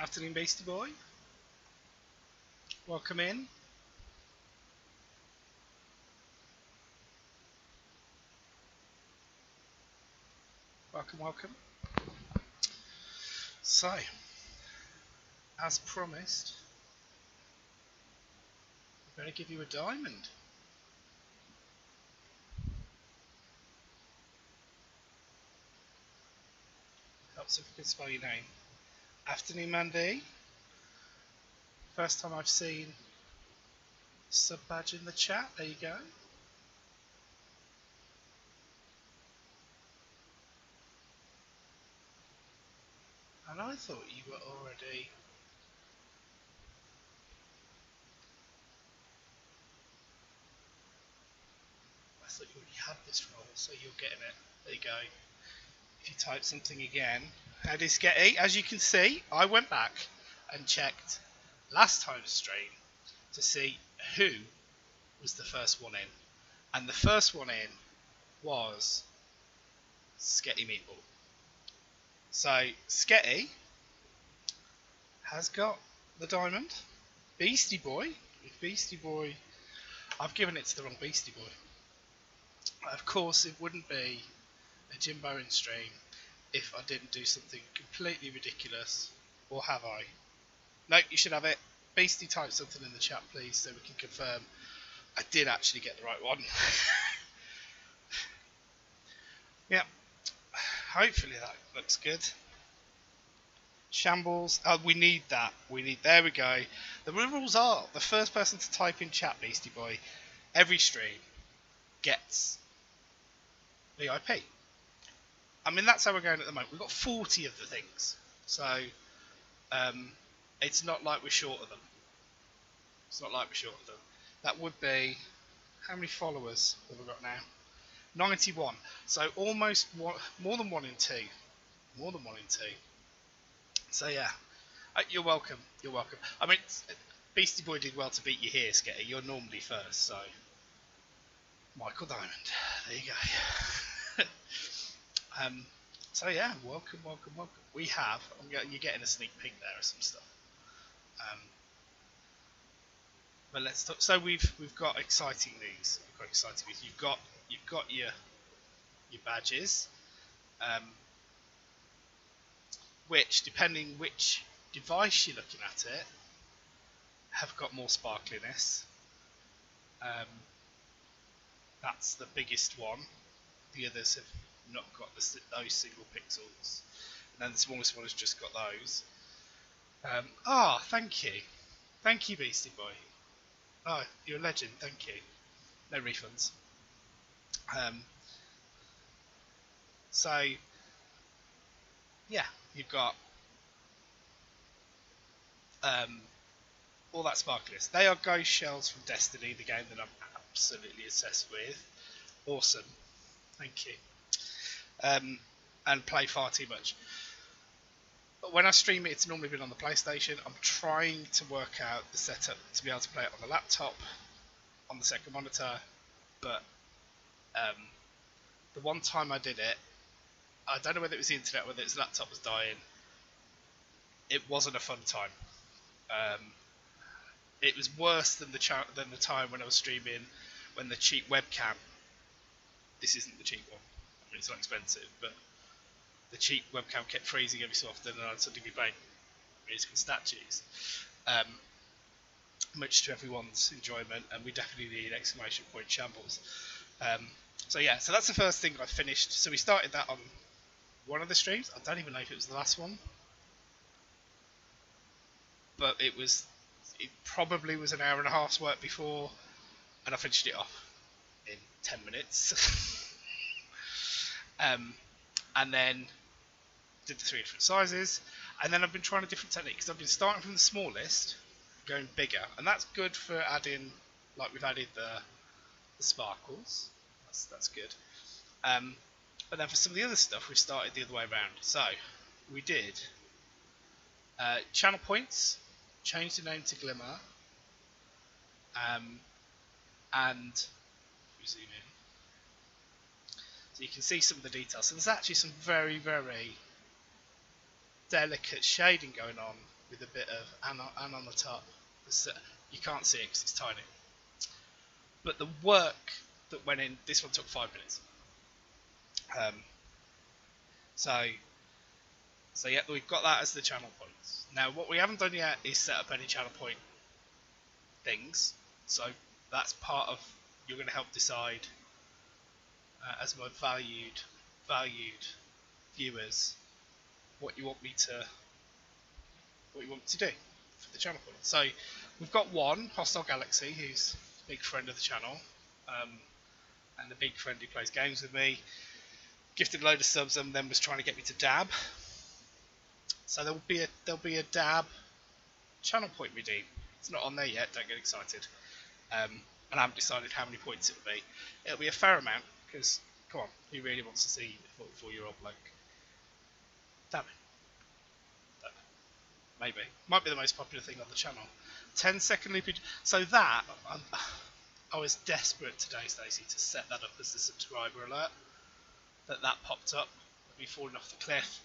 Afternoon, Beastie Boy. Welcome in. Welcome, welcome. So, as promised, I'm going to give you a diamond. Helps if you can spell your name. Afternoon, Mandy. First time I've seen sub badge in the chat. There you go. And I thought you were already. I thought you already had this role, so you're getting it. There you go. If you type something again, how did Sketty? As you can see, I went back and checked last time's stream to see who was the first one in. And the first one in was Sketty Meatball. So Sketty has got the diamond. Beastie Boy, I've given it to the wrong Beastie Boy. Of course, it wouldn't be a Jim Bowen stream if I didn't do something completely ridiculous. Or have I? No, you should have it. Beastie, type something in the chat, please, so we can confirm I did actually get the right one. Yeah, hopefully that looks good. Shambles. Oh, we need that. There we go. The rules are the first person to type in chat Beastie Boy every stream gets VIP. I mean, that's how we're going at the moment. We've got 40 of the things. So, it's not like we're short of them. That would be... How many followers have we got now? 91. So almost more than 1 in 2. So yeah, you're welcome. I mean, Beastie Boy did well to beat you here, Sketty. You're normally first, so Michael Diamond. There you go. So yeah, welcome. We have. You're getting a sneak peek there of some stuff. But let's talk. So we've got exciting news. You've got your badges. Which, depending which device you're looking at it, have got more sparkliness. That's the biggest one. The others have not got those single pixels. And then the smallest one has just got those. Thank you, Beastie Boy. Oh, you're a legend. Thank you. No refunds. So yeah, you've got all that sparkliness. They are ghost shells from Destiny, the game that I'm absolutely obsessed with. Awesome. Thank you. And play far too much. But when I stream it, it's normally been on the PlayStation. I'm trying to work out the setup to be able to play it on the laptop, on the second monitor. But the one time I did it, I don't know whether it was the internet, whether its laptop was dying. It wasn't a fun time. It was worse than the time when I was streaming when the cheap webcam. This isn't the cheap one. I mean, it's not expensive, but the cheap webcam kept freezing every so often, and I'd suddenly be playing music and statues. Much to everyone's enjoyment, and we definitely need exclamation point shambles. So yeah, so that's the first thing I finished. So we started that on one of the streams. I don't even know if it was the last one, but it probably was an hour and a half's work before, and I finished it off in 10 minutes. And then did the 3 different sizes, and then I've been trying a different technique because I've been starting from the smallest, going bigger, and that's good for adding, like we've added the sparkles. That's good. But then for some of the other stuff, we started the other way around. So we did channel points, changed the name to Glimmer, and if we zoom in, so you can see some of the details. So there's actually some very, very delicate shading going on with a bit of and on the top. You can't see it because it's tiny. But the work that went in, this one took 5 minutes. Um, so yeah, we've got that as the channel points. Now what we haven't done yet is set up any channel point things. So that's part of, you're going to help decide as my valued viewers what you want me to do for the channel point. So we've got one, Hostile Galaxy, who's a big friend of the channel, and a big friend who plays games with me, gifted a load of subs and then was trying to get me to dab. So there'll be a dab channel point redeem. It's not on there yet, don't get excited. And I haven't decided how many points it'll be. It'll be a fair amount, because, come on, who really wants to see a 44-year-old bloke? Damn it. Maybe. Might be the most popular thing on the channel. 10-second loop. So that, I was desperate today, Stacey, to set that up as the subscriber alert. That popped up, me falling off the cliff.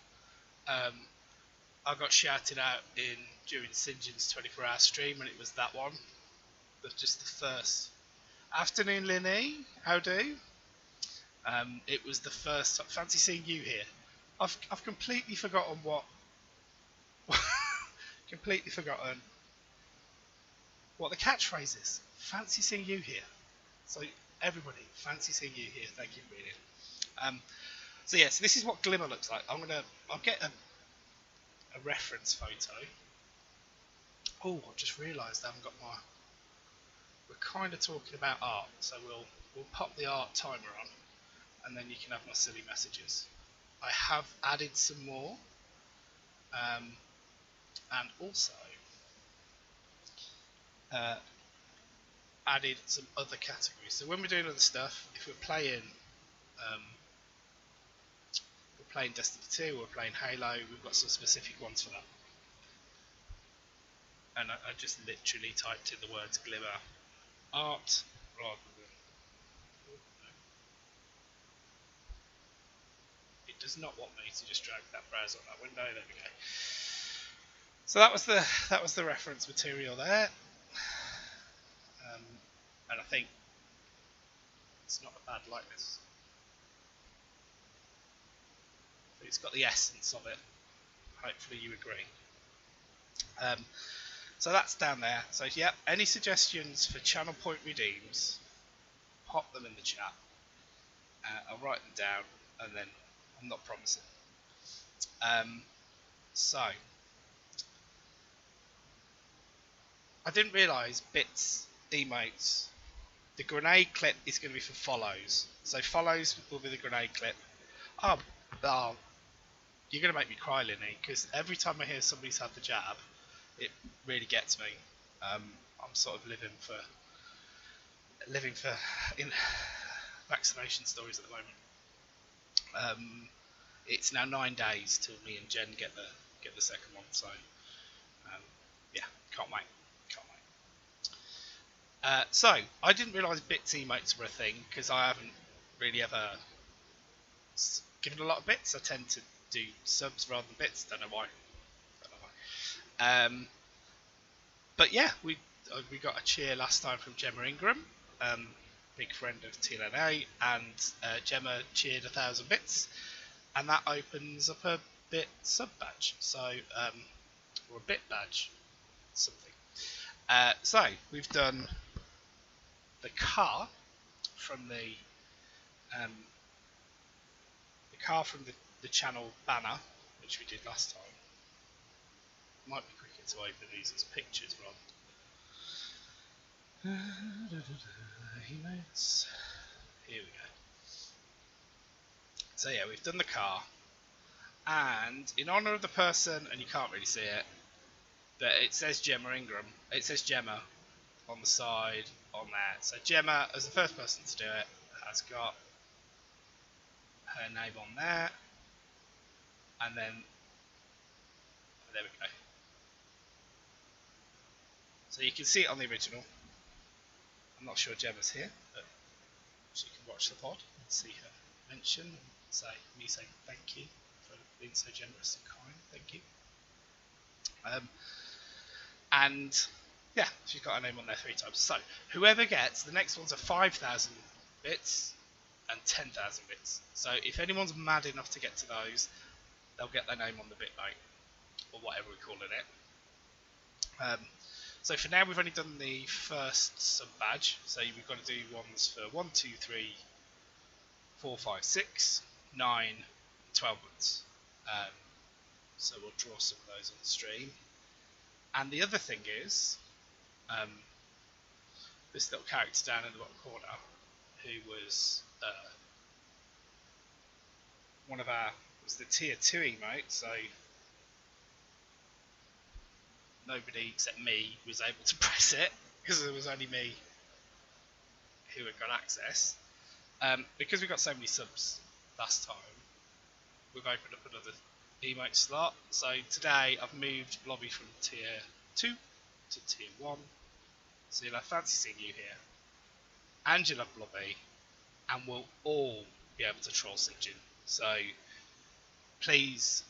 I got shouted out during Sinjin's 24-hour stream, and it was that one. Just the first. Afternoon, Linny. How do? It was the first. Fancy seeing you here. I've completely forgotten what. Completely forgotten what the catchphrase is. Fancy seeing you here. So everybody, fancy seeing you here. Thank you for reading. So yes, this is what Glimmer looks like. I'll get a reference photo. Oh, I've just realised I haven't got my. We're kind of talking about art, so we'll pop the art timer on, and then you can have my silly messages. I have added some more, and also added some other categories. So when we're doing other stuff, if we're playing Destiny 2 or we're playing Halo, we've got some specific ones for that. And I just literally typed in the words Glimmer art rather than. It does not want me to just drag that browser on that window. There we go. So that was the reference material there, and I think it's not a bad likeness. It's got the essence of it. Hopefully you agree. So that's down there. So yeah, any suggestions for channel point redeems, pop them in the chat. I'll write them down, and then I'm not promising. So I didn't realise Bits emotes. The grenade clip is going to be for follows. So follows will be the grenade clip. Oh, you're going to make me cry, Linny, because every time I hear somebody's had the jab, it really gets me. I'm sort of living for in vaccination stories at the moment. It's now 9 days till me and Jen get the second one, so yeah, can't wait. So I didn't realise bits emotes were a thing because I haven't really ever given a lot of bits. I tend to do subs rather than bits. Don't know why. But yeah, we got a cheer last time from Gemma Ingram, big friend of TLNA, and Gemma cheered 1,000 bits, and that opens up a bit sub badge, or a bit badge, something. So we've done the car from the channel banner, which we did last time. Might be quicker to open these as pictures rather. Emotes. Here we go. So yeah, we've done the car, and in honour of the person, and you can't really see it, but it says Gemma Ingram. It says Gemma on the side on there. So Gemma, as the first person to do it, has got her name on there, and then there we go. So you can see it on the original. I'm not sure Gemma's here, but she can watch the pod and see her mention and say thank you for being so generous and kind. Thank you. And yeah, she's got her name on there 3 times. So whoever gets the next ones are 5,000 bits and 10,000 bits. So if anyone's mad enough to get to those, they'll get their name on the bit note or whatever we're calling it. So for now, we've only done the first sub badge. So we've got to do ones for 1, 2, 3, 4, 5, 6, 9, 12 months. So we'll draw some of those on the stream. And the other thing is, this little character down in the bottom corner, who was one of our, was the tier 2 emote, so nobody except me was able to press it, because it was only me who had got access. Because we got so many subs last time, we've opened up another emote slot. So today I've moved Blobby from tier 2 to tier 1. So you'll have Fancy Seeing You here, and you'll have Blobby, and we'll all be able to troll St. John. So please,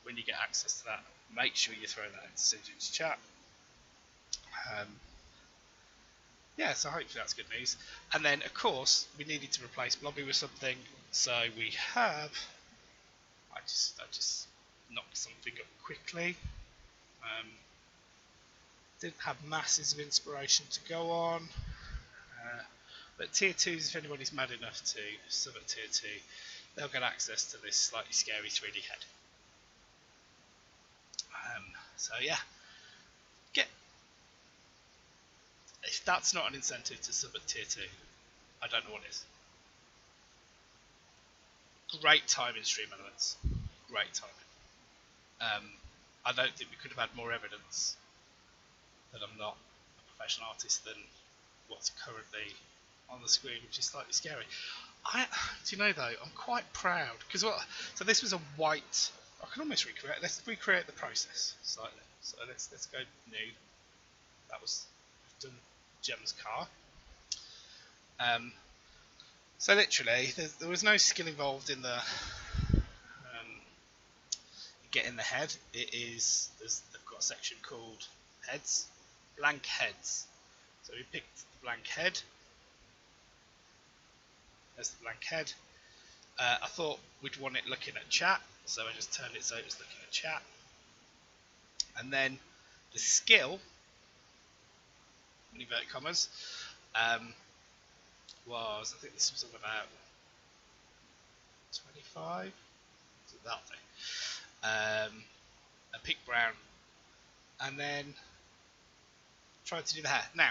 when you get access to that, make sure you throw that into St. John's chat. Yeah, so hopefully that's good news. And then, of course, we needed to replace Blobby with something, so we have. I just knocked something up quickly. Didn't have masses of inspiration to go on, but tier 2s, if anybody's mad enough to sub at tier 2, they'll get access to this slightly scary 3D head. So yeah, if that's not an incentive to sub at tier 2, I don't know what is. Great time in Stream Elements. Great timing. I don't think we could have had more evidence that I'm not a professional artist than what's currently on the screen, which is slightly scary. Do you know though, I'm quite proud because so this was a white. I can almost recreate. Let's recreate the process slightly. So let's go new. That was done. Gem's car. So literally, there was no skill involved in the getting the head. They've got a section called heads, blank heads. So we picked the blank head. There's the blank head. I thought we'd want it looking at chat, so I just turned it so it was looking at chat. And then the skill, in inverted commas, was, I think this was about 25, that thing. And pick brown, and then tried to do the hair. Now,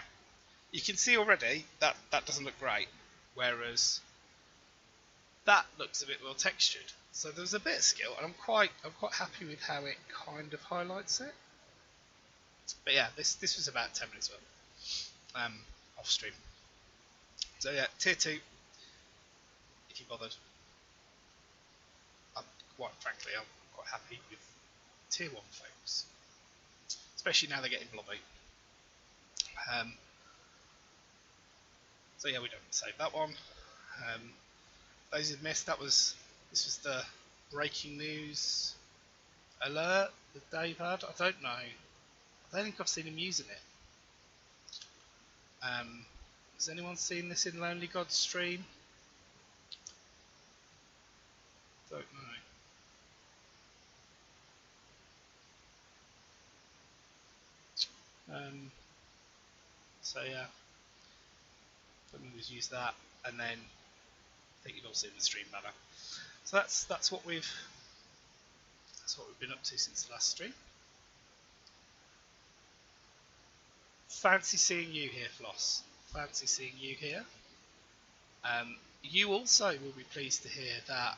you can see already that doesn't look great, whereas that looks a bit more textured. So there's a bit of skill, and I'm quite happy with how it kind of highlights it. But yeah, this was about 10 minutes worth, off stream. So yeah, tier 2, if you bothered. Quite frankly, I'm quite happy with tier 1 folks, especially now they're getting Blobby. So yeah, we don't save that one. Those who've missed, this was the breaking news alert that Dave had. I don't know. I don't think I've seen him using it. Has anyone seen this in Lonely God's stream? Don't know. So yeah, someone who's used that, and then I think you've all seen the stream banner. So that's what we've been up to since the last stream. Fancy seeing you here, Floss. Fancy seeing you here. You also will be pleased to hear that.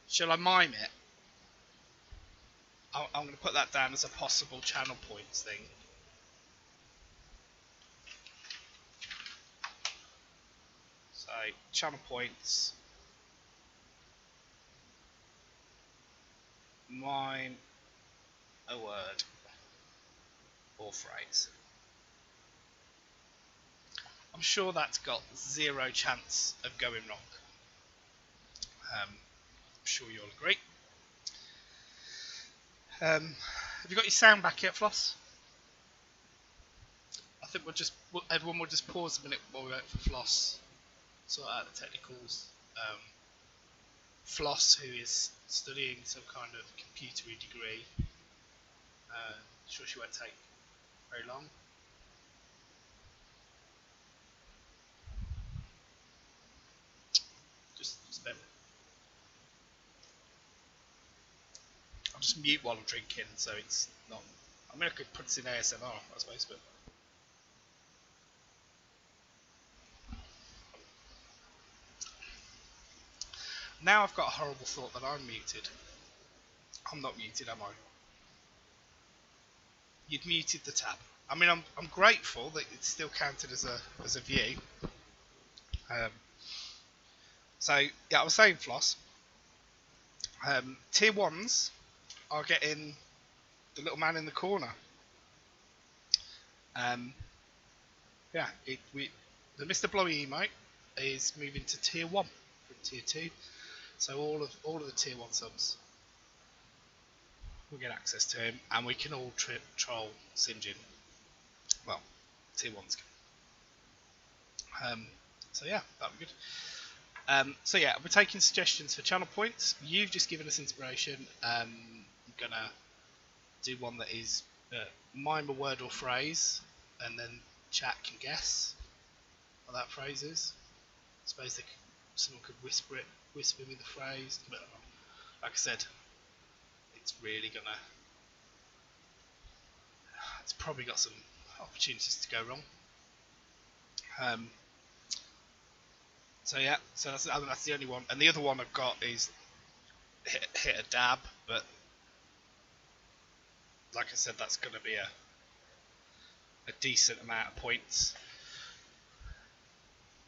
Shall I mime it? I'm going to put that down as a possible channel points thing. So, channel points. Mime a word or phrase. I'm sure that's got zero chance of going wrong. I'm sure you'll agree. Have you got your sound back yet, Floss? I think everyone will just pause a minute while we wait for Floss. Sort out the technicals. Floss, who is studying some kind of computery degree, sure she won't take very long. Just I'll just mute while I'm drinking, so it's not. I mean, I could put it in ASMR, I suppose, but. Now I've got a horrible thought that I'm muted. I'm not muted, am I? You'd muted the tab. I mean, I'm grateful that it's still counted as a view. So yeah, I was saying, Floss. Tier ones are getting the little man in the corner. Yeah, the Mr. Blowy emote is moving to tier 1 from tier 2, so all of the tier 1 subs will get access to him, and we can all troll Sinjin. Well, tier 1s can. So yeah, that'd be good. So yeah, we're taking suggestions for channel points. You've just given us inspiration. I'm gonna do one that is mime a word or phrase, and then chat can guess what that phrase is. I suppose someone could whisper me the phrase. But like I said, it's really gonna. It's probably got some opportunities to go wrong. So yeah, so that's the only one, and the other one I've got is hit a dab, but like I said, that's going to be a decent amount of points.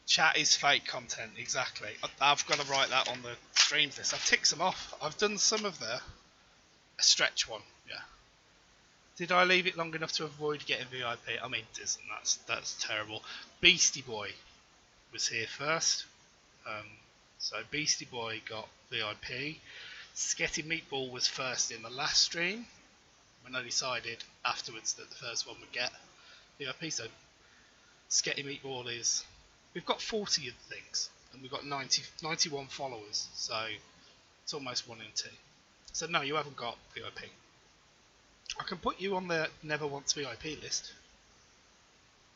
Chat is fake content, exactly. I've got to write that on the streams list. I've ticked some off. I've done some of a stretch one, yeah. Did I leave it long enough to avoid getting VIP? I mean, that's terrible. Beastie Boy was here first. So Beastie Boy got VIP. Sketty Meatball was first in the last stream. When I decided afterwards that the first one would get VIP. So Sketty Meatball is. We've got 40 of the things, and we've got 91 followers. So it's almost 1 in 2. So no, you haven't got VIP. I can put you on the Never Wants VIP list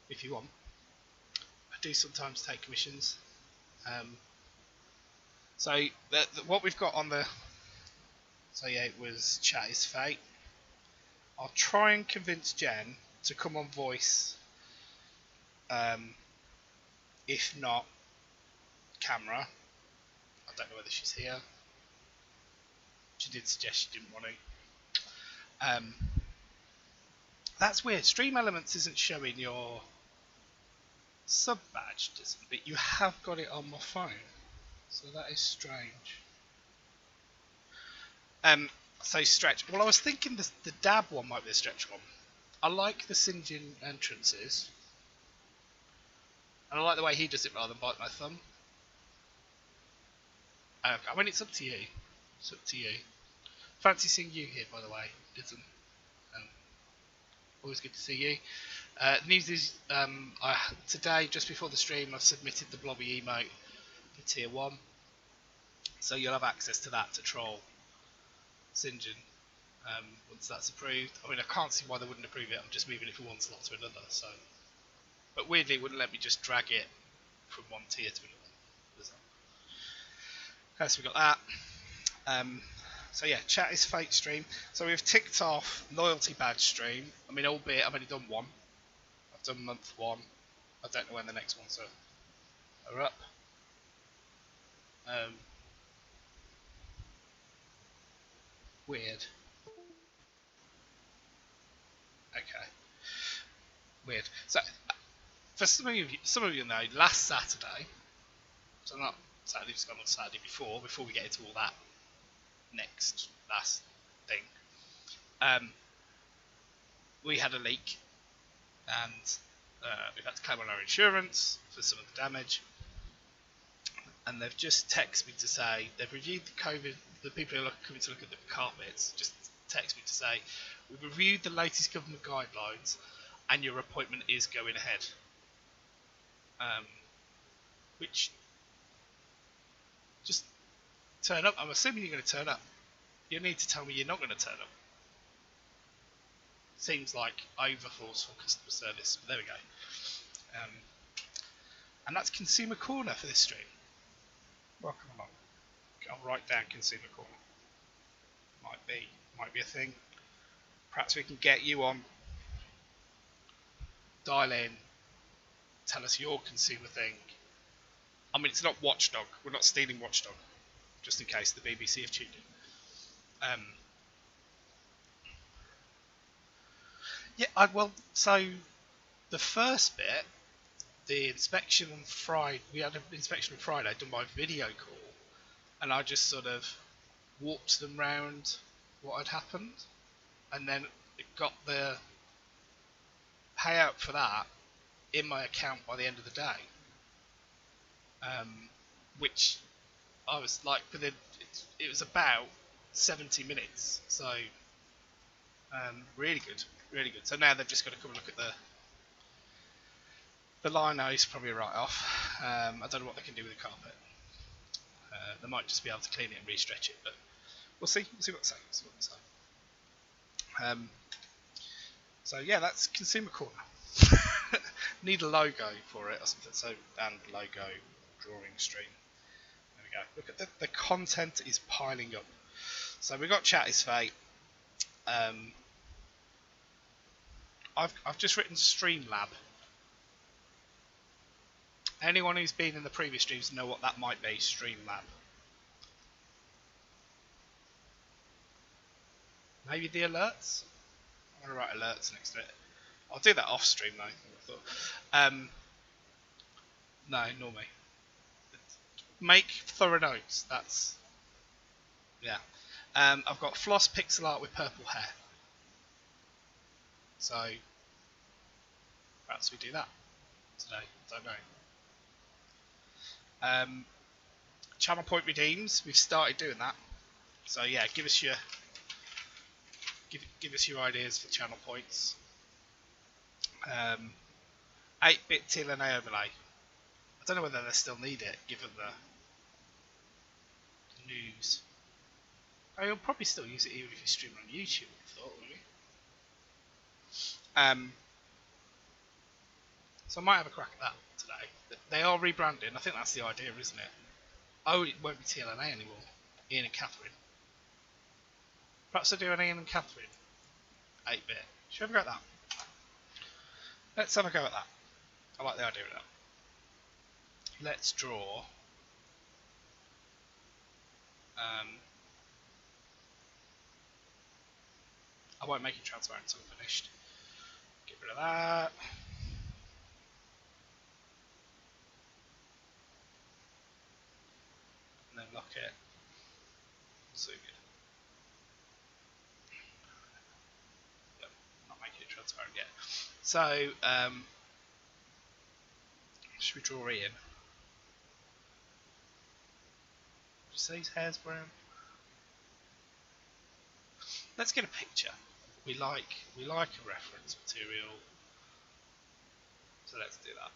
if you want. I do sometimes take commissions. So what we've got on the. So yeah, it was Chat is Fate. I'll try and convince Jen to come on voice. If not, camera. I don't know whether she's here. She did suggest she didn't want to. That's weird. Stream Elements isn't showing your sub badge, does it? But you have got it on my phone, so that is strange. So stretch. Well, I was thinking the dab one might be a stretch one. I like the Sinjin entrances, and I like the way he does it rather than bite my thumb. I mean, it's up to you. It's up to you. Fancy seeing you here, by the way. Always good to see you. The news is today, just before the stream, I've submitted the Blobby emote for tier 1, so you'll have access to that to troll Sinjin once that's approved. I mean, I can't see why they wouldn't approve it. I'm just moving it from one slot to another. So, but weirdly, it wouldn't let me just drag it from one tier to another. Okay, so we got that. So yeah, Chat is Fate stream. So we've ticked off loyalty badge stream. I mean, albeit I've only done one. I've done month 1. I don't know when the next ones are up. Weird. Okay. Weird. So for some of you know, last Saturday. So not Saturday, just gone on Saturday before we get into all that last thing. We had a leak, and we've had to claim on our insurance for some of the damage. and they've just texted me to say they've reviewed the COVID. The people who are coming to look at the carpets just text me to say we've reviewed the latest government guidelines, and your appointment is going ahead. Which just turn up. I'm assuming you're going to turn up. You need to tell me you're not going to turn up. Seems like over forceful customer service. But there we go. And that's Consumer Corner for this stream. Welcome along. I'll write down Consumer Corner. Might be a thing. Perhaps we can get you on. Dial in. Tell us your consumer thing. I mean, it's not Watchdog. We're not stealing Watchdog. Just in case the BBC have tuned in. Yeah, well, so the first bit, the inspection on Friday, we had an inspection on Friday done by video call, and I just sort of walked them round what had happened, and then it got the payout for that in my account by the end of the day, which I was like, it was about 70 minutes, so really good, really good. So now they've just got to come and look at the lino is probably a write-off. I don't know what they can do with the carpet. They might just be able to clean it and re-stretch it, but we'll see. We'll see what they say. So yeah, that's Consumer Corner. Need a logo for it or something. So and logo drawing stream. There we go. Look at the content is piling up. So we've got Chat is Fate. I've just written Streamlab. Anyone who's been in the previous streams know what that might be. Streamlab. Maybe the alerts. I'm gonna write alerts next to it. I'll do that off stream though. I thought. No, ignore me. Make thorough notes. That's yeah. I've got floss pixel art with purple hair. So perhaps we do that today. Don't know. Channel point redeems. We've started doing that. So yeah, give us your ideas for channel points. 8-bit TLNA overlay. I don't know whether they still need it given the news. You'll probably still use it even if you stream on YouTube, I thought, wouldn't you? So I might have a crack at that today. They are rebranding. I think that's the idea, isn't it? Oh, it won't be TLNA anymore. Ian and Catherine. Perhaps they'll do an Ian and Catherine 8-bit. Should we have a go at that? Let's have a go at that. I like the idea of that. Let's draw. I won't make it transparent until I'm finished. Get rid of that. And then lock it. Zoom it. Yep, not making it transparent yet. So, should we draw Ian? Just say his hair's brown. Let's get a picture. We like a reference material, so let's do that.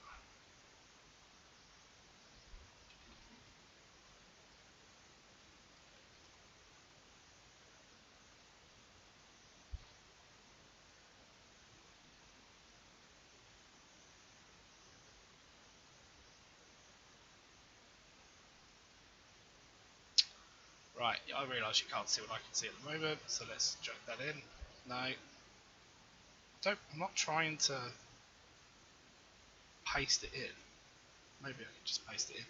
Right, I realise you can't see what I can see at the moment, so let's drag that in. No, I'm not trying to paste it in. Maybe I can just paste it in.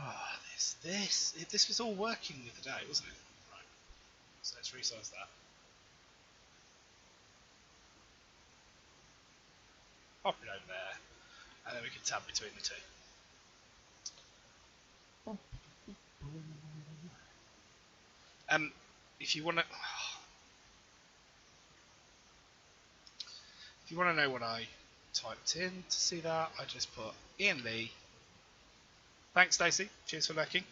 Ah, this was all working the other day, wasn't it? Right, so let's resize that. Pop it over there, and then we can tab between the two. If you want to know what I typed in to see that. I just put Ian Lee. Thanks, Stacey. Cheers for lurking.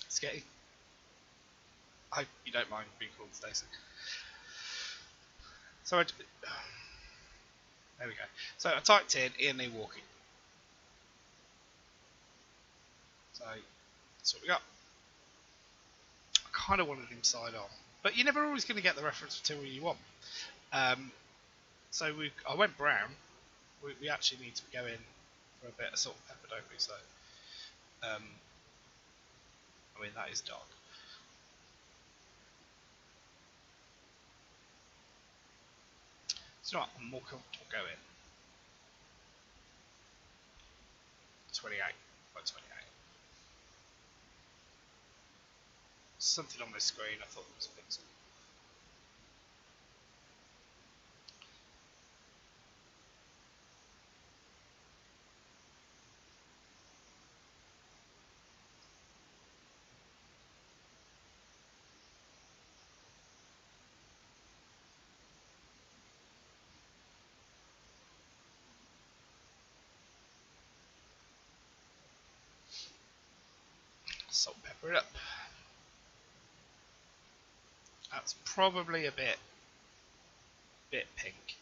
Sketty. I hope you don't mind being called Stacey. So there we go. So I typed in Ian Lee walking. So that's what we got. I kind of wanted him side on, but you're never always going to get the reference material you want. So I went brown. We actually need to go in for a bit of salt and pepper, don't we? So, I mean that is dark. It's not. I'm more comfortable going 28 by 28. Something on my screen. I thought it was a pixel. Salt and pepper it up. That's probably a bit pink.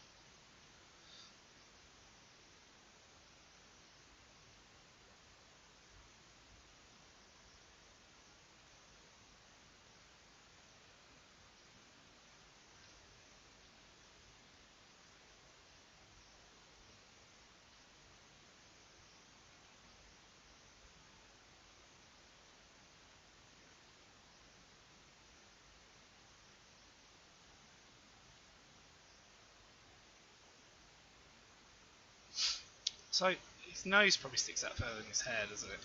So his nose probably sticks out further than his hair, doesn't it?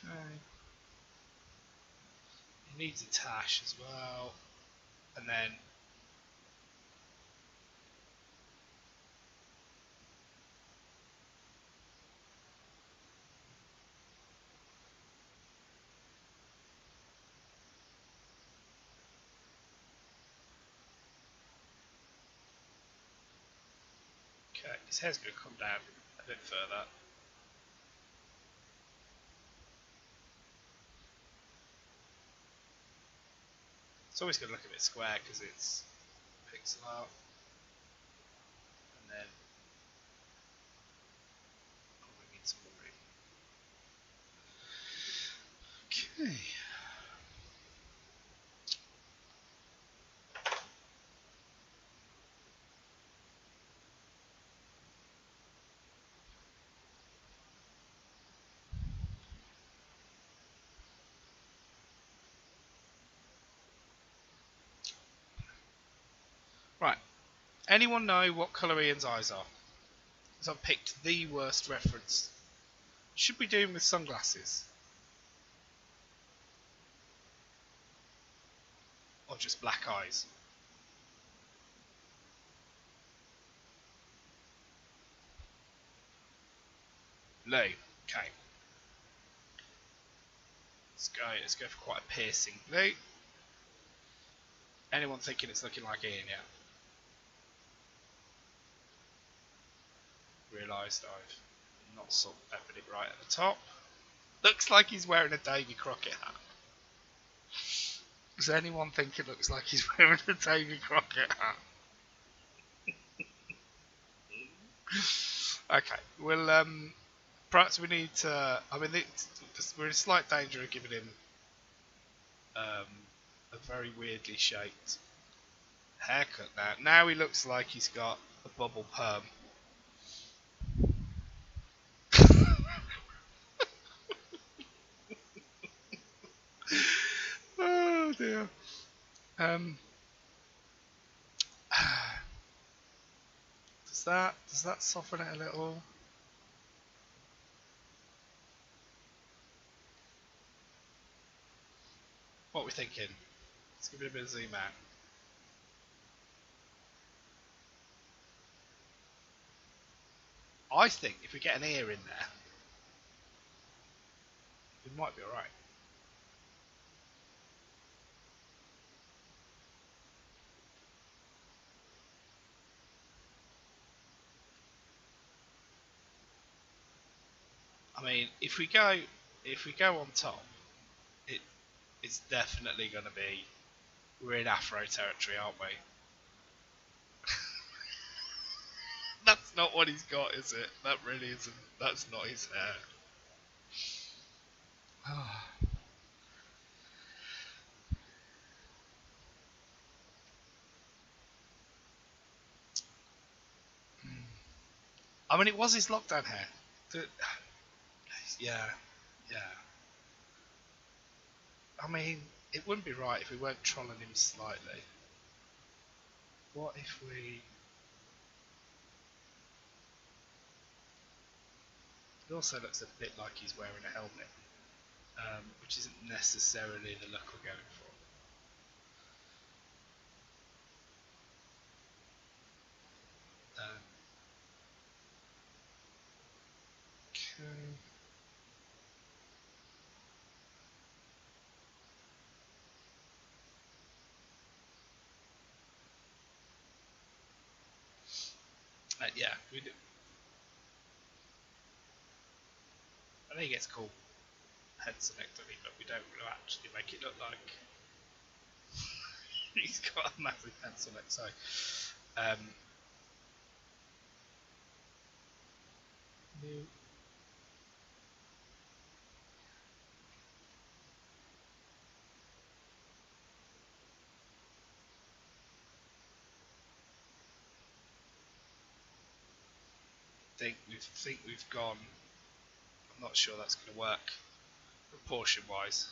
Okay. He needs a tash as well, and then okay, his hair's going to come down a bit further. It's always going to look a bit square because it's pixel art. And then probably need some more room. Okay. Right. Anyone know what colour Ian's eyes are? Because I've picked the worst reference. Should we do him with sunglasses? Or just black eyes? Blue. Okay. Let's go for quite a piercing blue. Anyone thinking it's looking like Ian yet? Realised I've not salt and peppered it right at the top. Looks like he's wearing a Davy Crockett hat. Does anyone think it looks like he's wearing a Davy Crockett hat? Okay, well, perhaps we need to. I mean, we're in slight danger of giving him a very weirdly shaped haircut now. Now he looks like he's got a bubble perm. Oh dear. Does that soften it a little? What are we thinking? Let's give it a bit of zoom out. I think if we get an ear in there, We might be alright. I mean, if we go on top, it it's definitely going to be we're in Afro territory, aren't we? That's not what he's got, is it? That really isn't. That's not his hair. I mean, it was his lockdown hair. Yeah, yeah. I mean, it wouldn't be right if we weren't trolling him slightly. What if we? It also looks a bit like he's wearing a helmet, which isn't necessarily the look we're going for. Okay. Yeah, we do. I know he gets called head selectorly, but we don't really actually make it look like he's got a massive head select. So, um, new think we've gone. I'm not sure that's going to work proportion wise.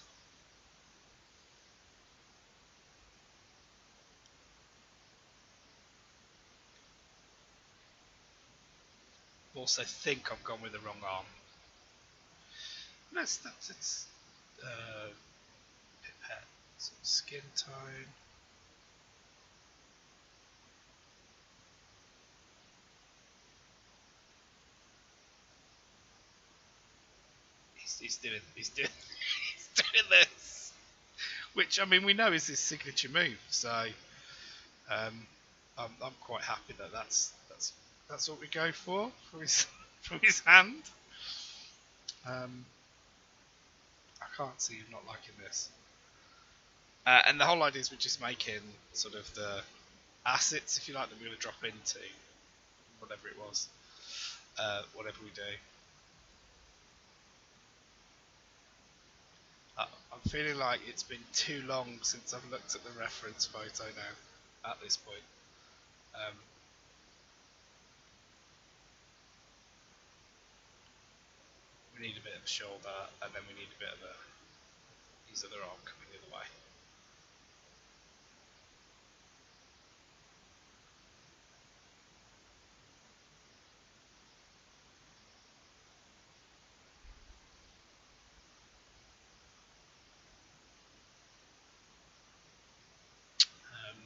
Also, think I've gone with the wrong arm. No, it's pipette, some skin tone. He's doing he's doing this, which I mean we know is his signature move. So I'm quite happy that that's what we go for his from his hand. Um, I can't see him not liking this. And the whole idea is we're just making sort of the assets, if you like, that we're going to drop into whatever it was, whatever we do. I'm feeling like it's been too long since I've looked at the reference photo now, at this point. Um, we need a bit of a shoulder, and then we need a bit of his other arm coming the other way. Um,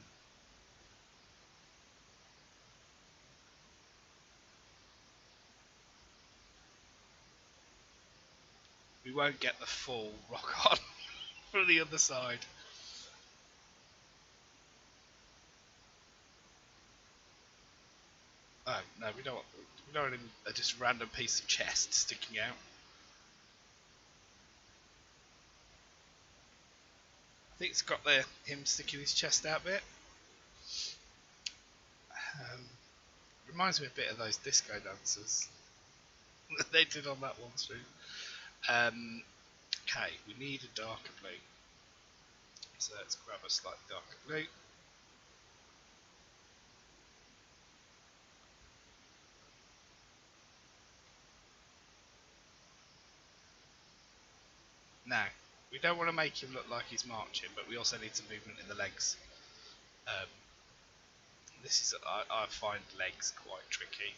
we won't get the full rock on from the other side. Oh, no, we don't want just a random piece of chest sticking out. I think it's got him sticking his chest out bit. Reminds me a bit of those disco dancers that they did on that one stream. Okay, we need a darker blue. So let's grab a slightly darker blue. Now, we don't want to make him look like he's marching, but we also need some movement in the legs. Um, I find legs quite tricky.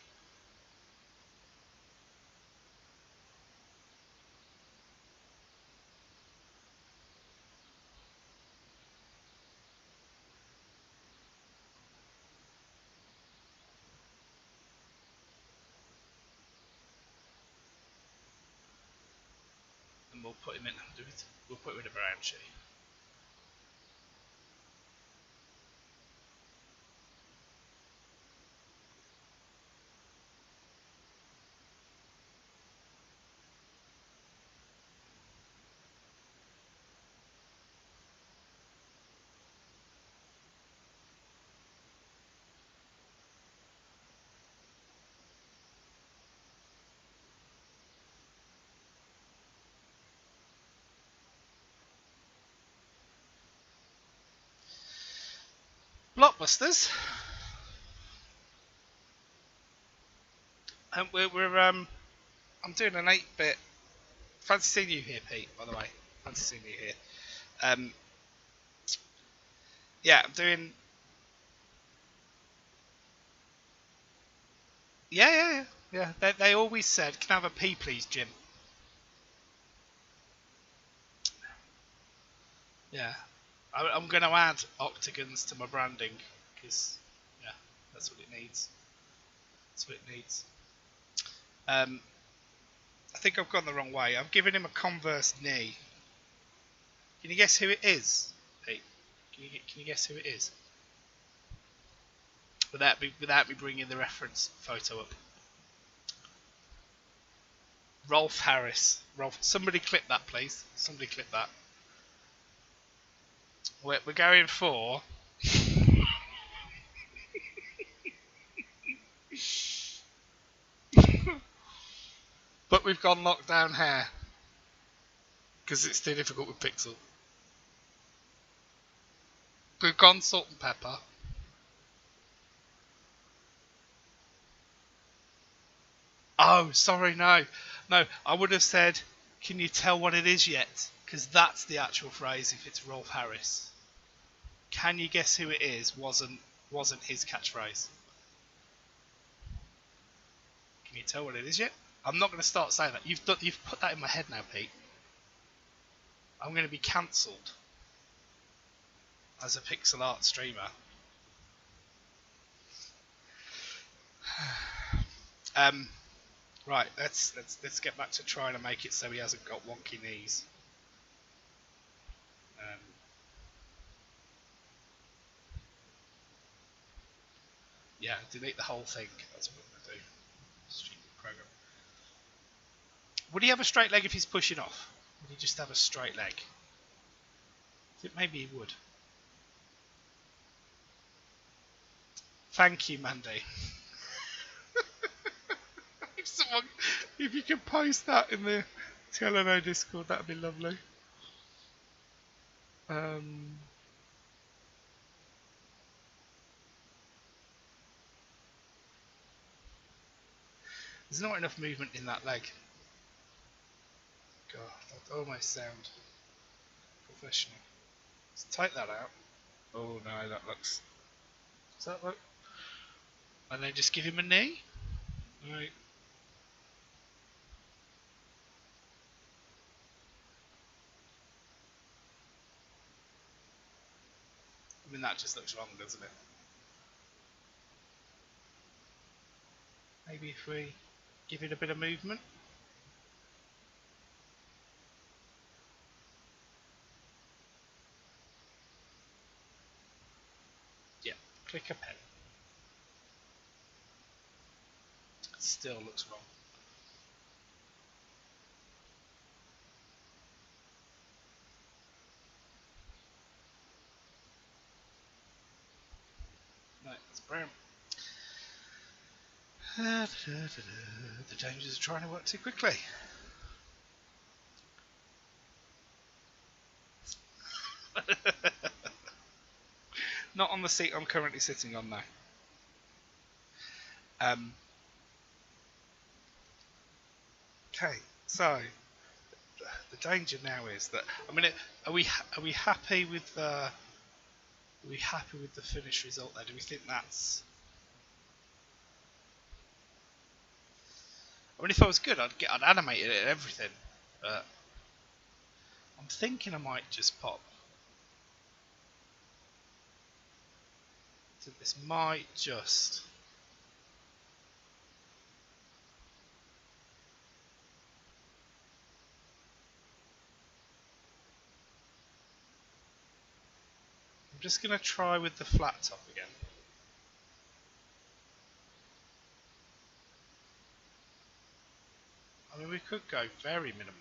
we'll put him in. We'll put him in a brown sheet. Blockbusters. And I'm doing an 8-bit. Fancy seeing you here, Pete. By the way, fancy seeing you here. Yeah, I'm doing. Yeah. They always said, "Can I have a pee, please, Jim?" Yeah, I'm going to add octagons to my branding because, yeah, that's what it needs. That's what it needs. I think I've gone the wrong way. I'm giving him a Converse knee. Can you guess who it is, Pete? Can you guess who it is? Without me bringing the reference photo up. Rolf Harris. Somebody clip that, please. Somebody clip that. We're going for. But we've gone lockdown hair because it's too difficult with Pixel. We've gone salt and pepper. Oh, sorry, no. I would have said, "Can you tell what it is yet?" Because that's the actual phrase if it's Rolf Harris. Can you guess who it is? Wasn't his catchphrase. Can you tell what it is yet? I'm not going to start saying that. You've put that in my head now, Pete. I'm going to be cancelled as a pixel art streamer. Right, let's get back to trying to make it so he hasn't got wonky knees. Yeah, delete the whole thing. That's what I'm going to do. Stupid program. Would he have a straight leg if he's pushing off? Would he just have a straight leg? I think maybe he would. Thank you, Mandy. If you could post that in the TLNO Discord, that'd be lovely. There's not enough movement in that leg. God, that almost sound professional. Let's take that out. Oh no, that looks. Does that look? And then just give him a knee. Right. I mean, that just looks wrong, doesn't it? Maybe if we give it a bit of movement. Yeah, click a pen. It still looks wrong. Right, it's brown. The dangers of trying to work too quickly. Not on the seat I'm currently sitting on now. Okay, so the danger now is that are we happy with the finished result there? Do we think that's? I mean, if I was good, I'd animate it and everything, but I'm thinking I might just pop. So this might just. I'm just going to try with the flat top again. I mean, we could go very minimal.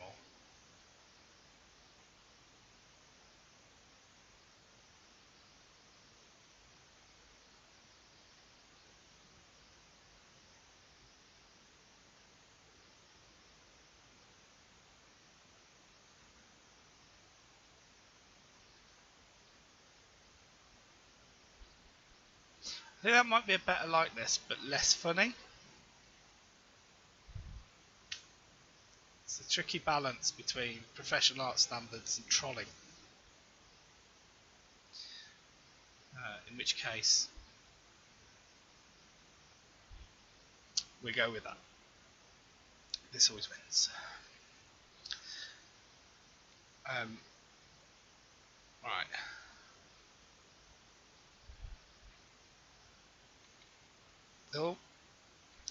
I think that might be a better likeness, but less funny. It's a tricky balance between professional art standards and trolling. In which case, we go with that. This always wins. Right. Oh,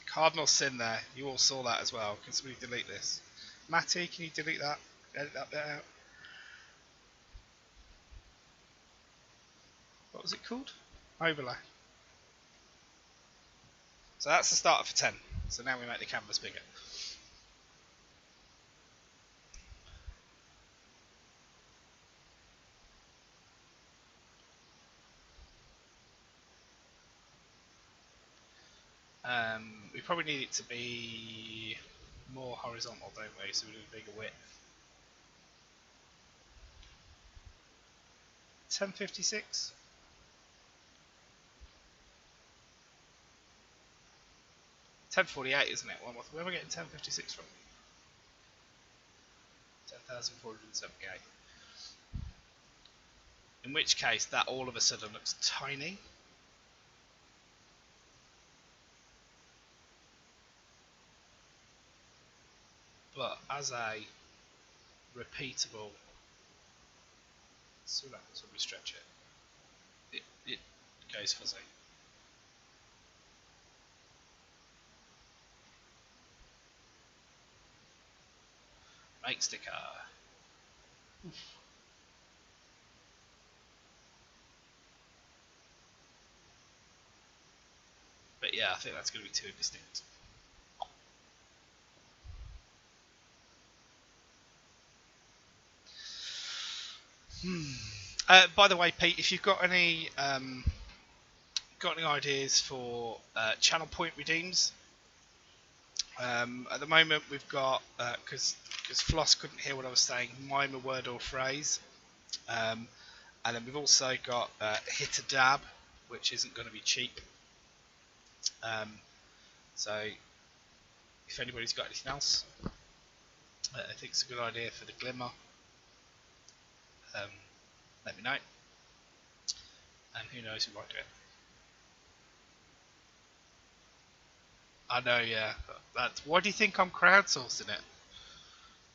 cardinal sin there. You all saw that as well. Can somebody delete this? Matty, can you delete that? Edit that bit out. What was it called? Overlay. So that's the starter for 10. So now we make the canvas bigger. We probably need it to be more horizontal, don't we? So we do a bigger width. 1056. 1048, isn't it? Where am I getting 1056 from? 10,478. In which case, that all of a sudden looks tiny. But as a repeatable, so that when we stretch it goes fuzzy. Make sticker. But yeah, I think that's going to be too indistinct. By the way, Pete, if you've got any ideas for channel point redeems, at the moment we've got because Floss couldn't hear what I was saying, mime a word or phrase, and then we've also got hit a dab, which isn't going to be cheap. So if anybody's got anything else, I think it's a good idea for the glimmer. Let me know, and who knows who might do it. I know, yeah. That's why do you think I'm crowdsourcing it?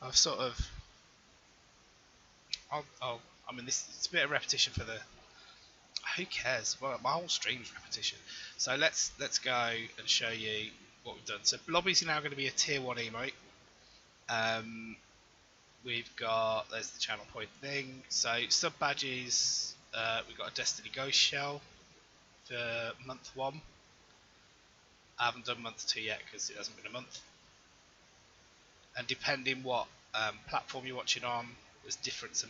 I've sort of, I mean, it's a bit of repetition for the. Who cares? Well, my whole stream's repetition. So let's go and show you what we've done. So Blobby's now going to be a tier 1 emote. We've got, there's the channel point thing. So sub badges, we've got a Destiny Ghost shell for month 1. I haven't done month 2 yet because it hasn't been a month. And depending what platform you're watching on, there's different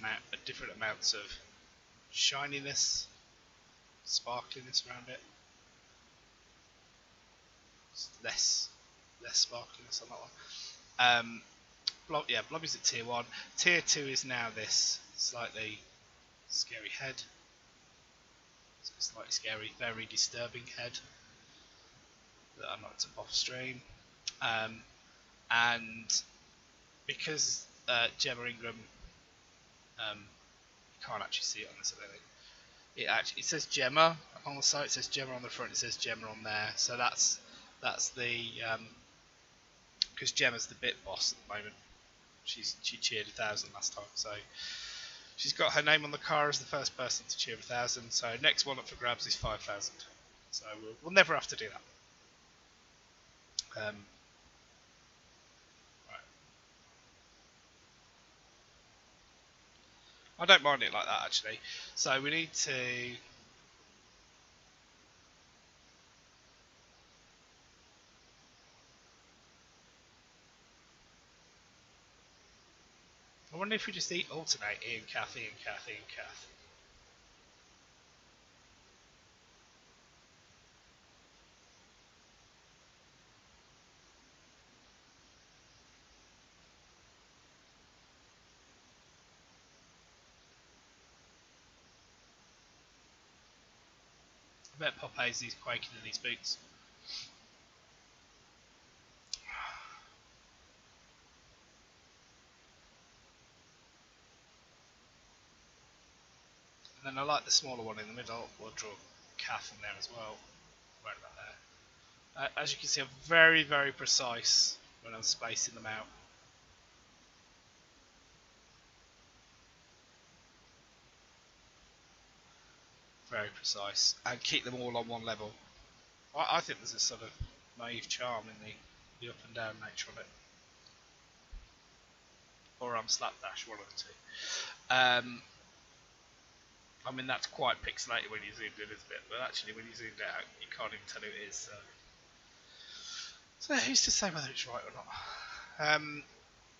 amounts of shininess, sparkliness around it. It's less sparkliness on that one. Blobby's at tier 1. Tier 2 is now this slightly scary head. So slightly scary, very disturbing head that I knocked up off stream. And because Gemma Ingram, you can't actually see it on this, I don't think. It says Gemma on the site. It says Gemma on the front. It says Gemma on there. So that's the because Gemma's the bit boss at the moment. She cheered 1,000 last time, so she's got her name on the car as the first person to cheer 1,000. So next one up for grabs is 5,000. So we'll never have to do that. Right. I don't mind it like that actually. So we need to. I wonder if we just alternate Ian Cath, Ian Cath, Ian Cath. I bet Pope's he's quaking in his boots. And then I like the smaller one in the middle. We'll draw Cath in there as well. Right about there. As you can see, I'm very, very precise when I'm spacing them out. Very precise. And keep them all on one level. I think there's a sort of naive charm in the up and down nature of it. Or slapdash, one of the two. I mean, that's quite pixelated when you zoomed in, isn't it? But actually, when you zoomed out, you can't even tell who it is. So who's to say whether it's right or not?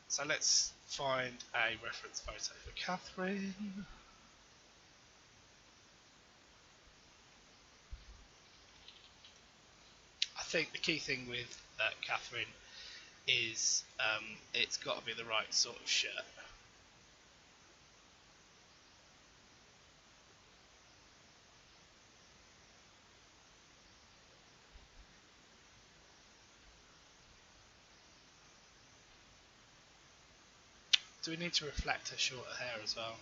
So let's find a reference photo for Catherine. I think the key thing with Catherine is it's got to be the right sort of shirt. Do we need to reflect her shorter hair as well?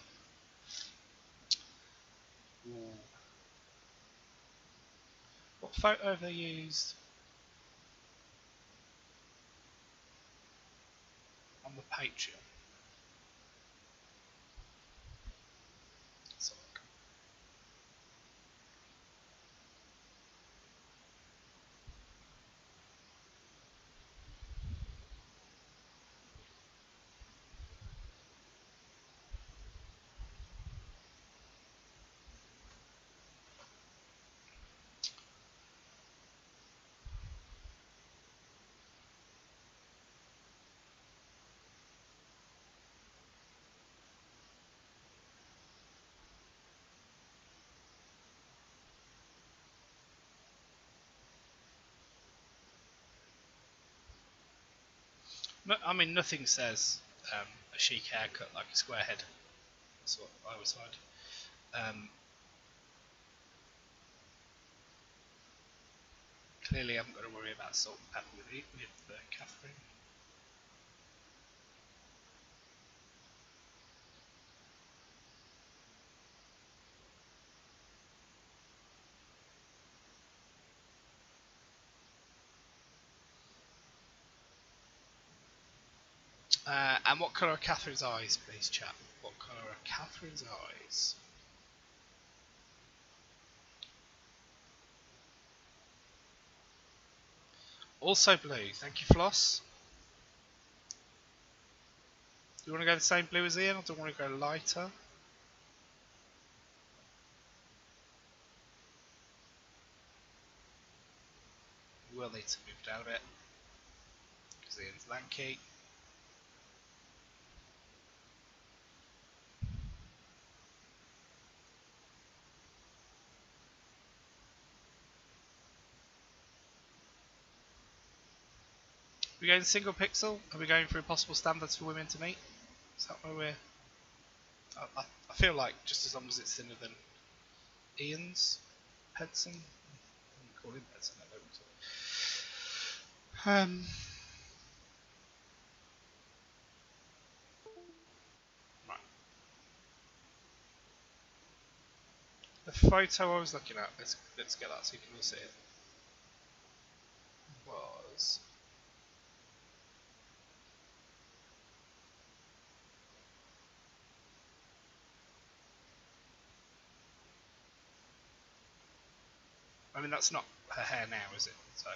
Ooh. What photo have they used on the Patreon? Let's have a look. I mean, nothing says a chic haircut like a square head. That's what I always find. Clearly, I haven't got to worry about salt and pepper with Catherine. And what colour are Catherine's eyes, please, chap? What colour are Catherine's eyes? Also blue. Thank you, Floss. Do you want to go the same blue as Ian, or do you want to go lighter? We will need to move down a bit, because Ian's lanky. Are we going single pixel? Are we going through possible standards for women to meet? Is that where we're... I feel like just as long as it's thinner than Ian's Pedson. I call him Pedson, I don't. Right. The photo I was looking at, let's get that so you can all see it. Was I mean, that's not her hair now, is it? So,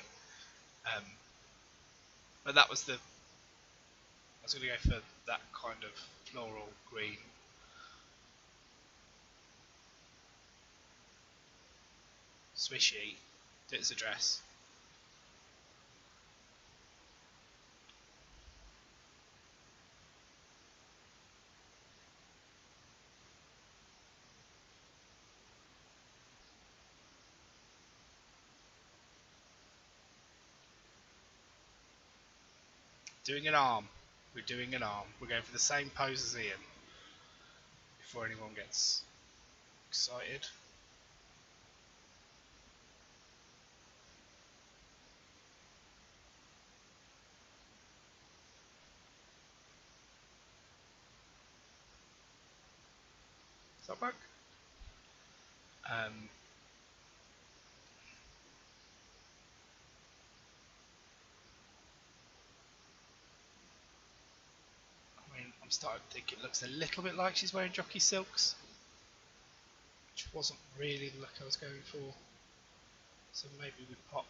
but that was the. I was going to go for that kind of floral green Swishy. Do it as a dress. Doing an arm. We're doing an arm. We're going for the same pose as Ian. Before anyone gets excited. Does that work? I mean, I'm starting to think it looks a little bit like she's wearing jockey silks, which wasn't really the look I was going for. So maybe we pop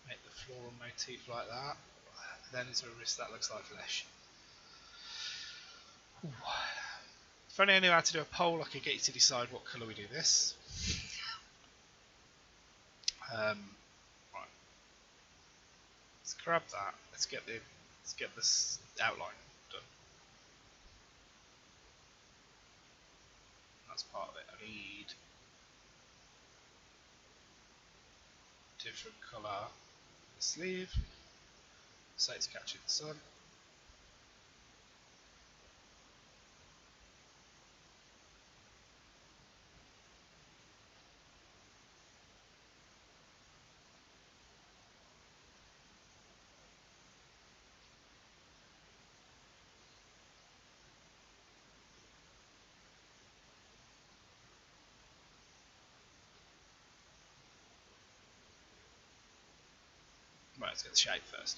make the floral motif like that. Then to a wrist that looks like flesh. Ooh. If only I knew how to do a poll, I could get you to decide what colour we do this. Right. Let's grab that. Let's get this outline done. That's part of it. I need different colour sleeve, so it's catching the sun. Right, let's get the shape first.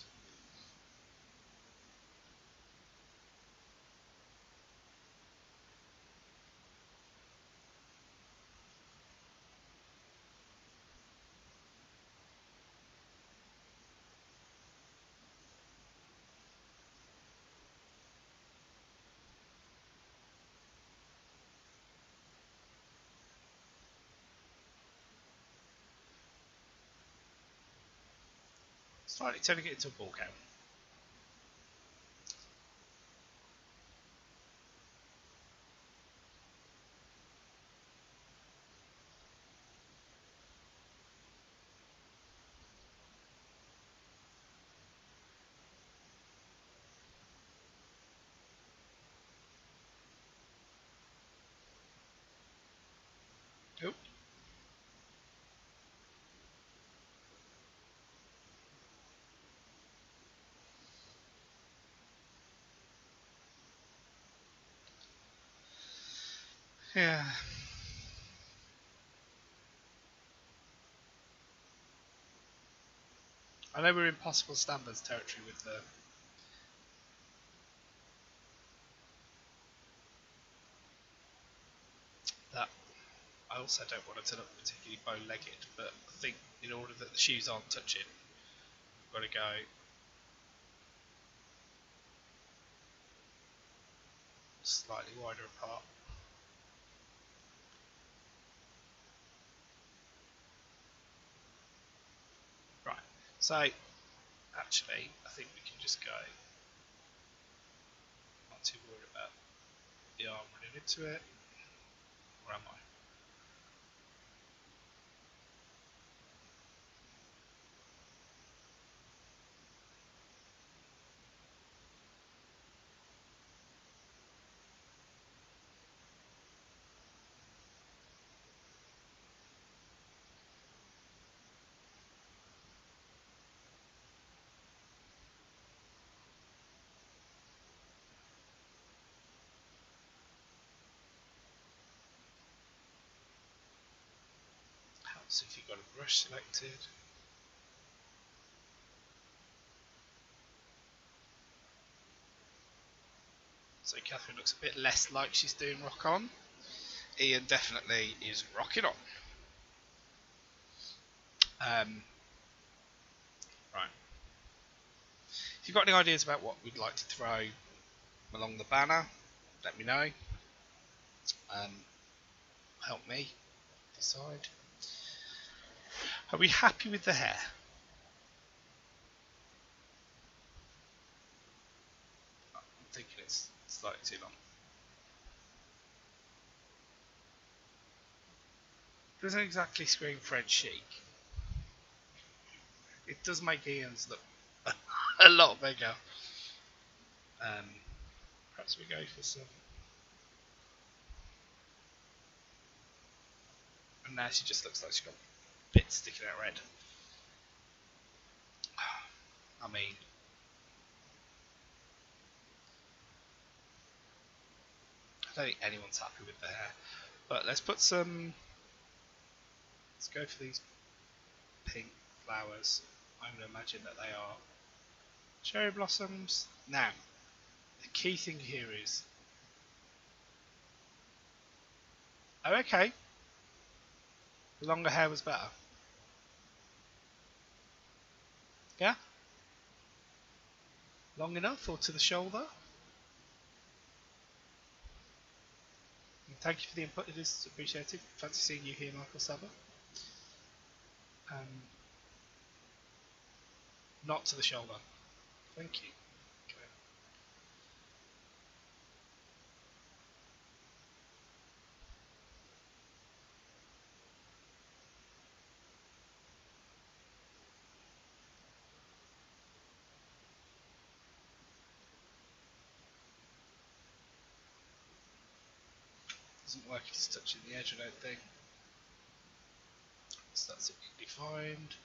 Slightly turning it into a ball gown. Oh. Yeah. I know we're in possible standards territory with the that. I also don't want it to look particularly bow-legged, but I think in order that the shoes aren't touching, we've got to go slightly wider apart. Right. So actually, I think we can just go. Not too worried about the arm running into it. Or am I? Helps if you've got a brush selected. So Catherine looks a bit less like she's doing rock on. Ian definitely is rocking on. Right. If you've got any ideas about what we'd like to throw along the banner, let me know. Help me. Decide. Are we happy with the hair? I'm thinking it's slightly too long. Doesn't exactly scream French chic. It does make Ian's look a lot bigger. Perhaps we go for some. And now she just looks like she's got bits sticking out red. I mean, I don't think anyone's happy with the hair. But let's put some. Let's go for these pink flowers. I'm going to imagine that they are cherry blossoms. Now, the key thing here is. Oh, okay. The longer hair was better. Yeah? Long enough or to the shoulder? And thank you for the input, it is appreciated. Fancy seeing you here, Michael Saba. Not to the shoulder. Thank you. Okay. Doesn't work if it's touching the edge, I don't think. So that's it defined.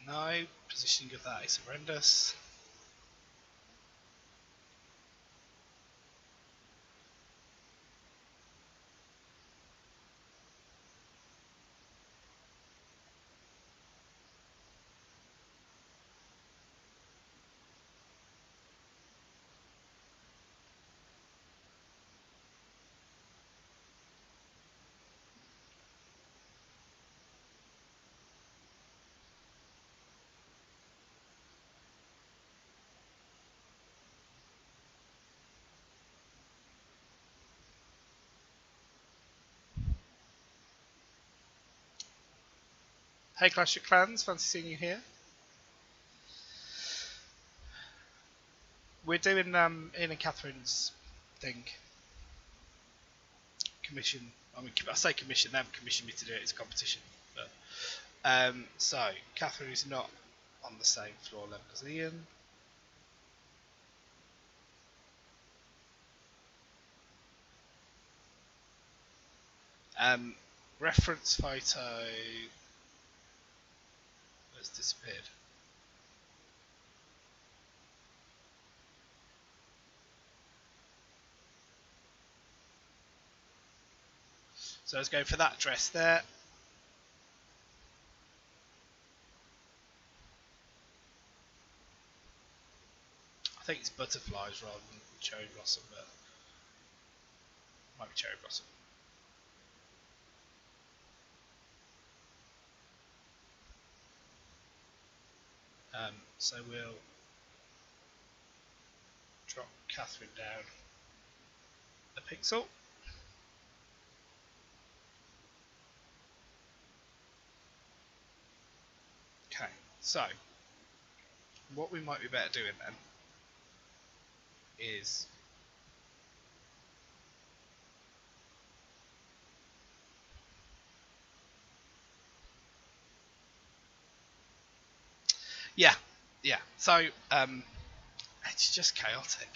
No, positioning of that is horrendous. Hey Clash of Clans, fancy seeing you here. We're doing Ian and Catherine's thing. Commission. I mean, I say commission. They haven't commissioned me to do it. It's a competition. But so Catherine is not on the same floor level as Ian. Reference photo has disappeared. So let's go for that dress there. I think it's butterflies rather than cherry blossom, but might be cherry blossom. So we'll drop Catherine down a pixel. Okay, so what we might be better doing then is yeah. So it's just chaotic.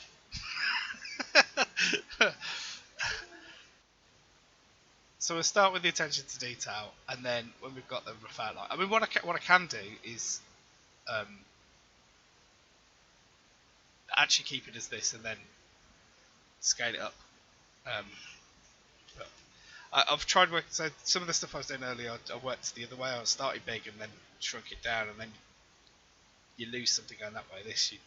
So we'll start with the attention to detail, and then when we've got the rough outline, I mean, what I can do is actually keep it as this, and then scale it up. But I've tried working. So some of the stuff I was doing earlier, I worked the other way. I started big and then shrunk it down, and then you lose something going that way. This you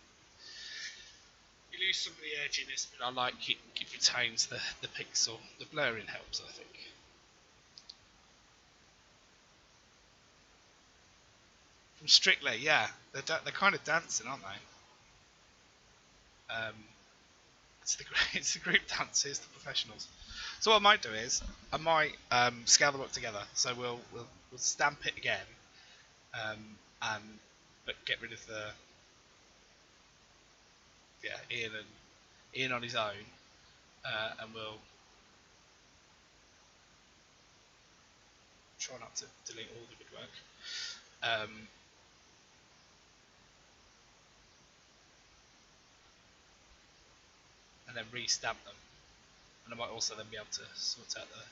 lose some of the edginess, but I like it retains the pixel. The blurring helps, I think. From Strictly, yeah. They're kind of dancing, aren't they? It's the it's the group dancers, the professionals. So what I might do is I might scale them up together. So we'll stamp it again, um, and but get rid of the Ian on his own, and we'll try not to delete all the good work. And then re-stamp them. And I might also then be able to sort out the...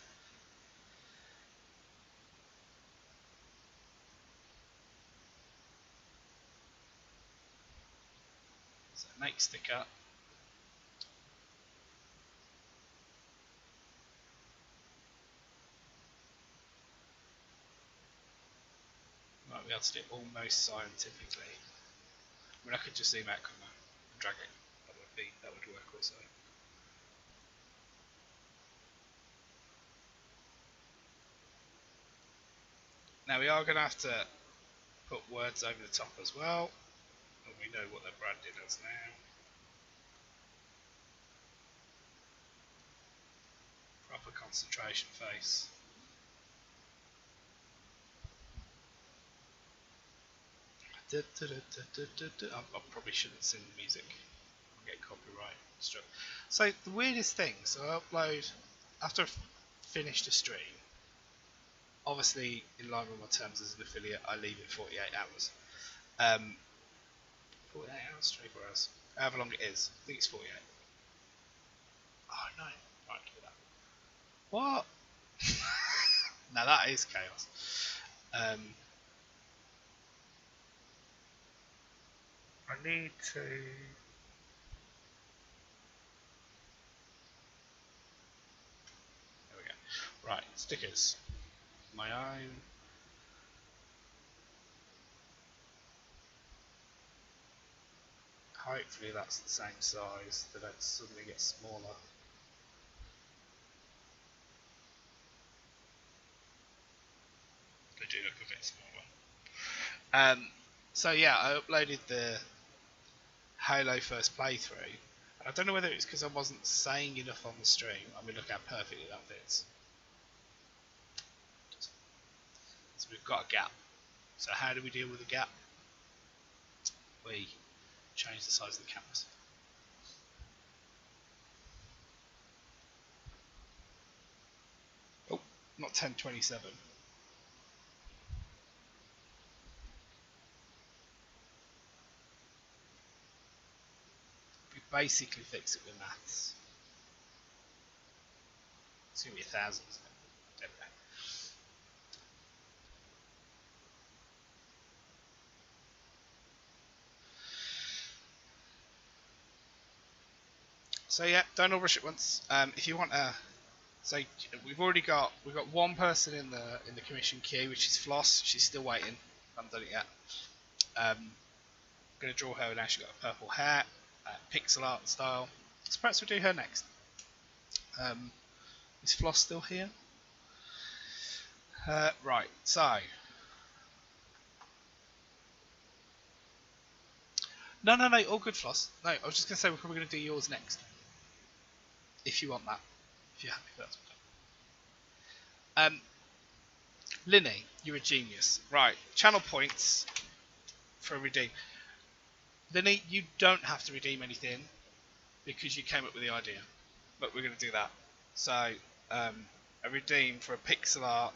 So make sticker. Might be able to do it almost scientifically. I mean, I could just zoom out and drag it. That would work also. Now we are going to have to put words over the top as well, and we know what they're branded as now. Proper concentration face. I probably shouldn't sing the music. I'll get copyright struck. So the weirdest thing, so I upload after I've finished a stream. Obviously, in line with my terms as an affiliate, I leave it 48 hours. 48 hours, 24 hours, however long it is. I think it's 48. Oh no, right, give it that. What? Now that is chaos. I need to. There we go. Right, stickers. My own. Hopefully that's the same size. They don't suddenly get smaller. They do look a bit smaller. So yeah, I uploaded the Halo first playthrough. And I don't know whether it's because I wasn't saying enough on the stream. I mean, look how perfectly that fits. So we've got a gap. So how do we deal with the gap? We change the size of the canvas. Oh, not 1027. We basically fix it with maths. It's going to be 1,000, isn't it? There we go. So yeah, don't all rush it once. If you want a, so we've got one person in the commission queue, which is Floss. She's still waiting. I haven't done it yet. I'm going to draw her now. She's got a purple hair, pixel art style. So perhaps we'll do her next. Is Floss still here? Right. So. No, all good, Floss. No, I was just going to say we're probably going to do yours next. If you want that. If you're happy with that. Linny, you're a genius. Right, channel points for a redeem. Linny, you don't have to redeem anything because you came up with the idea. But we're going to do that. So, a redeem for a pixel art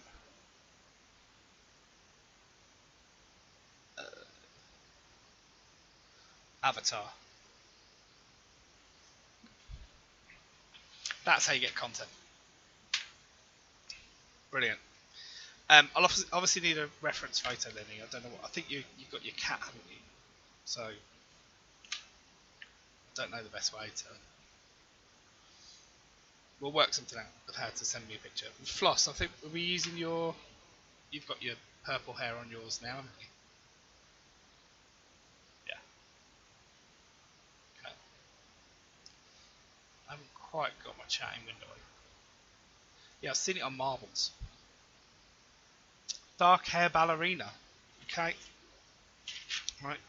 avatar. That's how you get content. Brilliant. I'll obviously need a reference photo, Linny. I don't know what. I think you've got your cat, haven't you? So, I don't know the best way to. We'll work something out of how to send me a picture. Floss, I think we'll be using your. You've got your purple hair on yours now, haven't you? Yeah. Okay. I haven't quite got my chatting window open. Yeah, I've seen it on Marbles. Dark hair ballerina. Okay. Right.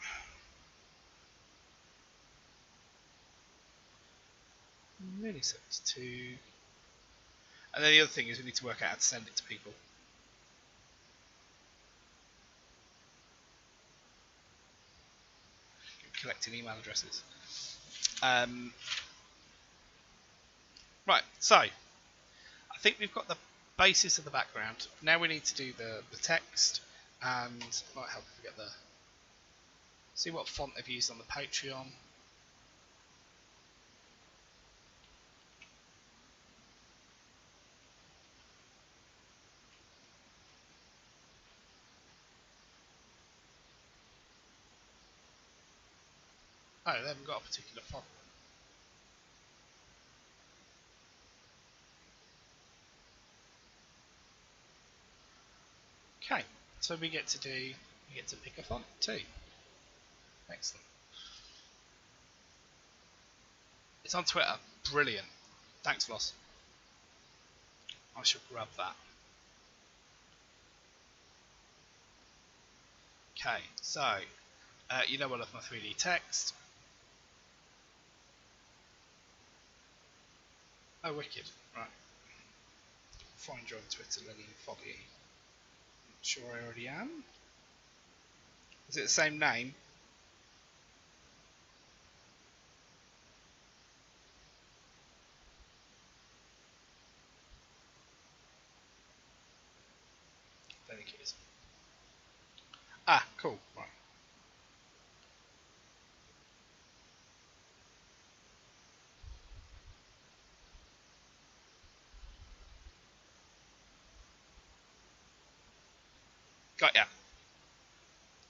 Really 72. And then the other thing is we need to work out how to send it to people. Collecting email addresses. Right, so I think we've got the basis of the background. Now we need to do the text, and it might help if we get the see what font they've used on the Patreon. Oh, they haven't got a particular font. Okay, so we get to pick a font too. Excellent. It's on Twitter. Brilliant. Thanks, Floss. I shall grab that. Okay, so you know I love my 3D text. Oh, wicked. Right. Find you on Twitter, Lillian Foggy. Not sure I already am. Is it the same name? I don't think it is. Ah, cool. Right. Got ya.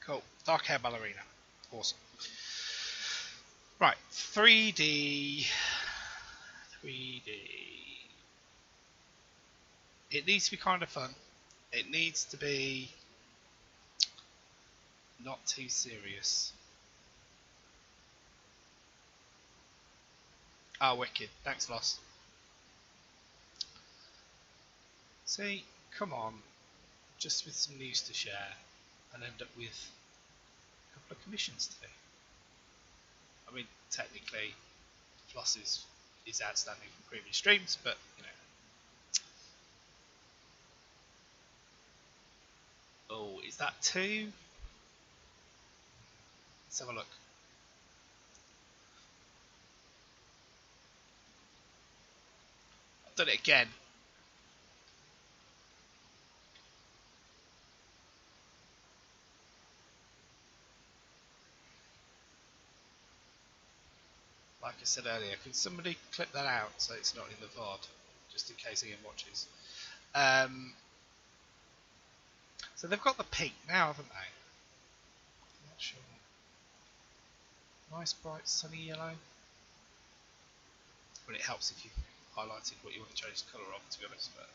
Cool. Dark hair ballerina. Awesome. Right. 3D. 3D. It needs to be kind of fun. It needs to be not too serious. Ah, wicked. Thanks, Lost. See, come on. Just with some news to share and end up with a couple of commissions today. I mean, technically, Floss is outstanding from previous streams, but, you know. Oh, is that 2? Let's have a look. I've done it again. Like I said earlier, can somebody clip that out so it's not in the VOD, just in case Ian watches? So they've got the pink now, haven't they? I'm not sure. Nice bright sunny yellow. Well, it helps if you highlighted what you want to change the colour of, to be honest. But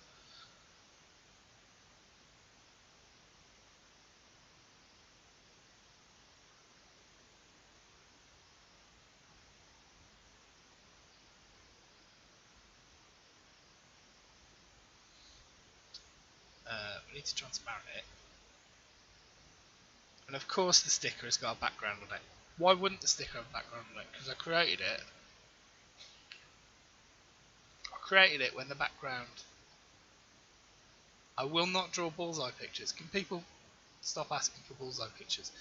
we need to transparent it. And of course the sticker has got a background on it. Why wouldn't the sticker have a background on it? Because I created it. I created it when the background... I will not draw bullseye pictures. Can people stop asking for bullseye pictures?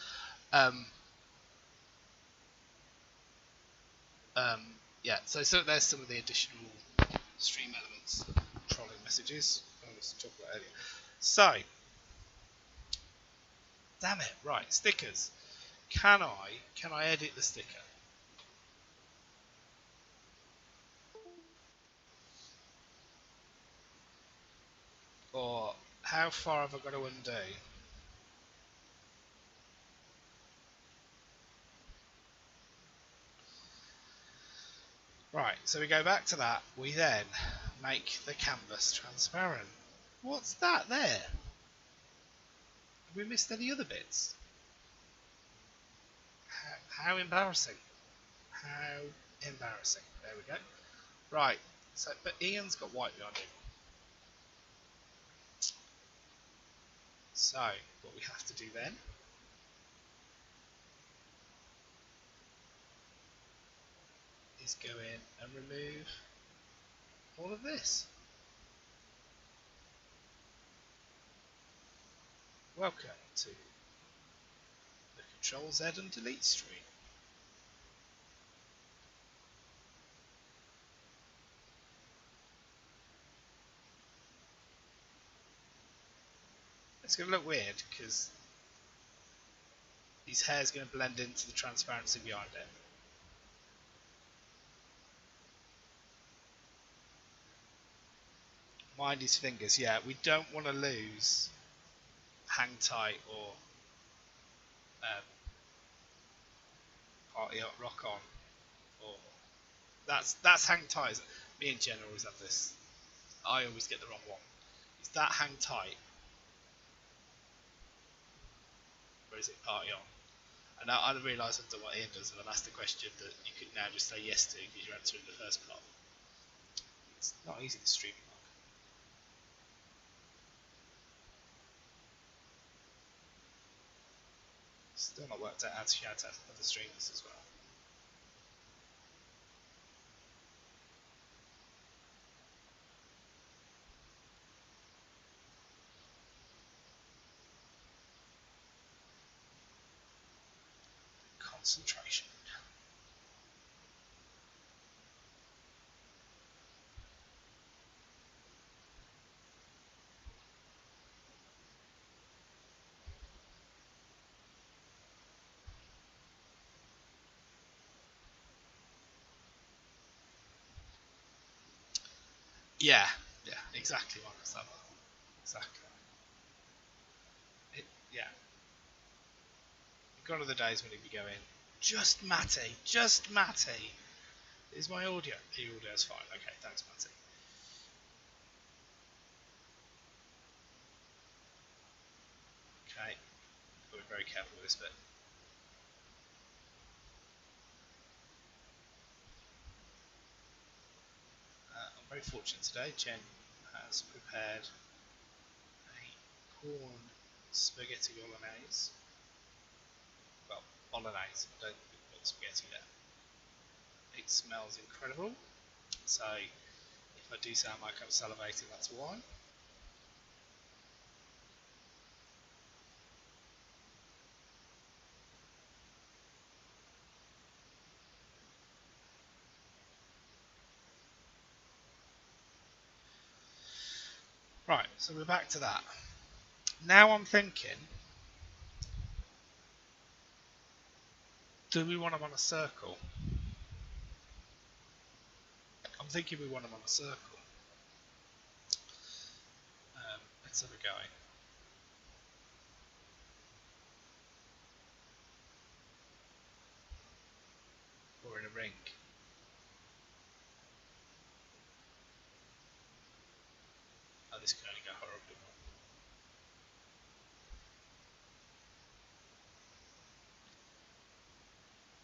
Yeah, so there's some of the additional stream elements. Trolling messages. I was talking about earlier. So, damn it, right, stickers. Can I edit the sticker? Or how far have I got to undo? Right, so we go back to that. We then make the canvas transparent. What's that there? Have we missed any other bits? How embarrassing. How embarrassing. There we go. Right, so but Ian's got white behind him. So, what we have to do then is go in and remove all of this. Welcome to the Control Z and Delete stream. It's going to look weird because his hair is going to blend into the transparency behind it. Mind his fingers, yeah. We don't want to lose hang tight or party up, rock on, or that's hang tight. Me and Jen always have this. I always get the wrong one. Is that hang tight, or is it party on? And I realise I've done what Ian does, and I've asked a question that you could now just say yes to because you're answering the first part. It's not easy to stream. Still not worked out how to shout out other streamers as well. Concentration. Yeah, exactly one of that. Exactly. Yeah. Gone are the days when he'd be going, just Matty, just Matty. Is my audio? The audio's fine. Okay, thanks, Matty. Okay, got to be very careful with this bit. I'm very fortunate today. Jen has prepared a corn spaghetti bolognese. Well, bolognese. I don't put spaghetti there. It smells incredible. So if I do sound like I'm salivating, that's why. Right, so we're back to that. Now I'm thinking, do we want them on a circle? I'm thinking we want them on a circle. Let's have a go. Or in a ring. Oh, this can only go horribly wrong.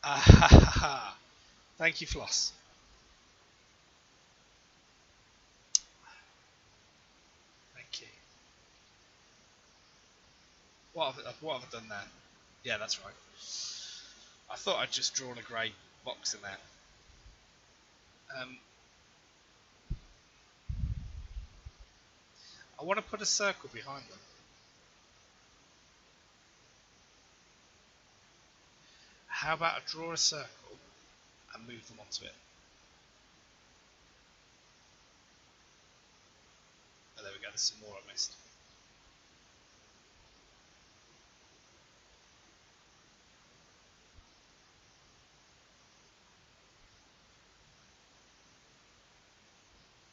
Ah ha ha ha. Thank you, Floss. Thank you. What have I done there? Yeah, that's right. I thought I'd just drawn a grey box in there. I want to put a circle behind them. How about I draw a circle and move them onto it? Oh, there we go. There's some more I missed.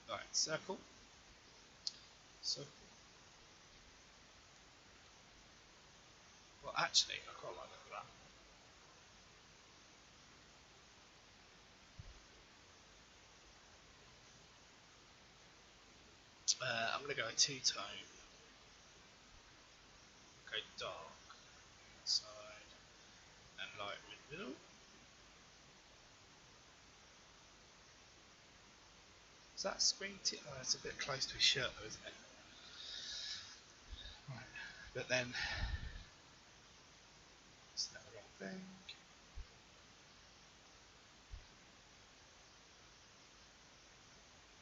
Right, circle. Circle. Well, actually, I quite like that. I'm going to go two-tone. Go dark side and light in the middle. Is that screen tip? Oh, it's a bit close to his shirt though, isn't it? Right. But then, is that the wrong thing?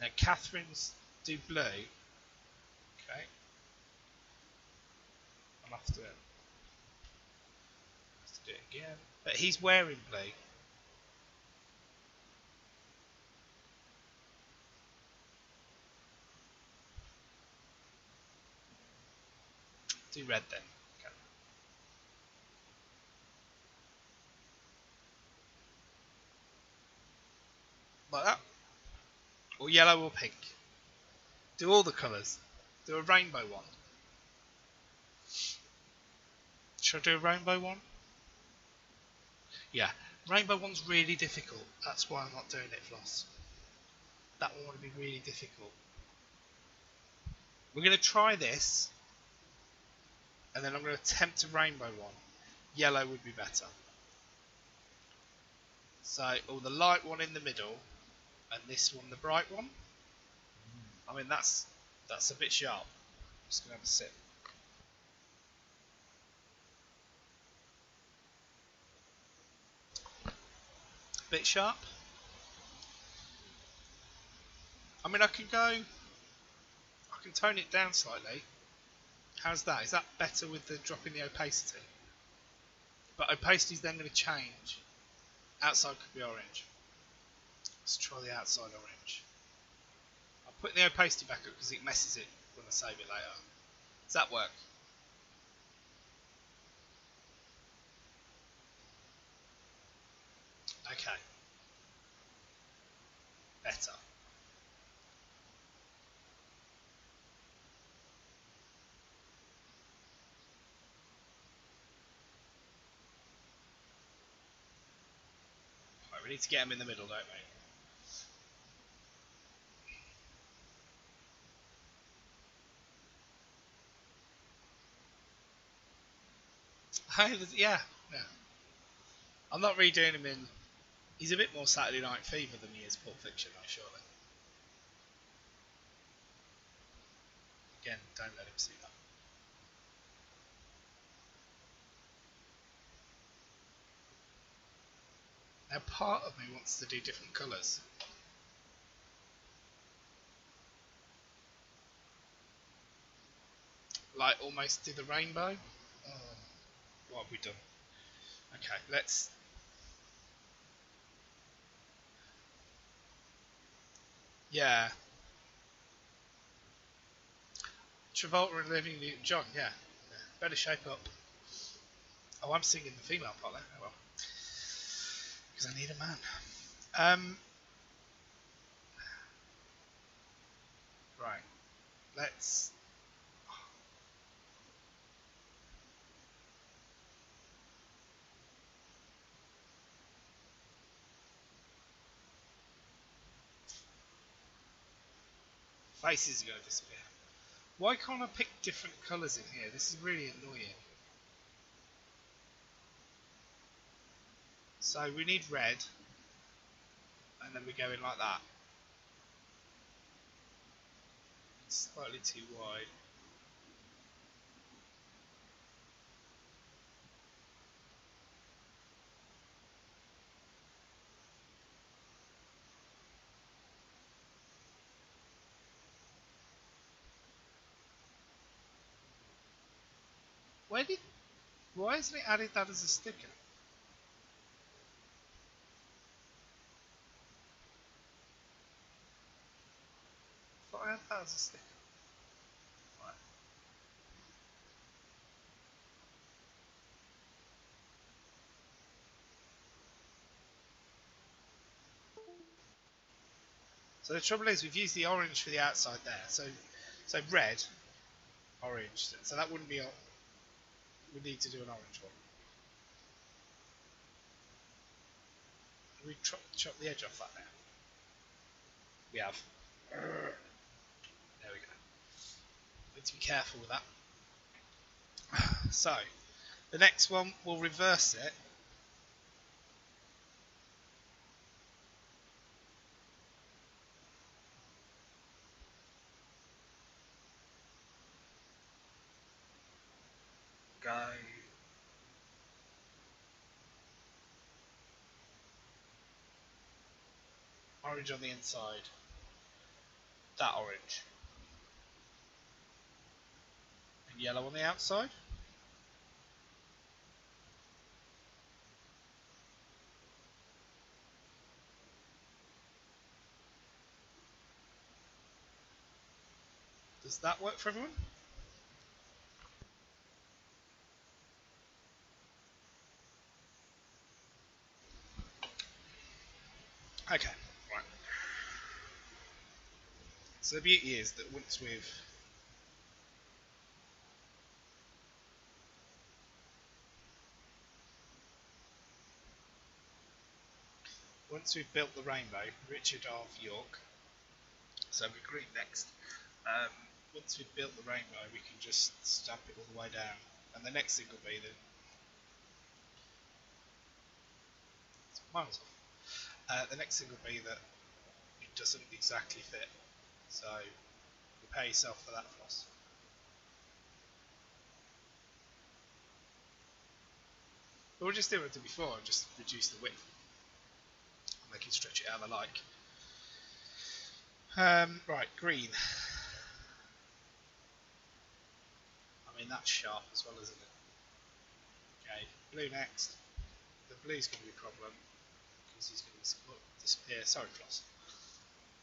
Now Catherine's do blue. Okay. I'll have to do it again. But he's wearing blue. Do red then. Okay. Like that. Or yellow or pink. Do all the colours. Do a rainbow one. Should I do a rainbow one? Yeah. Rainbow one's really difficult. That's why I'm not doing it, Floss. That one would be really difficult. We're going to try this. And then I'm going to attempt a rainbow one. Yellow would be better. So, the light one in the middle. And this one, the bright one. I mean, that's a bit sharp. Just going to have a sip. Bit sharp. I mean, I can tone it down slightly. How's that? Is that better with the dropping the opacity? But opacity is then going to change. Outside could be orange. Let's try the outside orange. I'll put the opacity back up because it messes it when I save it later. Does that work? Okay. Better. Right, we need to get them in the middle, don't we? Yeah. I'm not redoing him in. He's a bit more Saturday Night Fever than he is Pulp Fiction, though, surely. Again, don't let him see that. Now, part of me wants to do different colours. Like almost do the rainbow. Oh, what have we done? Okay, let's. Yeah. Travolta and Olivia Newton-John, yeah. Better shape up. Oh, I'm singing the female part there. Oh well. Because I need a man. Right. Let's. Faces are going to disappear. Why can't I pick different colours in here? This is really annoying. So we need red. And then we go in like that. It's slightly too wide. Why hasn't it added that as a sticker? I thought I had that as a sticker. Right. So the trouble is we've used the orange for the outside there. So red, orange. So that wouldn't be. We need to do an orange one. We chop the edge off that now. We have. There we go. Need to be careful with that. So the next one we'll reverse it. Go. Orange on the inside. that orange. And yellow on the outside. Does that work for everyone? Okay, right. So the beauty is that once we've built the rainbow, Richard of York. So we're green next. Um, Once we've built the rainbow, we can just stamp it all the way down, and the next thing will be that it's miles off. The next thing will be that it doesn't exactly fit, so you pay yourself for that floss. But we'll just do what I did before and just reduce the width, and they can stretch it how they like. Right, green. I mean, that's sharp as well, isn't it? Okay, blue next. The blue's going to be a problem because he's going to disappear. Sorry, floss.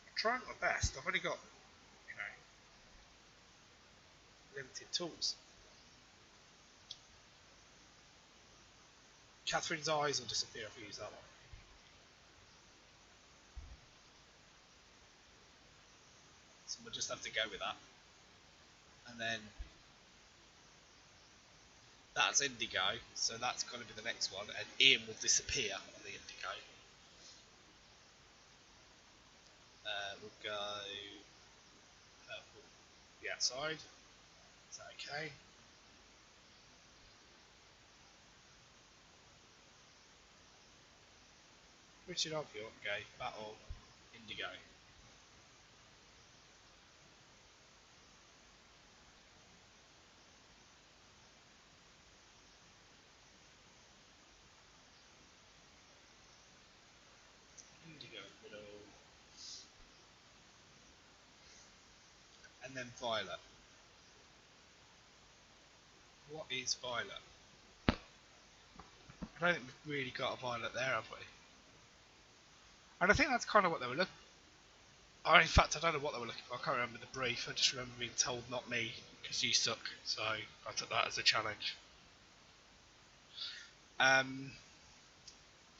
I'm trying my best. I've only got, you know, limited tools. Catherine's eyes will disappear if we use that one. So we'll just have to go with that. And then that's indigo, so that's going to be the next one, and Ian will disappear on the indigo. We'll go purple the outside. Is that okay? Richard of York, okay, battle, indigo. Indigo middle. And then violet. What is violet? I don't think we've really got a violet there, have we? And I think that's kind of what they were looking for. In fact, I don't know what they were looking for. I can't remember the brief. I just remember being told not me, because you suck. So I took that as a challenge.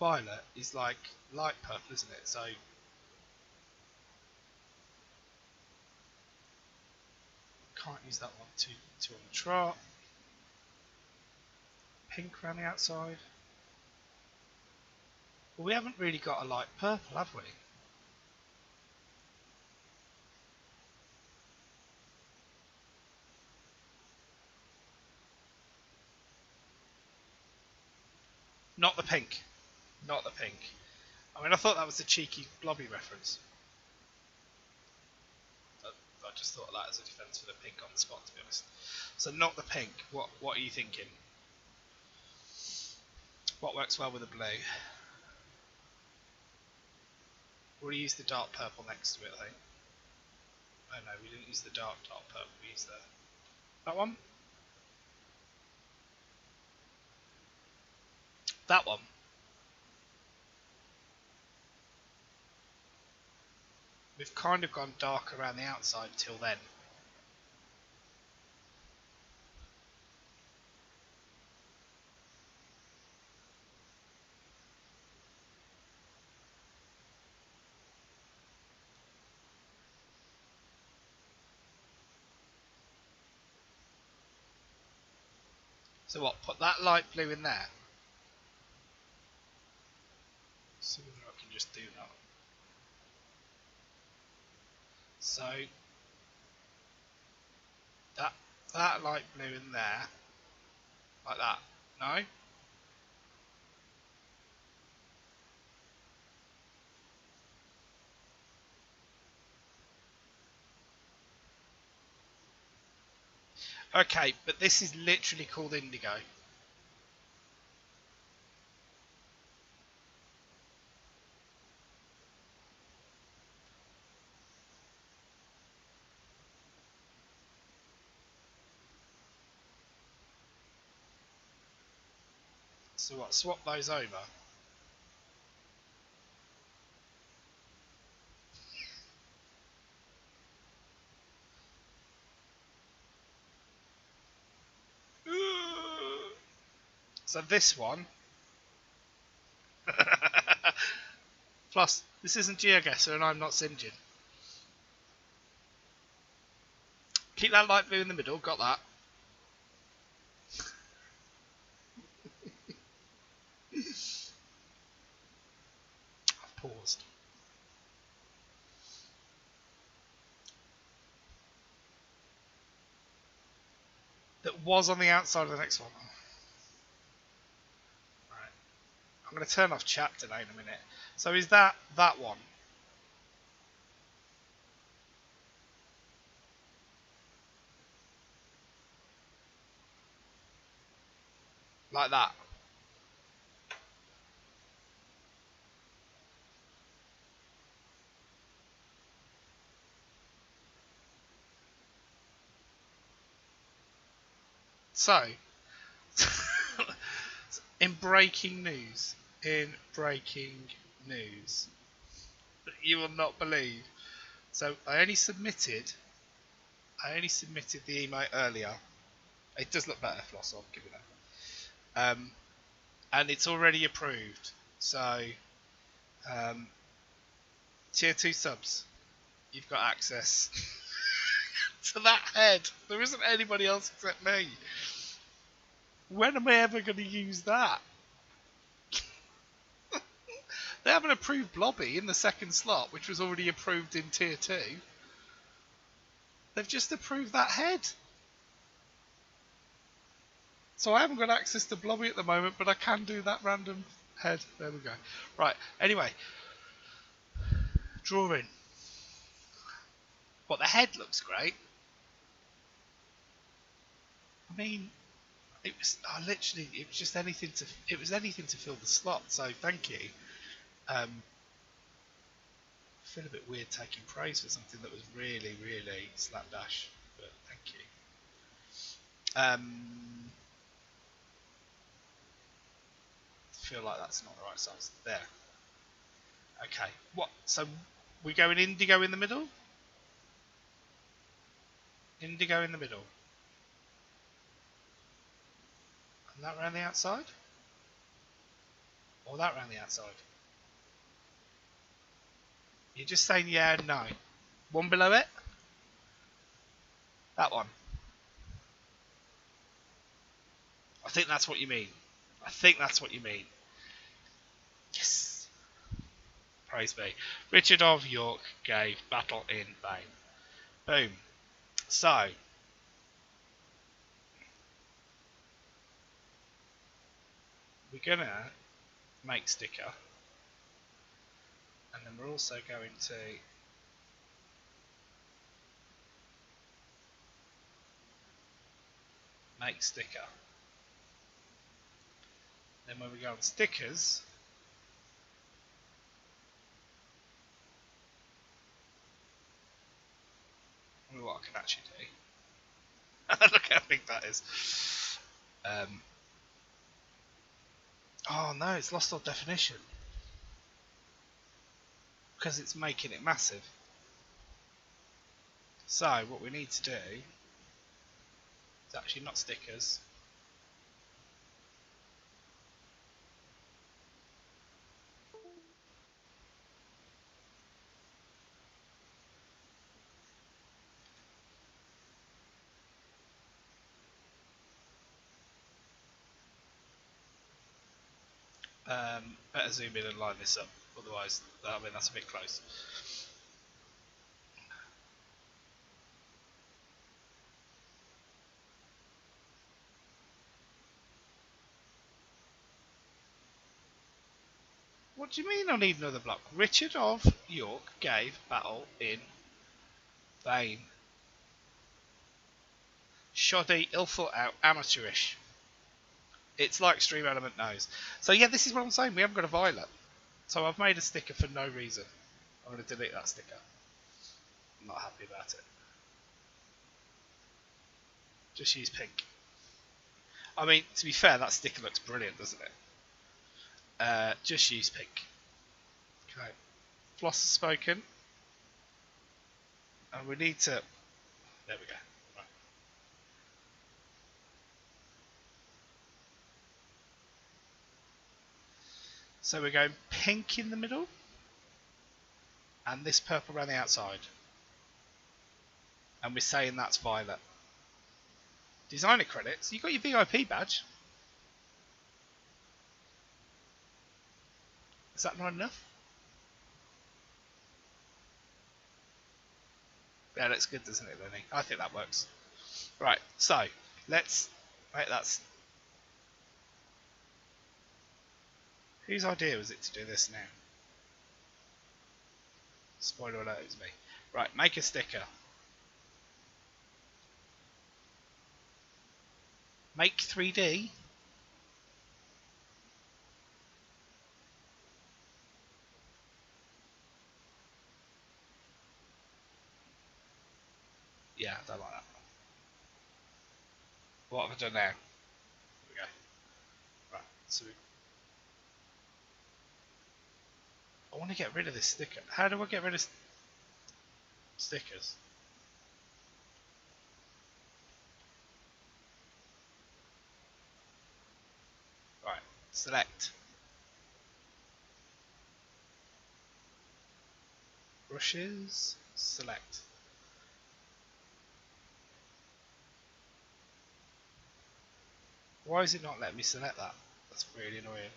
Violet is like light purple, isn't it? So can't use that one. Two on the trot. Pink around the outside. Well, we haven't really got a light purple, have we? Not the pink. Not the pink. I mean, I thought that was a cheeky blobby reference. I just thought of that as a defence for the pink on the spot, to be honest. So not the pink. What are you thinking? What works well with the blue? We'll use the dark purple next to it, I think. Oh no, we didn't use the dark purple. We used that one. That one. We've kind of gone dark around the outside till then. So what? Put that light blue in there. See whether I can just do that. So that light blue in there, like that. No. Okay, but this is literally called indigo. So what? Swap those over. So this one. Plus, this isn't GeoGuessr and I'm not Sinjin. Keep that light blue in the middle. Got that. I've paused. That was on the outside of the next one. Right. I'm going to turn off chat today in a minute. So is that one? Like that? So, in breaking news, you will not believe. So I only submitted the email earlier. It does look better, Floss, I'll give you that. And it's already approved. So, tier 2 subs, you've got access to that head. There isn't anybody else except me. When am I ever going to use that? They haven't approved Blobby in the second slot, which was already approved in tier 2. They've just approved that head. So I haven't got access to Blobby at the moment, but I can do that random head. There we go. Right, anyway. Drawing. What, the head looks great. I mean, it was literally, it was just anything to fill the slot, so thank you. I feel a bit weird taking praise for something that was really, really slapdash, but thank you. Feel like that's not the right size. There. Okay. What? So we going indigo in the middle? Indigo in the middle. And that round the outside? Or that round the outside? You're just saying yeah and no. One below it? That one. I think that's what you mean. Yes. Praise be. Richard of York gave battle in vain. Boom. So. We're going to make sticker. And then we're also going to make sticker. Then when we go on stickers, I wonder what I can actually do. Look how big that is. Oh no, it's lost all definition. Because it's making it massive. So what we need to do is actually not stickers. Better zoom in and line this up, otherwise, I mean, that's a bit close. What do you mean I need another block? Richard of York gave battle in vain. Shoddy, ill thought out, amateurish. It's like Stream Element knows. So yeah, this is what I'm saying, we haven't got a violet. So I've made a sticker for no reason. I'm going to delete that sticker. I'm not happy about it. Just use pink. I mean, to be fair, that sticker looks brilliant, doesn't it? Just use pink. Okay. Floss has spoken. And we need to... There we go. Right. So we're going pink in the middle. And this purple around the outside. And we're saying that's violet. Designer credits. You got your VIP badge. Is that not enough? Yeah, looks good, doesn't it, Lenny? I think that works. Right, so let's. Right, that's. Whose idea was it to do this now? Spoiler alert, it was me. Right, make a sticker. Make 3D. Yeah, I don't like that. What have I done now? Here we go. Right, so I want to get rid of this sticker. How do I get rid of stickers? Right, select. Brushes, select. Why is it not letting me select that? That's really annoying.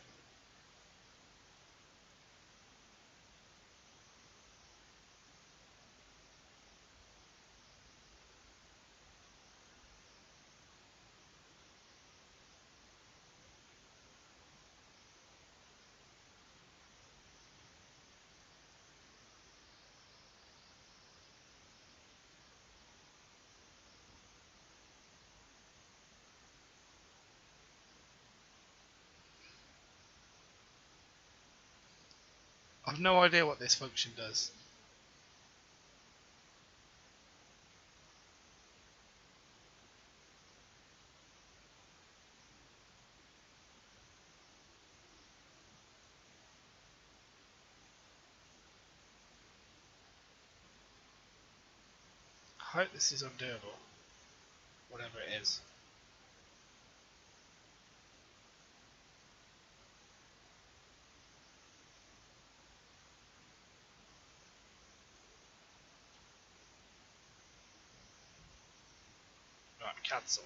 I've no idea what this function does. I hope this is undoable. Whatever it is. Right, cancel.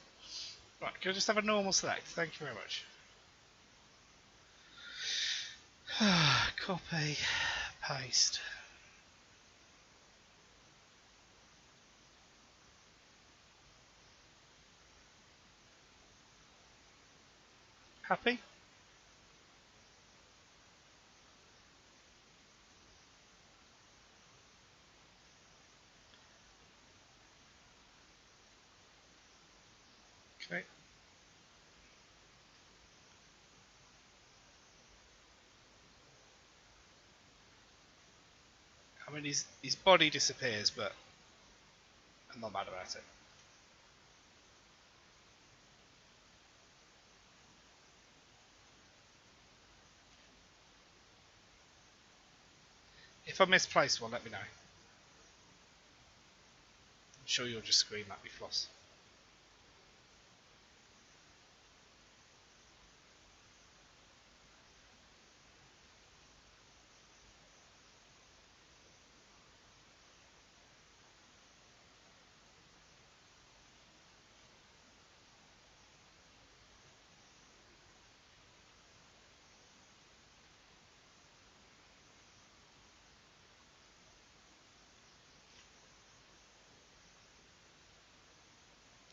Right, can I just have a normal select? Thank you very much. Copy, paste. Happy? Okay. I mean, his body disappears, but I'm not mad about it. If I misplace one, let me know. I'm sure you'll just scream at me, Floss.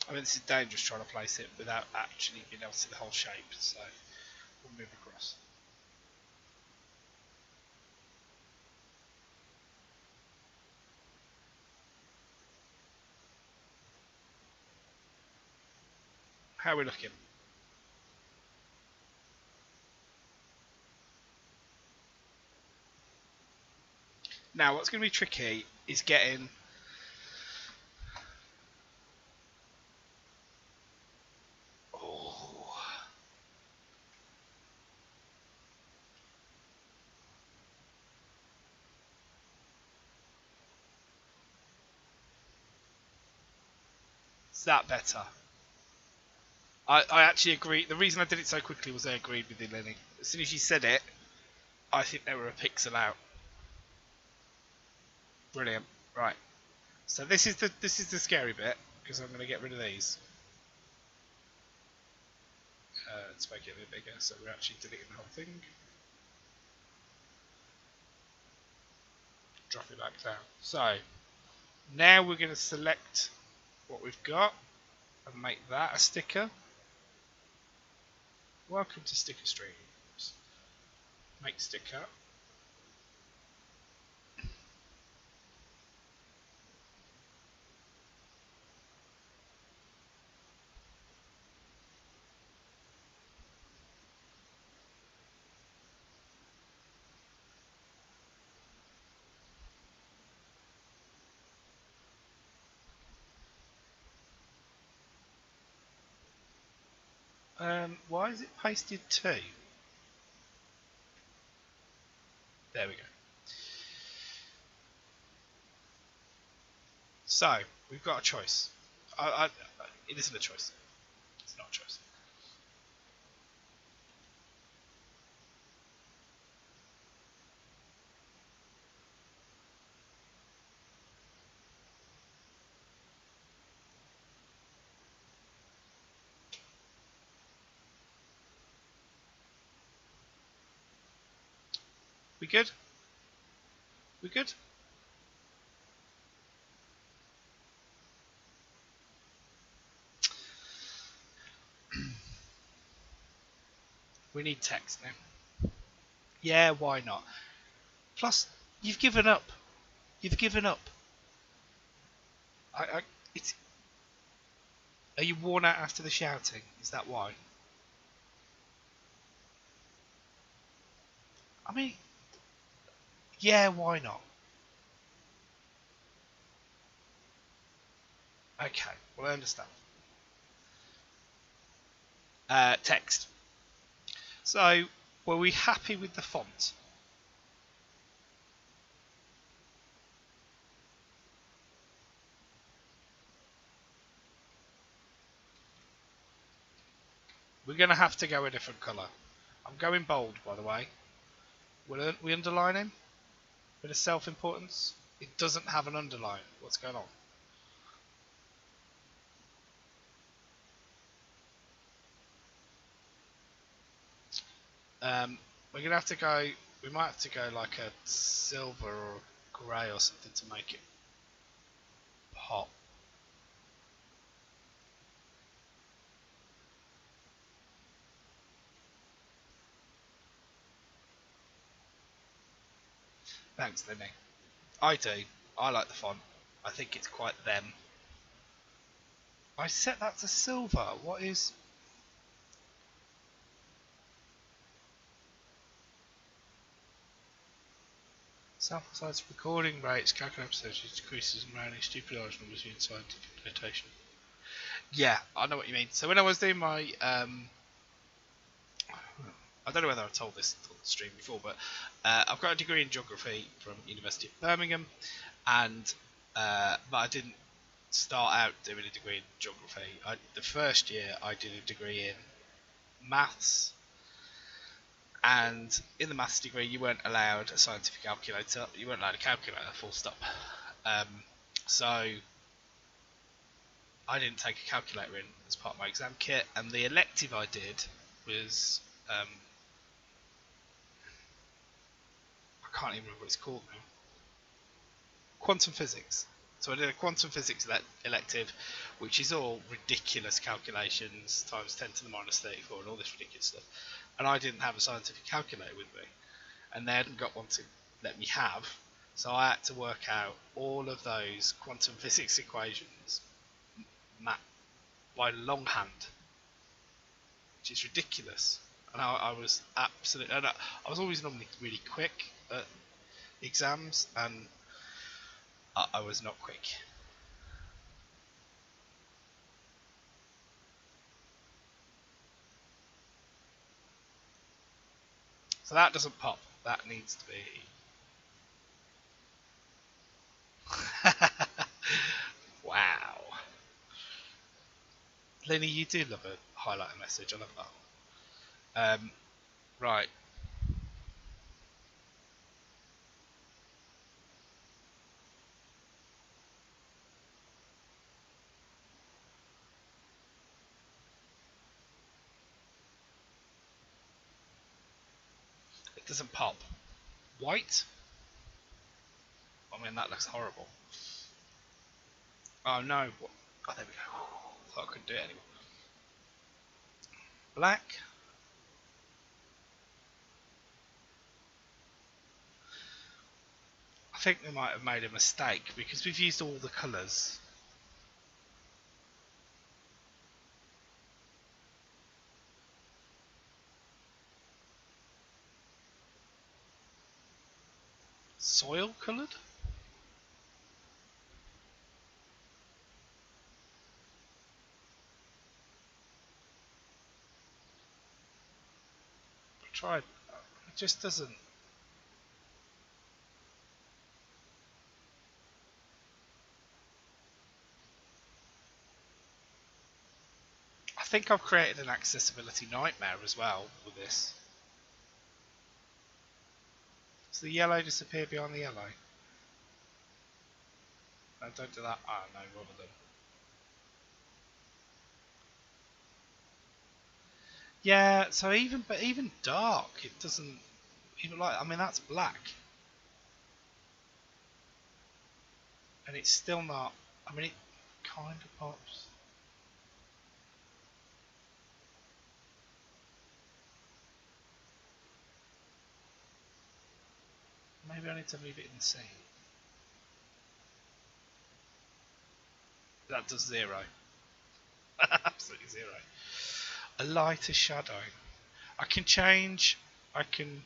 I mean, this is dangerous trying to place it without actually being able to see the whole shape, so we'll move across. How are we looking? Now, what's going to be tricky is getting... Oh. Is that better? I actually agree. The reason I did it so quickly was I agreed with you, Lenny. As soon as you said it, I think they were a pixel out. Brilliant. Right. So this is the scary bit because I'm going to get rid of these. Let's make it a bit bigger so we're actually deleting the whole thing. Drop it back down. So now we're going to select what we've got and make that a sticker. Welcome to Sticker Streams. Make sticker. Why is it pasted to? There we go. So we've got a choice. It isn't a choice. It's not a choice. We good? We good? We need text now. Yeah, why not? Plus, you've given up. You've given up. It's. Are you worn out after the shouting? Is that why? I mean, yeah, why not? Okay, well I understand. Text. So, were we happy with the font? We're going to have to go a different colour. I'm going bold, by the way. Will we underline him? Bit of self-importance. It doesn't have an underline. What's going on? We're going to have to go... We might have to go like a silver or grey or something to make it pop. Thanks, Lenny. I do. I like the font. I think it's quite them. I set that to silver. What is... Sample size recording rates, calculate percentages, decreases in rounding, stupid large numbers in scientific notation. Yeah, I know what you mean. So when I was doing my... I don't know whether I told this on the stream before, but I've got a degree in geography from University of Birmingham, and but I didn't start out doing a degree in geography. The first year I did a degree in maths, and in the maths degree you weren't allowed a scientific calculator. You weren't allowed a calculator, full stop. So I didn't take a calculator in as part of my exam kit, and the elective I did was I can't even remember what it's called now. Quantum physics. So I did a quantum physics elective, which is all ridiculous calculations times 10 to the minus 34 and all this ridiculous stuff. And I didn't have a scientific calculator with me, and they hadn't got one to let me have. So I had to work out all of those quantum physics equations by longhand, which is ridiculous. And I was absolutely. I was always normally really quick at exams, and I was not quick. So that doesn't pop. That needs to be. Wow. Lenny, you do love a highlighter message. I love that. Right. It doesn't pop. White? I mean, that looks horrible. Oh no. Oh, there we go. I thought I couldn't do it anymore. Black? I think we might have made a mistake because we've used all the colours. Soil coloured? I tried. It just doesn't. I think I've created an accessibility nightmare as well with this. Does the yellow disappear behind the yellow? No, don't do that. Oh no, rather than. Yeah, so even dark, it doesn't even like. I mean, that's black, and it's still not. I mean, it kind of pops. Maybe I need to leave it in C. That does 0. Absolutely 0. A lighter shadow. I can change. I can.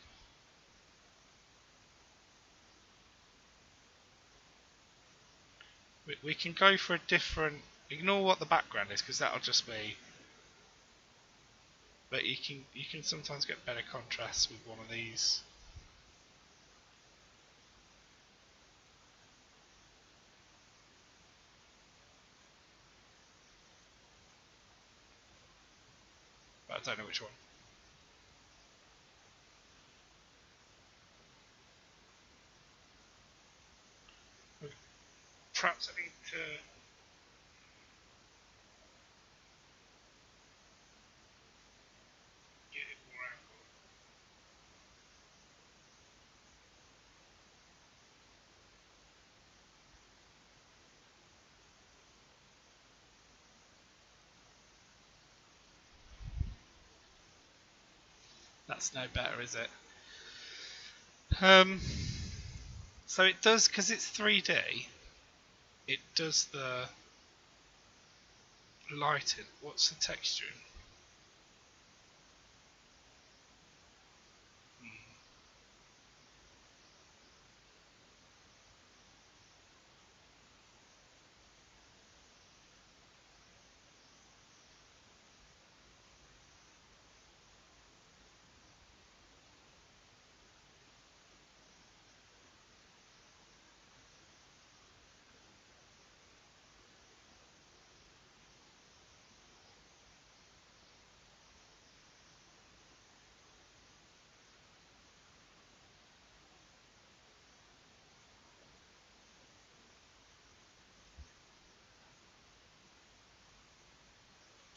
We can go for a different. Ignore what the background is because that'll just be. But you can sometimes get better contrast with one of these. But I don't know which one. Perhaps I need to. Get it more angle. That's no better, is it? Um, so it does because it's 3D. It does the lighting. What's the texture? Hmm.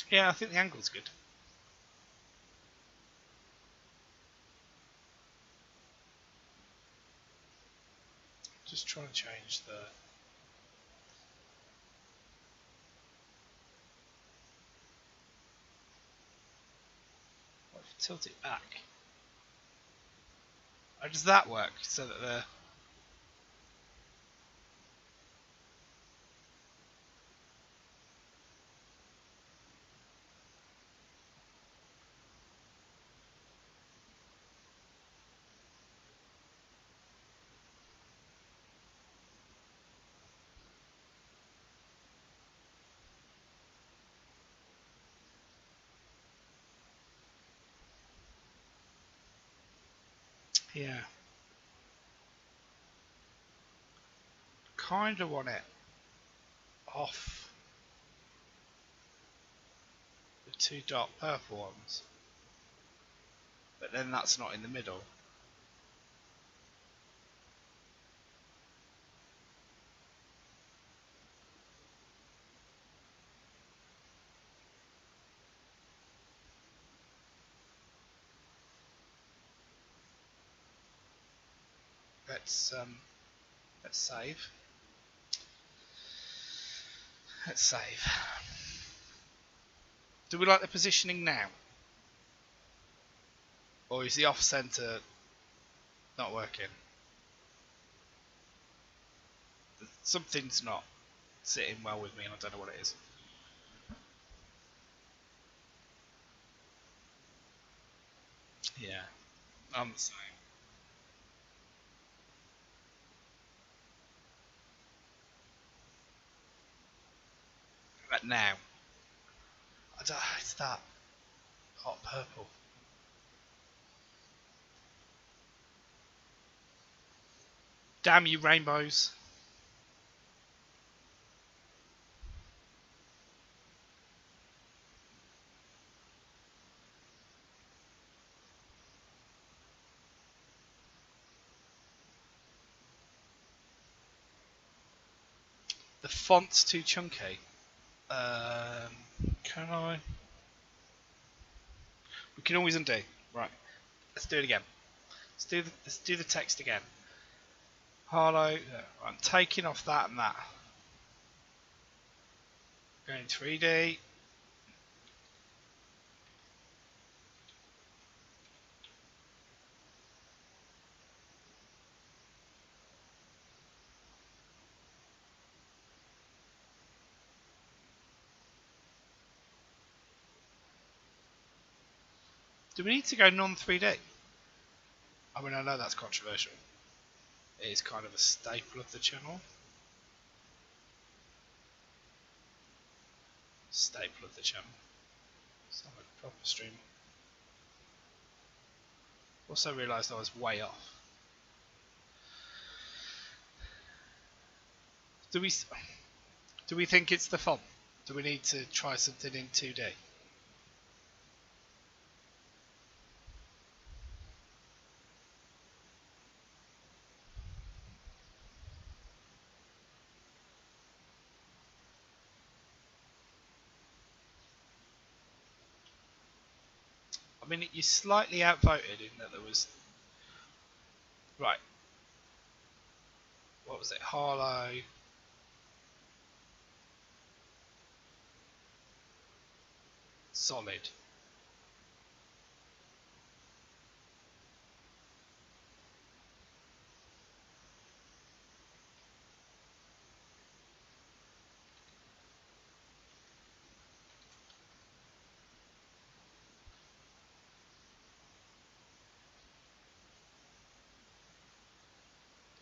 Yeah, I think the angle's good. Just trying to change the. What if you tilt it back? How does that work? So that the. Yeah. Kind of want it off. The two dark purple ones. But then that's not in the middle. Let's save. Let's save. Do we like the positioning now? Or is the off center not working? Something's not sitting well with me and I don't know what it is. Yeah, I'm the same. But now, I don't, it's that hot purple. Damn you, rainbows. The font's too chunky. Can I? We can always undo. Right. Let's do it again. Let's do the text again. Harlow. I'm taking off that and that. Going 3D. Do we need to go non 3D? I mean, I know that's controversial. It is kind of a staple of the channel. Staple of the channel. Sound like a proper stream. Also realised I was way off. Do we think it's the font? Do we need to try something in 2D? I mean, you slightly outvoted in that there was... Right. What was it? Harlow. Solid.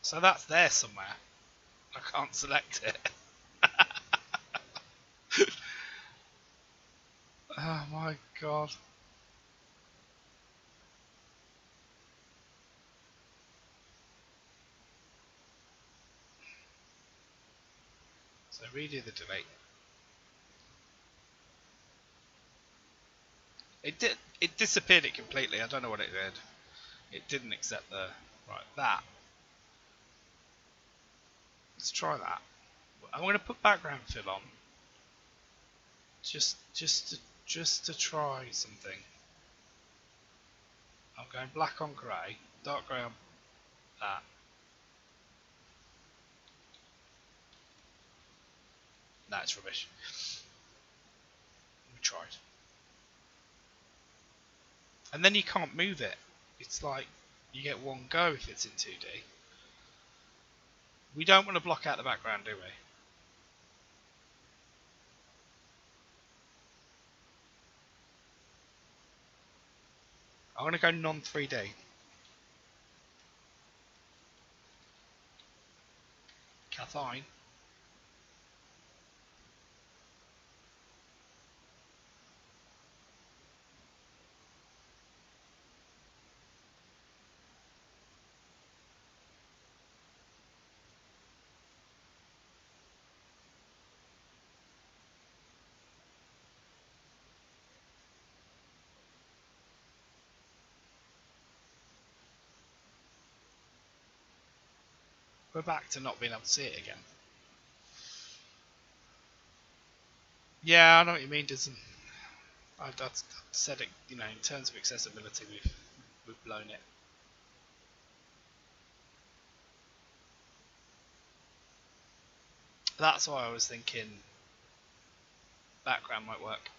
So that's there somewhere. I can't select it. Oh my god. So redo the delete. It disappeared it completely. I don't know what it did. It didn't accept the right that. Let's try that. I'm going to put background fill on. Just to try something. I'm going black on grey, dark grey on that. That's rubbish. We tried. And then you can't move it. It's like you get one go if it's in 2D. We don't want to block out the background, do we? I want to go non 3D. Cathine. We're back to not being able to see it again. Yeah, I know what you mean, Disney. I've said it, in terms of accessibility, we've blown it. That's why I was thinking background might work.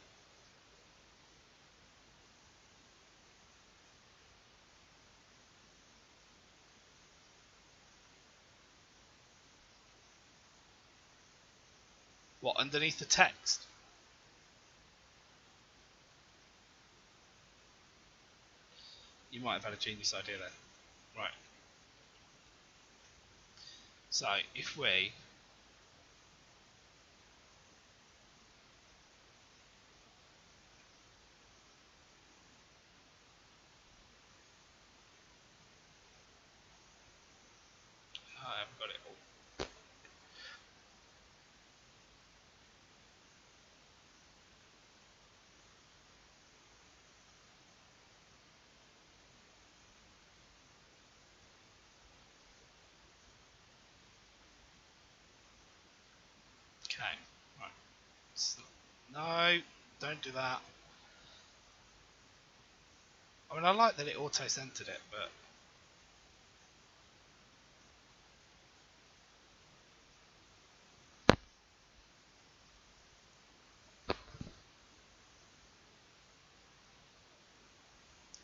What, underneath the text? You might have had a genius idea there. Right. So, if we... I haven't got it all. Okay. Right. So, no, don't do that. I mean, I like that it auto-centered it, but...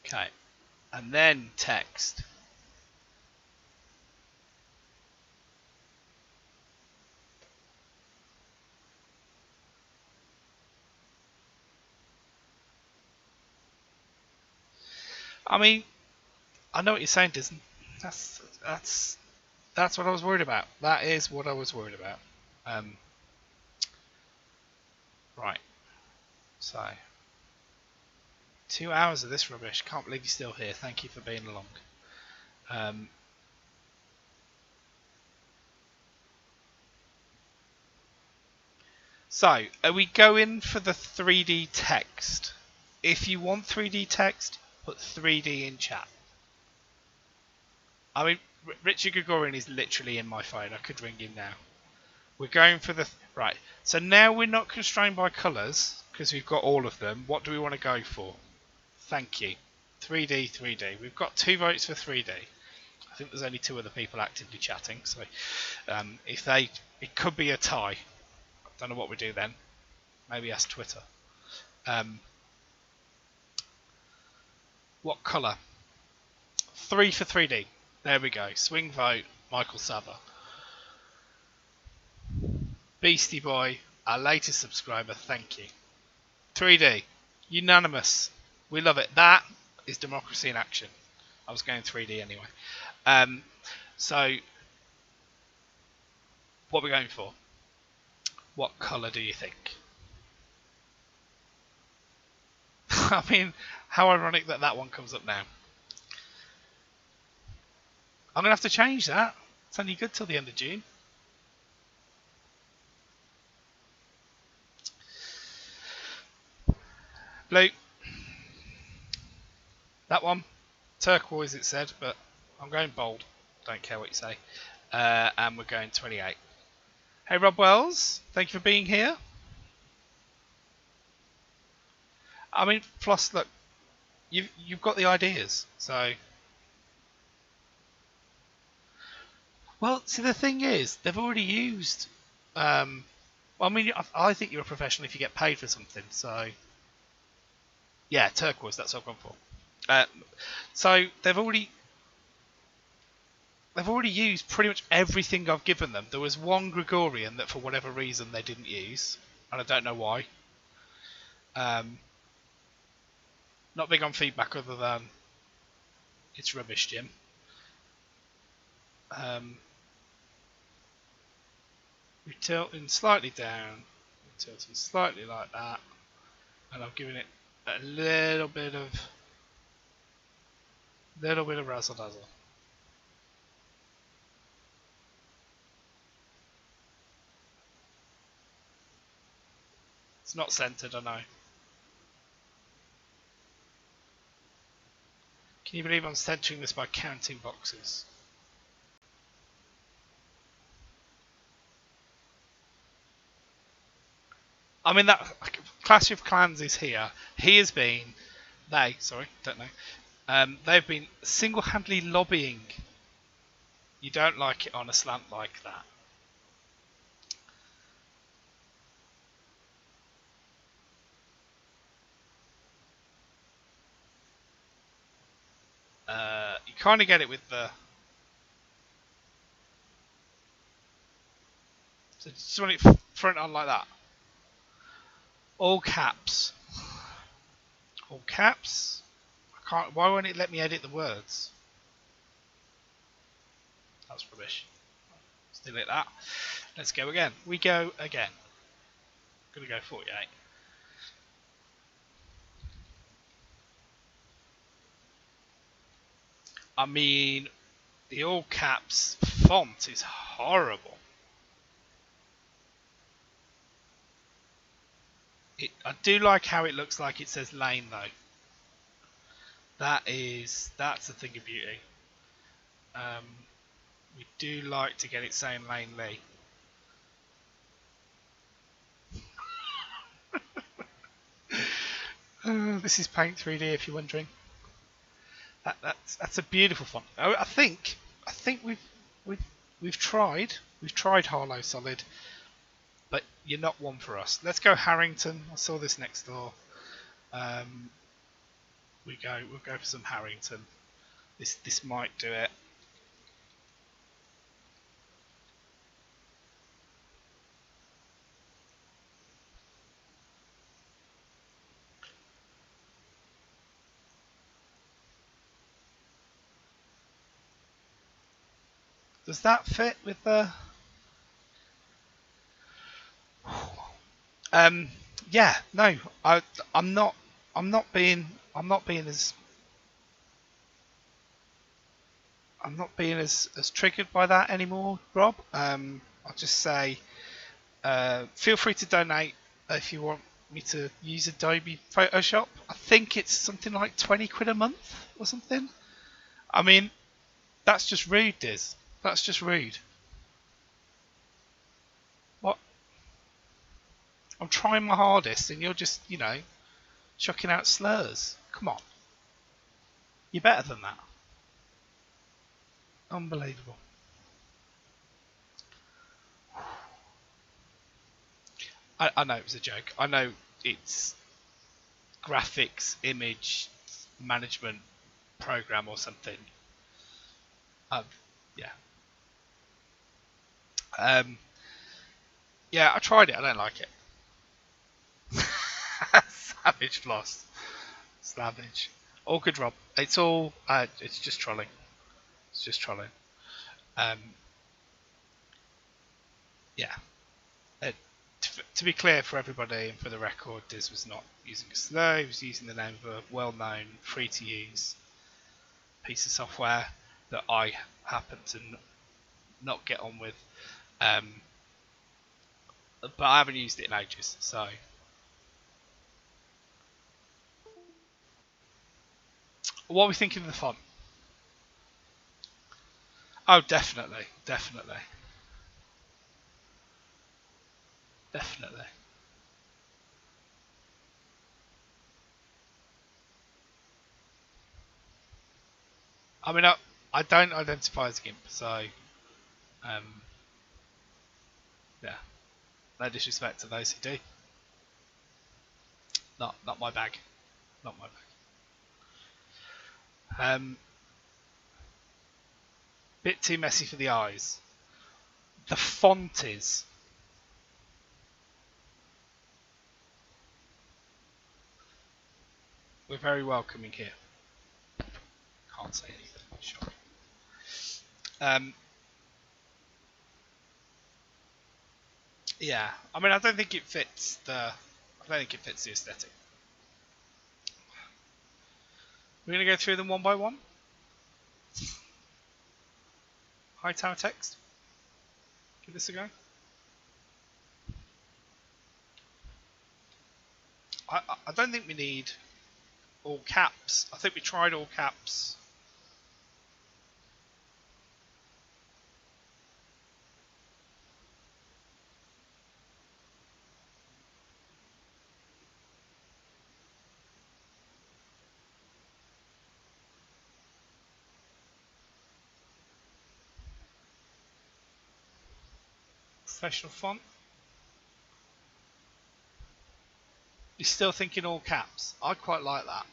Okay. And then text. I mean, I know what you're saying, Disney. That's what I was worried about. That is what I was worried about. Right. So, 2 hours of this rubbish. Can't believe you're still here. Thank you for being along. So, are we going for the 3D text? If you want 3D text, put 3D in chat. I mean, Richard Gregorian is literally in my phone. I could ring him now. We're going for the... Right. So now we're not constrained by colours, because we've got all of them. What do we want to go for? Thank you. 3D, 3D. We've got 2 votes for 3D. I think there's only 2 other people actively chatting, so it could be a tie. Don't know what we do then. Maybe ask Twitter. What colour? 3 for 3D. There we go. Swing vote, Michael Sava. Beastie Boy, our latest subscriber, thank you. 3D. Unanimous. We love it. That is democracy in action. I was going 3D anyway. So, what are we going for? What colour do you think? I mean, how ironic that that one comes up now. I'm going to have to change that. It's only good till the end of June. Blue. That one. Turquoise, it said, but I'm going bold. Don't care what you say. And we're going 28. Hey, Rob Wells. Thank you for being here. I mean, plus, look, you've got the ideas, so... Well, see, the thing is, they've already used... well, I mean, I think you're a professional if you get paid for something, so... Yeah, turquoise, that's what I've gone for. So, they've already used pretty much everything I've given them. There was one Gregorian that, for whatever reason, they didn't use, and I don't know why. Not big on feedback other than it's rubbish, Jim. We're tilting slightly down, we're tilting slightly like that, and I've given it a little bit of razzle dazzle. It's not centered, I know. Can you believe I'm centering this by counting boxes? I mean, that Clash of Clans is here. He has been. Don't know. They've been single-handedly lobbying. You don't like it on a slant like that. You kind of get it with the. So just want it front on like that. All caps. All caps. I can't. Why won't it let me edit the words? That's rubbish. Still hit that. Let's go again. We go again. I'm gonna go 48. I mean, the all caps font is horrible. I do like how it looks like it says lane though. That's a thing of beauty. We do like to get it saying Lane Lee. This is Paint 3D if you're wondering. That's a beautiful font. I think we've tried Harlow Solid, but you're not one for us. Let's go Harrington. I saw this next door. We'll go for some Harrington. This might do it. Does that fit with the? Yeah, no, I'm not being as triggered by that anymore, Rob. I'll just say, feel free to donate if you want me to use Adobe Photoshop. I think it's something like 20 quid a month or something. I mean, that's just rude, Diz. That's just rude. What? I'm trying my hardest, and you're just, chucking out slurs. Come on. You're better than that. Unbelievable. I know it was a joke. I know it's graphics, image management program or something. Yeah. Yeah, I tried it. I don't like it. Savage floss. Savage. All good, Rob. It's all. It's just trolling. It's just trolling. Um, yeah. To be clear for everybody and for the record, Diz was not using a slur. He was using the name of a well-known, free-to-use piece of software that I happen to not get on with. But I haven't used it in ages, so. What are we thinking of the font? Oh, definitely. I mean, I don't identify as a GIMP, so yeah. No disrespect to those who do. Not my bag. Not my bag. Bit too messy for the eyes. The font is. We're very welcoming here. Can't say anything. Sure. Yeah. I mean, I don't think it fits the aesthetic. We're gonna go through them one by one. Hightower text. Give this a go. I don't think we need all caps. I think we tried all caps. professional font. You're still thinking all caps. I quite like that.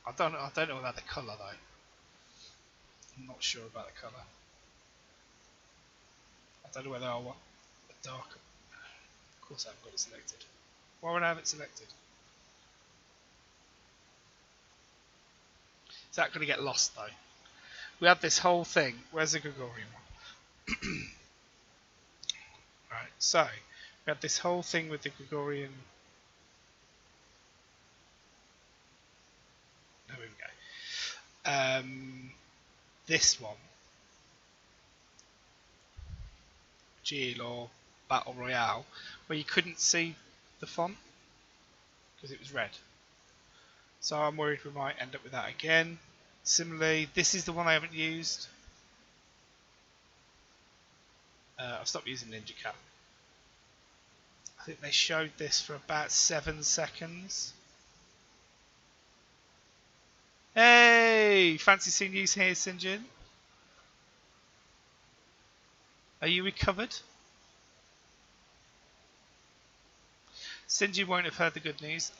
I don't know about the colour though. I'm not sure about the colour. I don't know whether I want a darker. Of course I haven't got it selected. Why would I have it selected? Is that going to get lost though? We had this whole thing. Where's the Gregorian one? Right, so we had this whole thing with the Gregorian. There we go. This one, GLaw Battle Royale, where you couldn't see the font because it was red. So I'm worried we might end up with that again. Similarly, this is the one I haven't used. I've stopped using NinjaCap. I think they showed this for about 7 seconds. Hey! Fancy seeing you here, Sinjin. Are you recovered? Sinjin won't have heard the good news.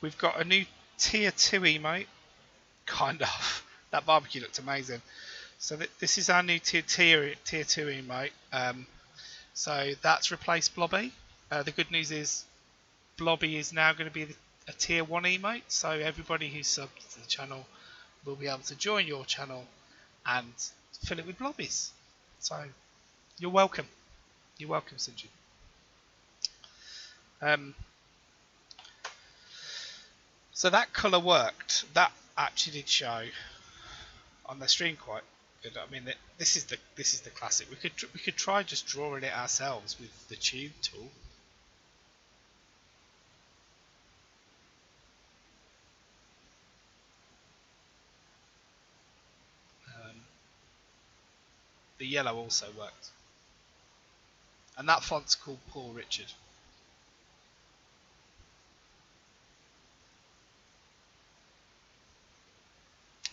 We've got a new tier 2 emote. Kind of. That barbecue looked amazing. So this is our new tier 2 emote. So that's replaced Blobby. The good news is Blobby is now going to be a tier 1 emote. So everybody who's subbed to the channel will be able to join your channel and fill it with Blobbies. So you're welcome. You're welcome, Sinjin. So that colour worked. That actually did show on the stream quite good. I mean, this is the classic. We could try just drawing it ourselves with the tube tool. The yellow also worked, and that font's called Paul Richard.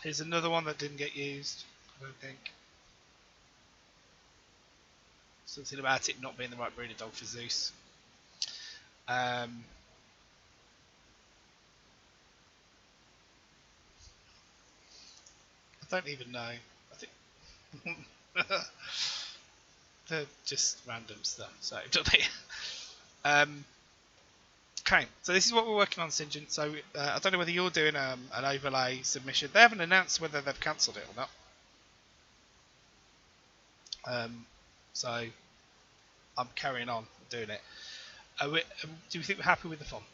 Here's another one that didn't get used. I don't think. Something about it not being the right breed of dog for Zeus. I don't even know. I think they're just random stuff. So don't they? Okay, so this is what we're working on, Sinjin. So I don't know whether you're doing an overlay submission. They haven't announced whether they've cancelled it or not. So I'm carrying on doing it. Do you think we're happy with the font?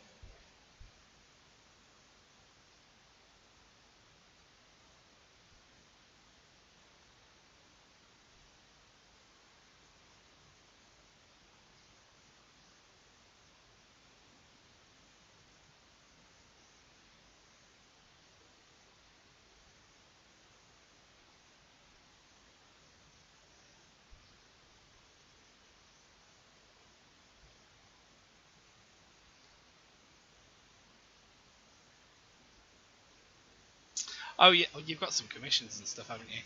Oh yeah, well, you've got some commissions and stuff, haven't you?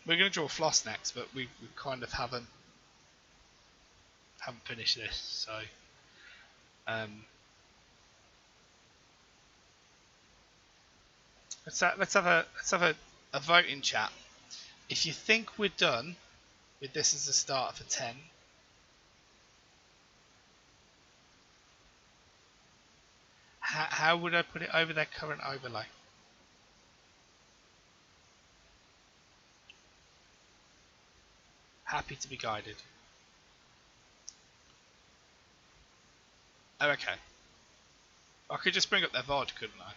We're going to draw Floss next, but we kind of haven't finished this. So let's have a vote in chat. If you think we're done with this as a start for 10, how would I put it over their current overlay? Happy to be guided. Oh, okay. I could just bring up their VOD, couldn't I?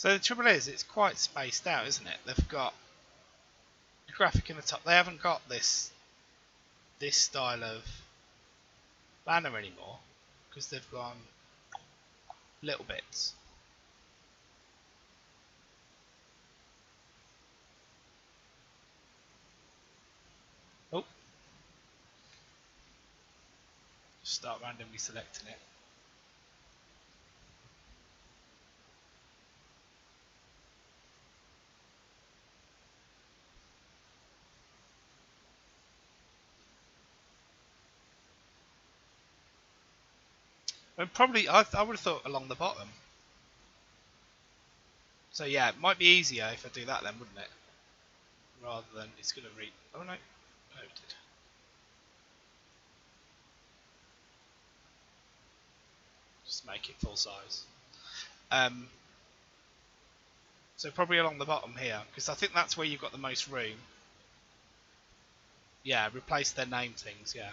So the trouble is, it's quite spaced out, isn't it? They've got the graphic in the top. They haven't got this style of banner anymore because they've gone little bits. Oh, just start randomly selecting it. And probably I would have thought along the bottom. So yeah, it might be easier if I do that then, wouldn't it? Rather than it's going to read. Oh no, no it did. Just make it full size. So probably along the bottom here, because I think that's where you've got the most room. Yeah, replace their name things, yeah.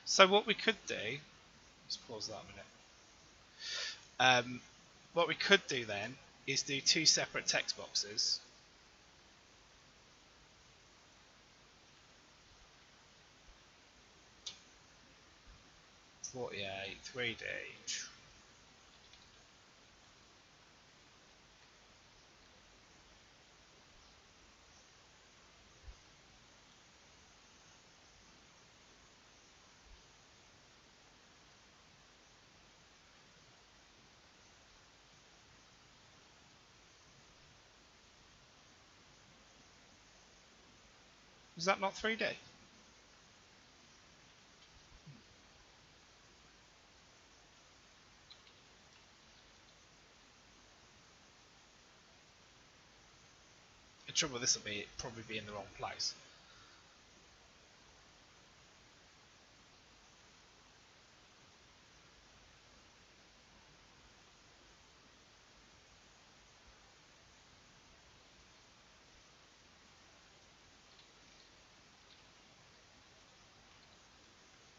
So what we could do, let's pause that a minute. What we could do then is do two separate text boxes. .48 3D. Is that not 3D? The trouble with this will be probably be in the wrong place.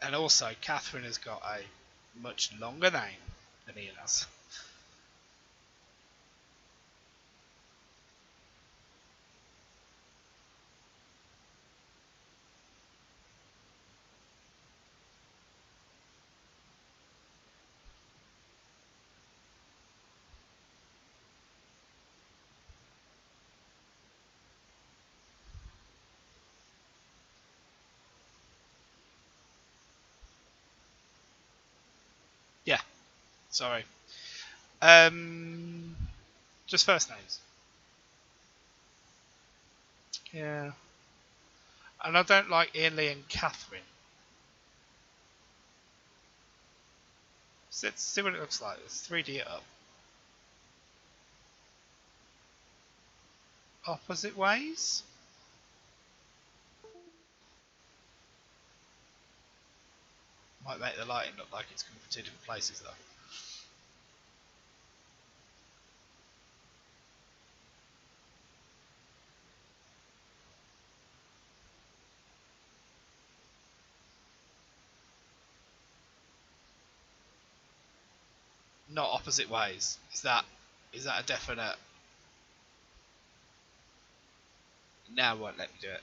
And also, Catherine has got a much longer name than Ian has. Yeah, sorry. Just first names. Yeah. And I don't like Ian Lee and Catherine. So let's see what it looks like. Let's 3D it up. Opposite ways? Might make the lighting look like it's coming from two different places though. Not opposite ways. Is that a definite? Now won't let me do it.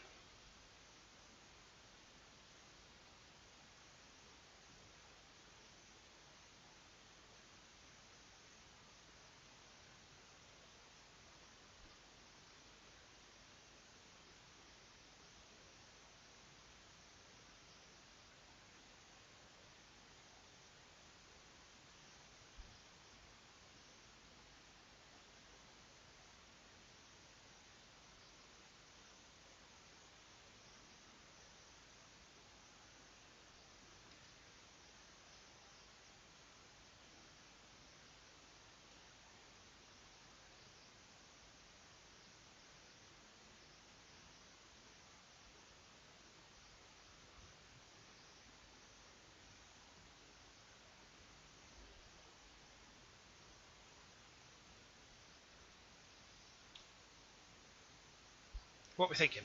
What we're thinking?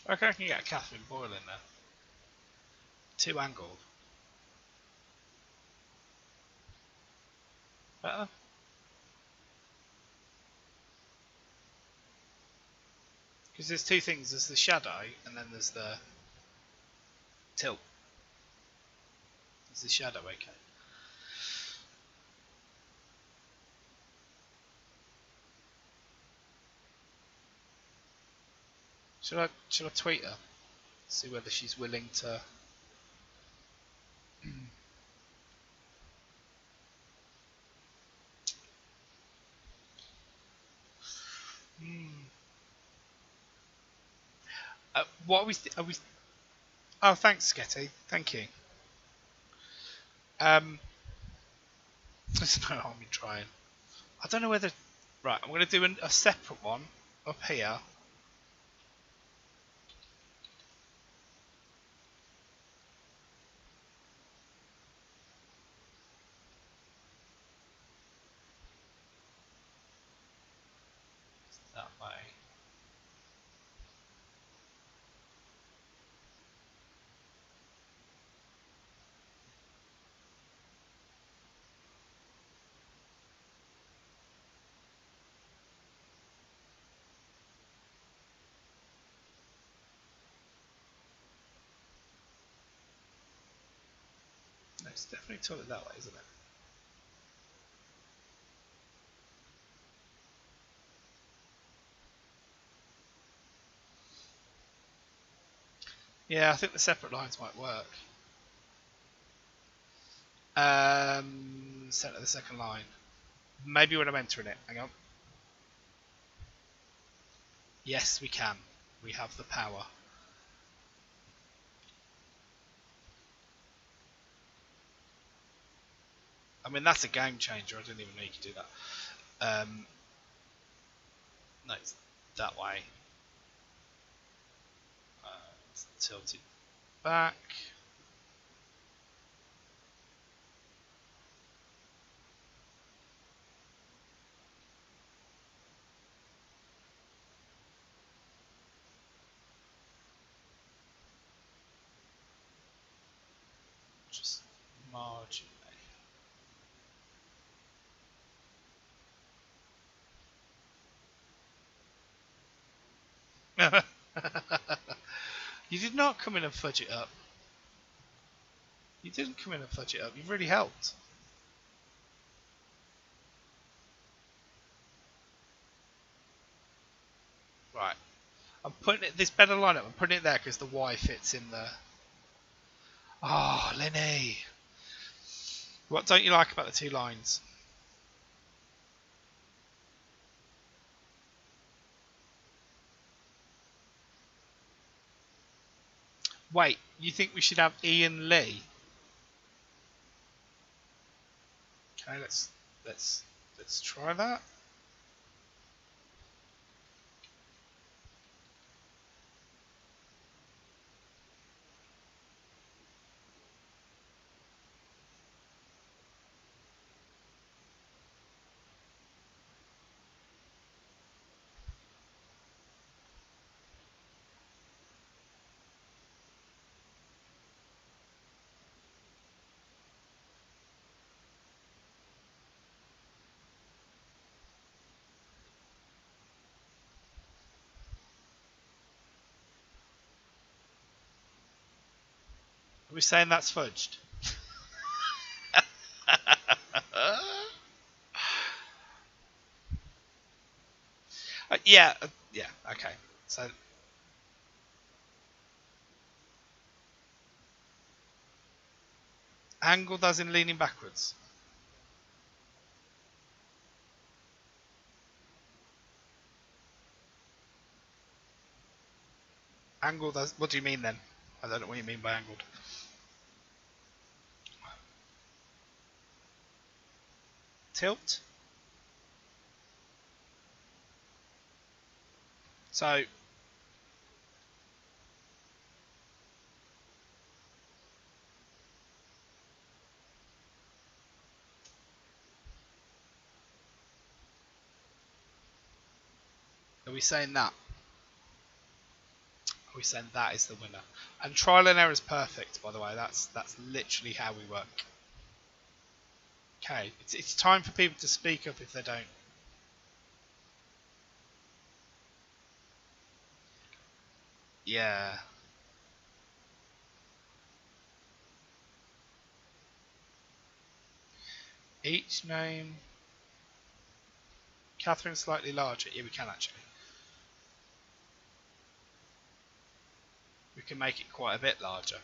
I reckon I can get a Catherine Boyle in there. 2 angled. Better? Because there's 2 things. There's the shadow, and then there's the tilt. There's the shadow, okay. Should I tweet her? See whether she's willing to. What are we? Are we? Oh, thanks, Sketty. Thank you. There's no harm in trying. I don't know whether. Right, I'm going to do a separate one up here. That way. No, it's definitely toilet that way, isn't it? Yeah, I think the separate lines might work. Centre the second line. Maybe when I'm entering it. Hang on. Yes, we can. We have the power. I mean, that's a game changer. I didn't even know you could do that. No, it's that way. It's tilted back. Just marginally. You did not come in and fudge it up. You didn't come in and fudge it up. You've really helped. Right. I'm putting it this better lineup. I'm putting it there because the Y fits in the. Oh, Lenny. What don't you like about the 2 lines? Wait, you think we should have Ian Lee? Okay, let's try that. Are we saying that's fudged? Yeah, yeah, okay. So angled as in leaning backwards. Angled as. What do you mean then? I don't know what you mean by angled. Tilt. So are we saying that? we send that is the winner. And trial and error is perfect, by the way. That's literally how we work. Okay, it's time for people to speak up if they don't. Yeah. Each name. Catherine slightly larger. Yeah, we can actually. We can make it quite a bit larger.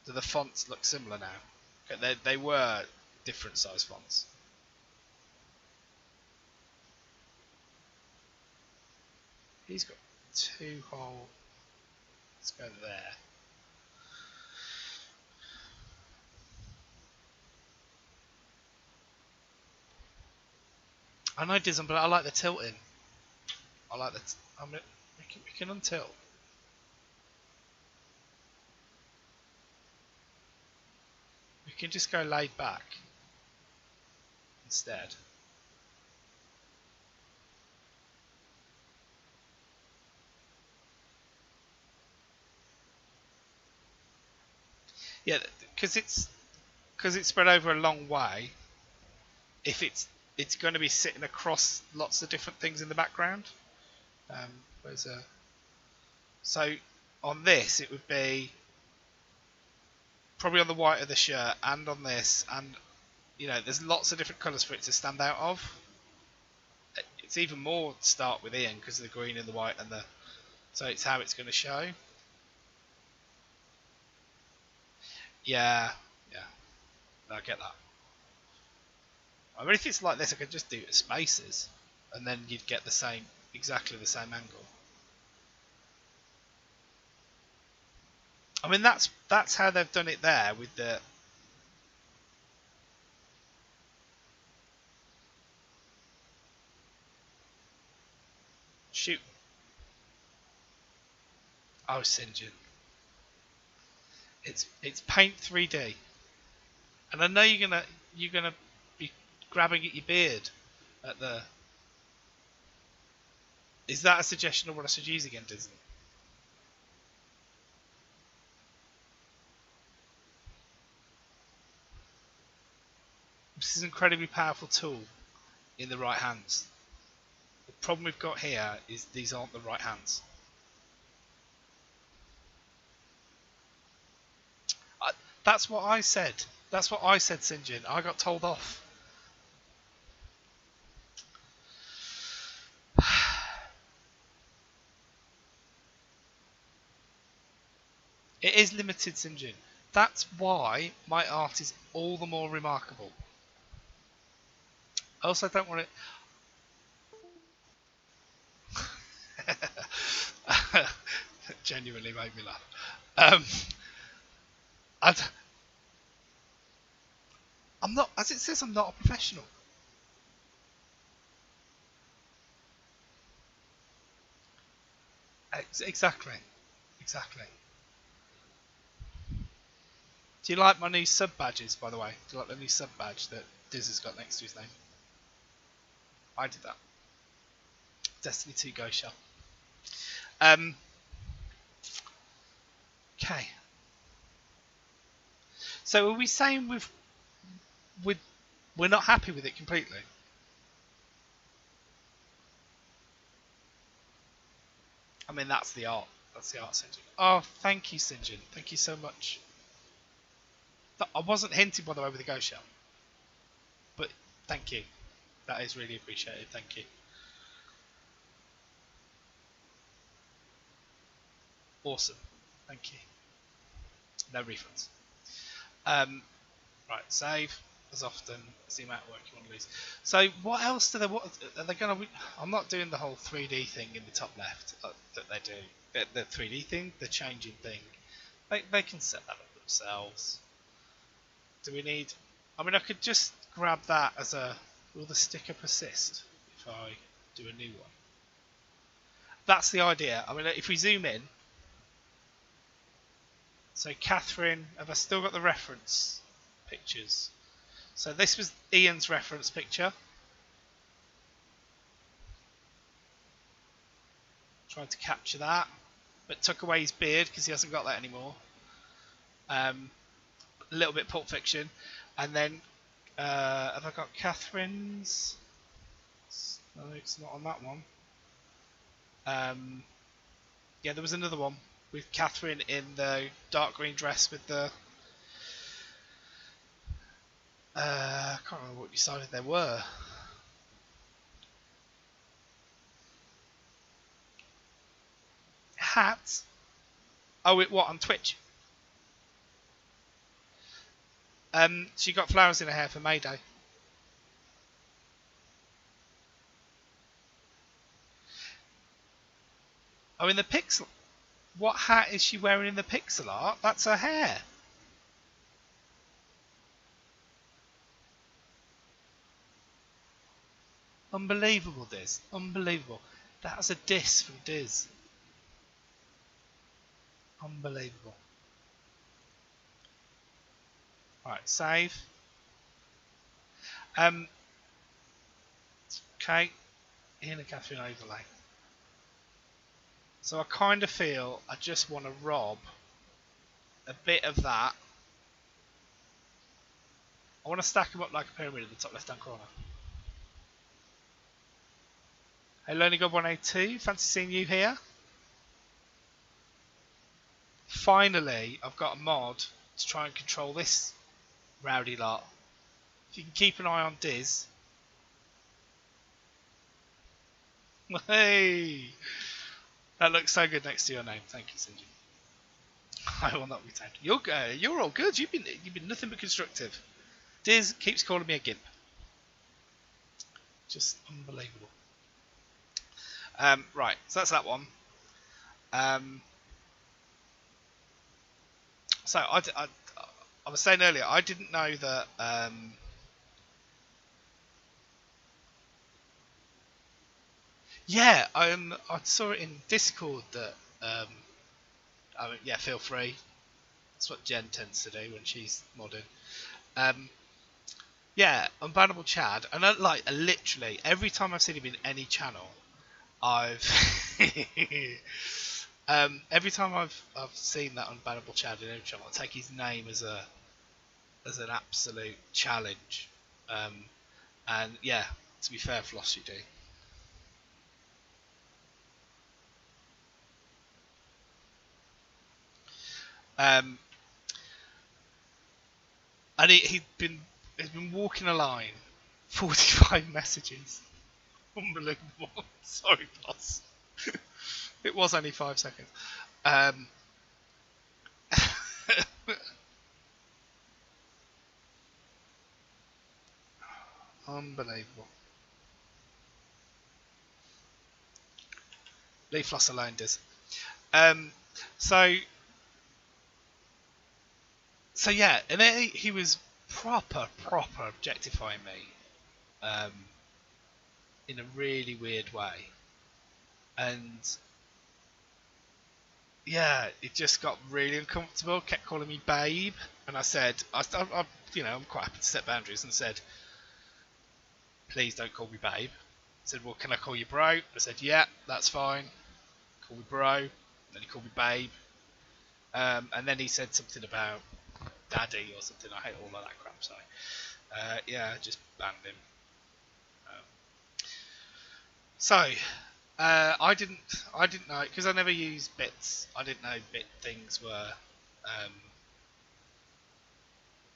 Do the fonts look similar now? Okay, they were different size fonts. He's got 2 whole. Let's go there. I know it isn't, but I like the tilting. I like the. We can untilt. We can just go laid back instead. Yeah, because it's spread over a long way. If it's going to be sitting across lots of different things in the background. Where's a so on this it would be probably on the white of the shirt and on this, and there's lots of different colours for it to stand out of. It's even more to start with Ian because of the green and the white and the. So it's how it's going to show. Yeah, I get that. I mean, if it's like this, I could just do it spaces, and then you'd get exactly the same angle. I mean, that's how they've done it there with the. Shoot. Oh, St. John. It's Paint 3D, and I know you're gonna be grabbing at your beard at the. Is that a suggestion of what I should use again, Disney? This is an incredibly powerful tool in the right hands. The problem we've got here is these aren't the right hands. That's what I said. That's what I said, St. John. I got told off. It is limited, St. John. That's why my art is all the more remarkable. I also don't want it. Genuinely made me laugh. I'm not, as it says, I'm not a professional. Exactly. Do you like my new sub badges, by the way? Do you like the new sub badge that Diz has got next to his name? I did that. Destiny 2 Go Shell. Okay. So are we saying we're not happy with it completely? I mean, that's the art. That's the art, St. John. Oh, thank you, St. John. Thank you so much. I wasn't hinting, by the way, with the Go Shell. But thank you. That is really appreciated. Thank you. Awesome. Thank you. No refunds. Right, save as often as the amount of work you want to lose. So what else do they? What are they going to? I'm not doing the whole 3D thing in the top left that they do. The 3D thing, the changing thing. They can set that up themselves. Do we need? I mean, I could just grab that as a. Will the sticker persist if I do a new one? That's the idea. I mean, if we zoom in. So Catherine, have I still got the reference pictures? So this was Ian's reference picture. Tried to capture that, but took away his beard because he hasn't got that anymore. A little bit Pulp Fiction, and then have I got Catherine's? No, it's not on that one. Yeah, there was another one with Catherine in the dark green dress with the. I can't remember what decided there were. Hat. Oh, what on Twitch? She got flowers in her hair for May Day. Oh, in the pixel. What hat is she wearing in the pixel art? That's her hair. Unbelievable, Diz. Unbelievable. That's a diss from Diz. Unbelievable. Right, save. Okay. Ian and Catherine overlay. So I kind of feel I just want to rob a bit of that. I want to stack them up like a pyramid in the top left hand corner. Hey, Lonely God 182, fancy seeing you here. Finally, I've got a mod to try and control this rowdy lot. If you can keep an eye on Diz. Hey! That looks so good next to your name. Thank you, Sinji. I will not be tamed. You're all good. You've been nothing but constructive. Diz keeps calling me a gimp. Just unbelievable. Right, so that's that one. So I was saying earlier, I didn't know that. Yeah, I saw it in Discord that. I mean, yeah, feel free. That's what Jen tends to do when she's modding. Yeah, Unbannable Chad, and literally every time I've seen him in any channel, I've every time I've seen that Unbannable Chad in any channel, I take his name as an absolute challenge. And yeah, to be fair, Floss, you do. And he's been walking a line, 45 messages. Unbelievable. Sorry, boss. It was only 5 seconds. Unbelievable. Leave Floss alone, Diz. So yeah, and then he was proper objectifying me, in a really weird way, and yeah, it just got really uncomfortable. Kept calling me babe, and I said, I'm quite happy to set boundaries, and said, please don't call me babe. I said, well, can I call you bro? I said, yeah, that's fine. Call me bro. Then he called me babe, and then he said something about daddy or something. I hate all of that crap, so yeah, I just banned him. I didn't know, because I never used bits. I didn't know bit things were.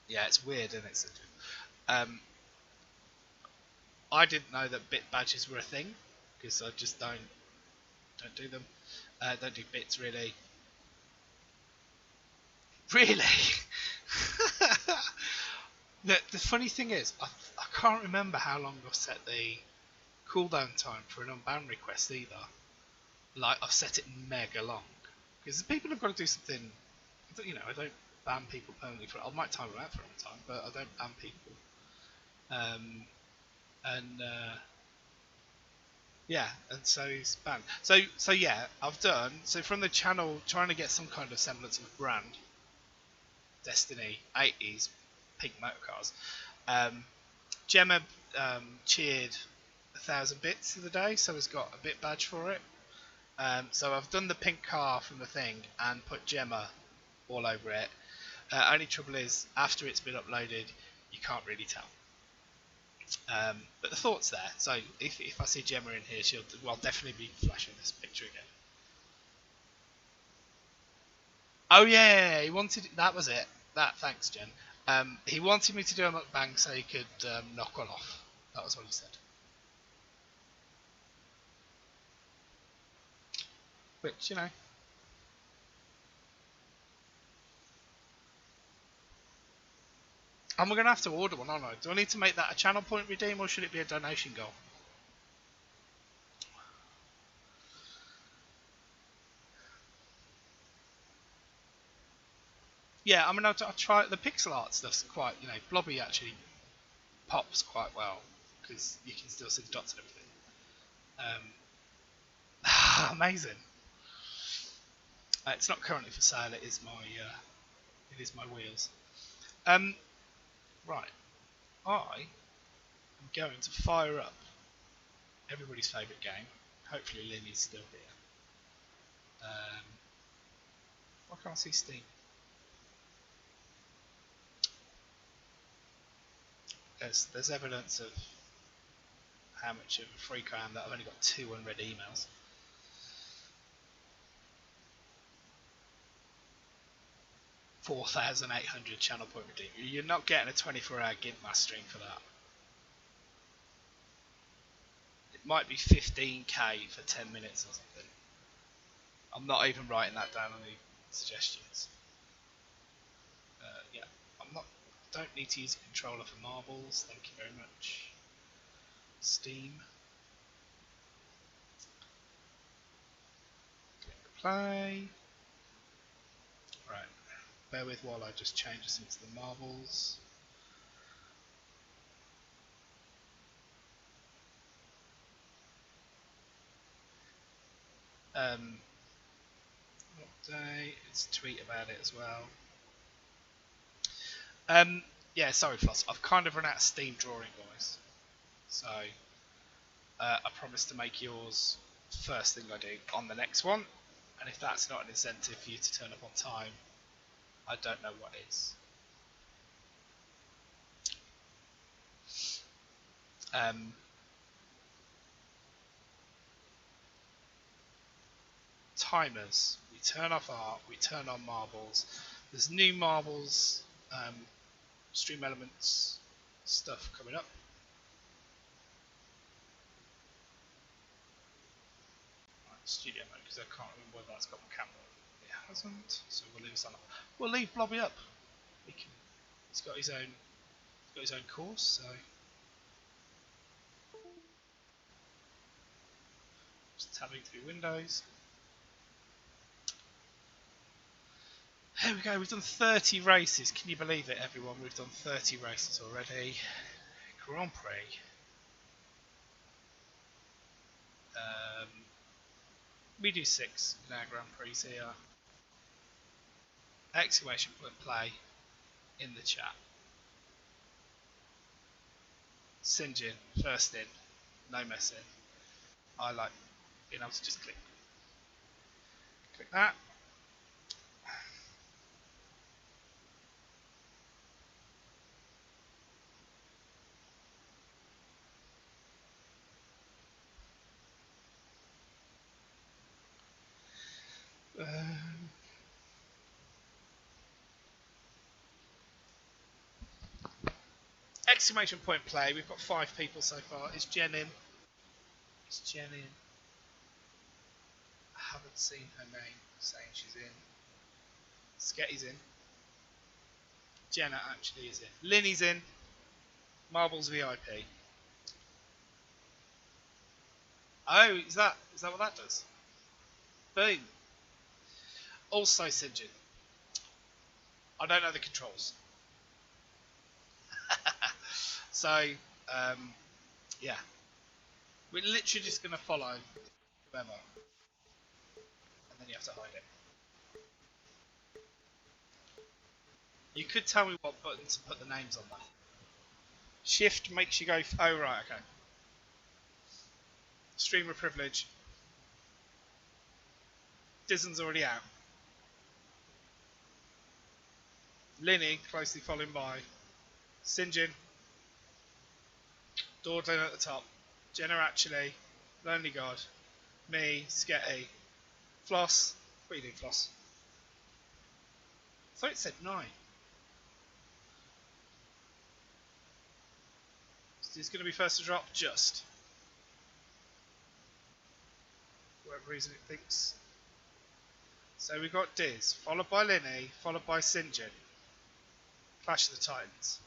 Yeah, it's weird, isn't it? I didn't know that bit badges were a thing, because I just don't do them. Don't do bits really. Really. The funny thing is, I can't remember how long I've set the cooldown time for an unban request either. Like, I've set it mega long, because people have got to do something. I don't ban people permanently for. I might time them out for a time, but I don't ban people. Yeah, and so he's banned. So yeah, I've done so from the channel trying to get some kind of semblance of a brand. Destiny 80s pink motorcars. Gemma cheered 1,000 bits the other day, so has got a bit badge for it. So I've done the pink car from the thing and put Gemma all over it. Only trouble is, after it's been uploaded, you can't really tell. But the thought's there. So if I see Gemma in here, she'll definitely be flashing this picture again. Oh yeah, he wanted. That was it. Thanks, Jen. He wanted me to do a mukbang so he could knock one off. That was what he said. Which, you know. And we're going to have to order one, aren't I? Do I need to make that a channel point redeem or should it be a donation goal? Yeah, I mean, I'll try. The pixel art stuff's quite, Blobby actually pops quite well because you can still see the dots and everything. Amazing. It's not currently for sale. It is my wheels. Right. I am going to fire up everybody's favourite game. Hopefully, Lily's still here. Why can't I see Steam? There's evidence of how much of a freak I am that I've only got 2 unread emails. 4,800 channel point redeem. You're not getting a 24-hour GIMP mass stream for that. It might be 15k for 10 minutes or something. I'm not even writing that down on the suggestions. Yeah, don't need to use a controller for marbles. Thank you very much. Steam. Click play. Right. Bear with while I just change this into the marbles. What day? It's a tweet about it as well. Yeah, sorry, Floss. I've kind of run out of Steam drawing, guys. So, I promise to make yours first thing I do on the next one. And if that's not an incentive for you to turn up on time, I don't know what is. Timers. We turn off art. We turn on marbles. There's new marbles, stream elements stuff coming up. Right, studio mode, because I can't remember whether that's got my camera. It hasn't, so we'll leave it on. We'll leave Blobby up. He's got his own course, so just tabbing through Windows. There we go, we've done 30 races. Can you believe it, everyone? We've done 30 races already. Grand Prix. We do 6 in our Grand Prix here. Exclamation point play in the chat. Sinjin, first in, no messing. I like being able to just click that. Exclamation point play. We've got 5 people so far. Is Jen in? Is Jen in? I haven't seen her name saying she's in. Sketty's in. Jenna actually is in. Linny's in. Marbles VIP. Oh, is that what that does? Boom. Also Sinjin. I don't know the controls. So, yeah. We're literally just going to follow whoever. And then you have to hide it. You could tell me what button to put the names on that. Shift makes you go... Oh, right, okay. Streamer privilege. Dizen's already out. Linny closely following by. Sinjin. Dawdling at the top. Jenna actually. Lonely God. Me. Sketty. Floss. What are you doing, Floss? I thought it said 9. So he's going to be first to drop just. For whatever reason it thinks. So we've got Diz, followed by Linny, followed by Sinjin. Clash of the Titans.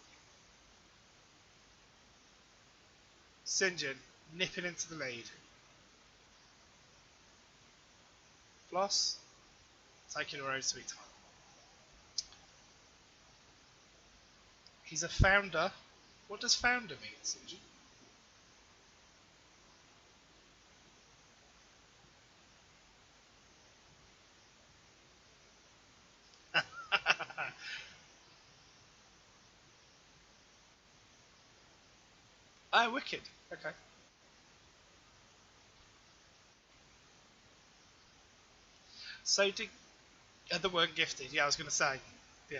Sinjin nipping into the lead. Floss taking her own sweet time. He's a founder. What does founder mean, Sinjin? Oh, wicked. Okay. So did the word gifted? Yeah, I was going to say. Yeah,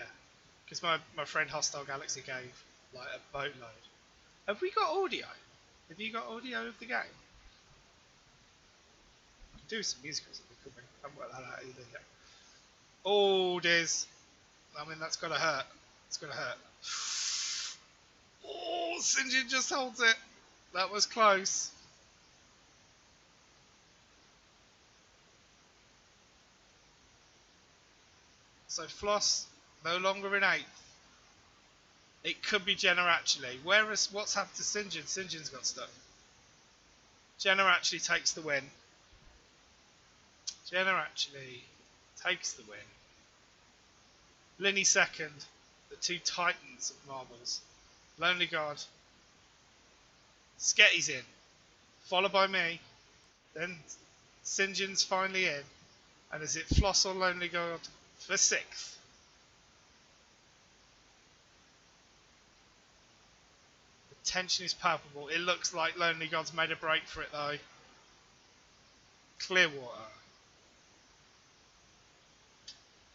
because my friend Hostile Galaxy gave like a boatload. Have we got audio? Have you got audio of the game? Do some music or something, could we? I haven't worked that out either yet. Oh, Diz. I mean, that's got to hurt. It's going to hurt. Oh, Sinjin just holds it. That was close. So Floss no longer in 8th. It could be Jenna actually. Whereas what's happened to Sinjin? Sinjin's got stuck. Jenna actually takes the win. Jenna actually takes the win. Linny second. The two titans of marbles. Lonely God. Sketty's in. Followed by me. Then Sinjin's finally in. And is it Floss or Lonely God for 6th? The tension is palpable. It looks like Lonely God's made a break for it though. Clearwater.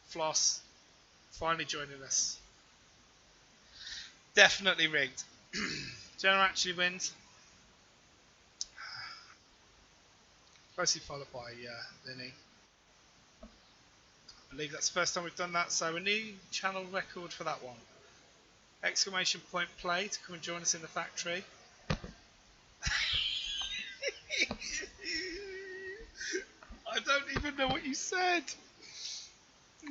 Floss finally joining us. Definitely rigged. Jenna actually wins. Closely followed by Linny. I believe that's the first time we've done that, so a new channel record for that one. Exclamation point play to come and join us in the factory. I don't even know what you said.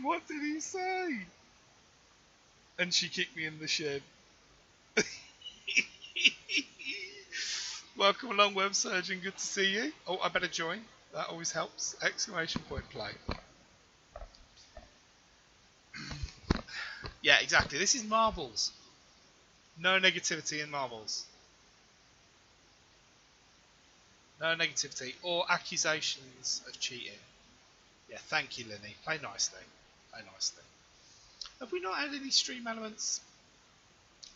What did he say? And she kicked me in the shin. Welcome along, Web Surgeon. Good to see you. Oh, I better join. That always helps. Exclamation point play. Yeah, exactly. This is marbles. No negativity in marbles. No negativity or accusations of cheating. Yeah, thank you, Linny. Play nicely. Play nicely. Have we not had any stream elements?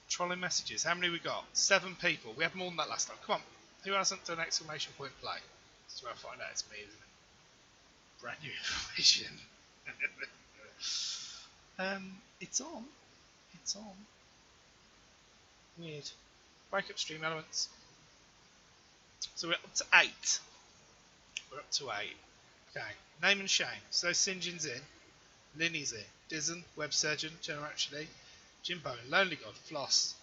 Trolling messages. How many we got? 7 people. We had more than that last time. Come on. Who hasn't done exclamation point play? That's where I find out it's me, isn't it? Brand new information. It's on. It's on. Weird. Break up stream elements. So we're up to 8. We're up to 8. Okay. Name and shame. So Sinjin's in. Linny's in. Dizen, Web Surgeon, Jenna actually. Jimbo, Lonely God, Floss.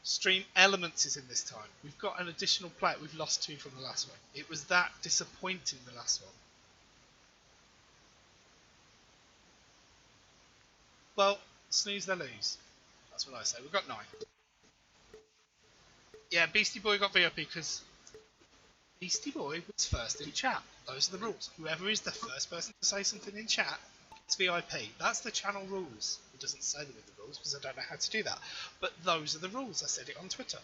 Stream Elements is in this time. We've got an additional player. We've lost 2 from the last one. It was that disappointing, the last one. Well, snooze they lose. That's what I say. We've got 9. Yeah, Beastie Boy got VIP because Beastie Boy was first in chat. Those are the rules. Whoever is the first person to say something in chat, it's VIP. That's the channel rules. It doesn't say them in the rules because I don't know how to do that. But those are the rules. I said it on Twitter.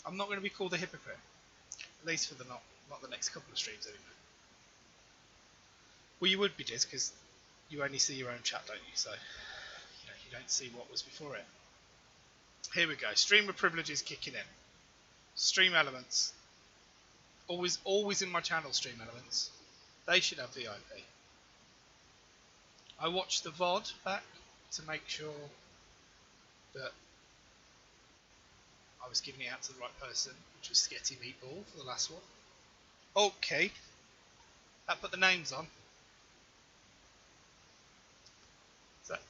I'm not going to be called a hypocrite. At least for the not the next couple of streams anyway. Well, you would be, Diz, because you only see your own chat, don't you? So you don't see what was before it. Here we go. Streamer privileges kicking in. Stream elements. Always in my channel. Stream elements. They should have VIP. I watched the VOD back to make sure that I was giving it out to the right person, which was Sketty Meatball for the last one. Okay, that put the names on.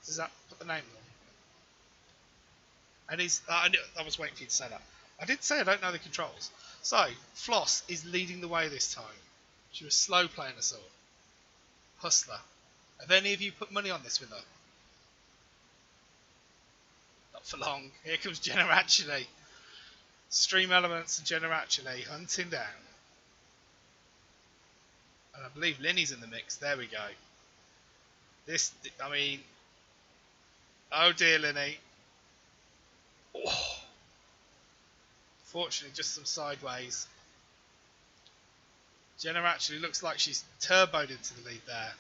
Does that put the names on? And I was waiting for you to say that. I did say I don't know the controls. So, Floss is leading the way this time. She was slow playing us all. Hustler. Have any of you put money on this with her? Not for long. Here comes Generacci. Stream Elements and Generacci hunting down. And I believe Linny's in the mix. There we go. Oh dear, Linny. Oh. Fortunately, just some sideways. Jenna actually looks like she's turboed into the lead there.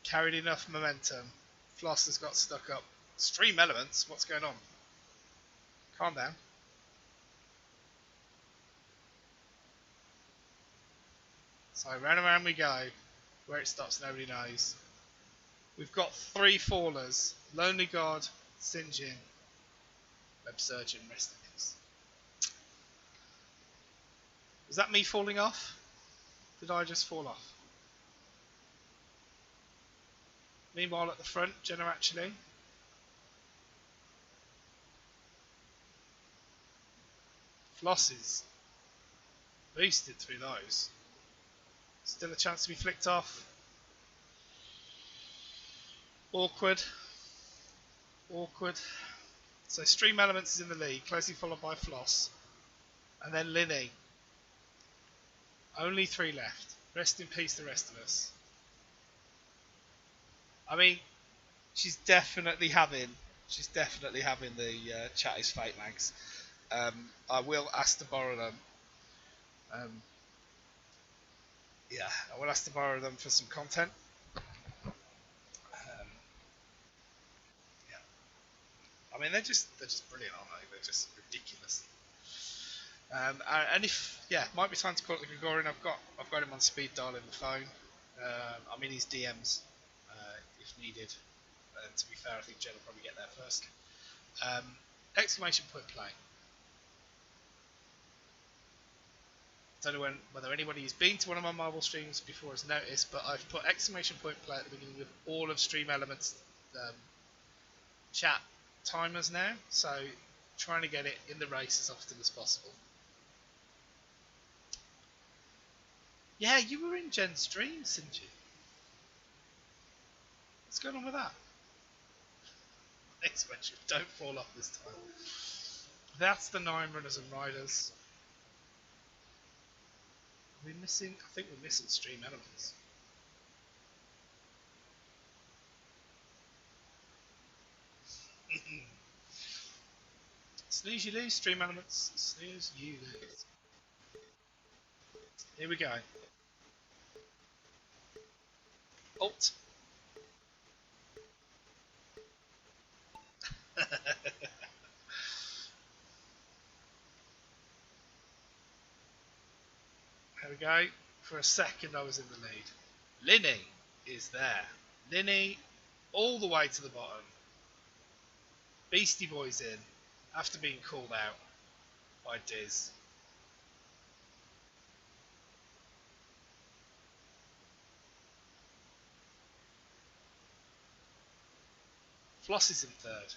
Carried enough momentum. Floss has got stuck up. Stream Elements, what's going on? Calm down. So round and round we go. Where it stops, nobody knows. We've got 3 fallers. Lonely God, Sinjin, Web Surgeon, rest in peace. Was that me falling off? Did I just fall off? Meanwhile at the front, Generacci. Floss is boosted through those. Still a chance to be flicked off. Awkward. So Stream Elements is in the lead, closely followed by Floss. And then Linny. Only 3 left. Rest in peace, the rest of us. I mean, she's definitely having the chat is fake mags. I will ask to borrow them. I will ask to borrow them for some content. I mean, they're just brilliant, aren't they? They're just ridiculous. And if might be time to call it the Gregorian. I've got him on speed dial in the phone. I'm in his DMs if needed. To be fair, I think Jen will probably get there first. Exclamation point play. Don't know whether anybody who's been to one of my Marvel streams before has noticed, but I've put exclamation point play at the beginning of all of Stream Elements chat timers now, so trying to get it in the race as often as possible. Yeah, you were in Jen's streams, didn't you? What's going on with that? Exclamation, don't fall off this time. That's the 9 runners and riders. Are we missing? I think we're missing Stream Elements. Snooze you lose, Stream Elements. Snooze you lose. Here we go. Alt. There we go. For a second I was in the lead. Linny is there. Linny all the way to the bottom. Beastie Boys in after being called out by Diz. Floss is in 3rd.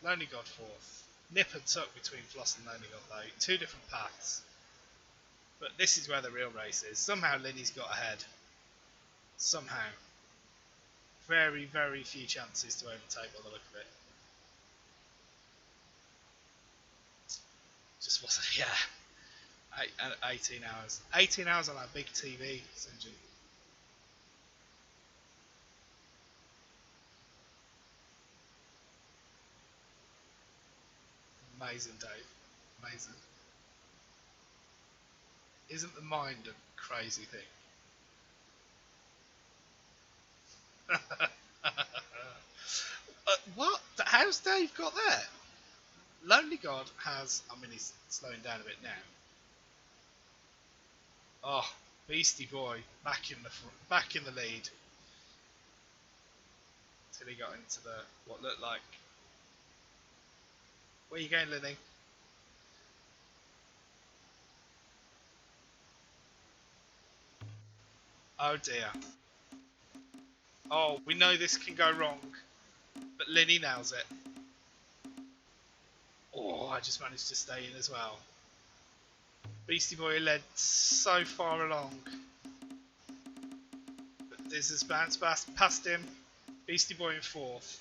Lonely God 4th. Nip and tuck between Floss and Lonely God though. 2 different paths. But this is where the real race is. Somehow Linny's got ahead. Somehow. Very, very few chances to overtake by the look of it. Just wasn't, 18 hours. 18 hours on that big TV, Sinjin. Amazing, Dave. Amazing. Isn't the mind a crazy thing? What? How's Dave got there? Lonely God has... I mean, he's slowing down a bit now. Oh, Beastie Boy back in the lead till he got into the what looked like. Where are you going, Lenny? Oh dear. Oh, we know this can go wrong, but Lenny nails it. Oh, I just managed to stay in as well. Beastie Boy led so far along. But this has bounced past him. Beastie Boy in fourth.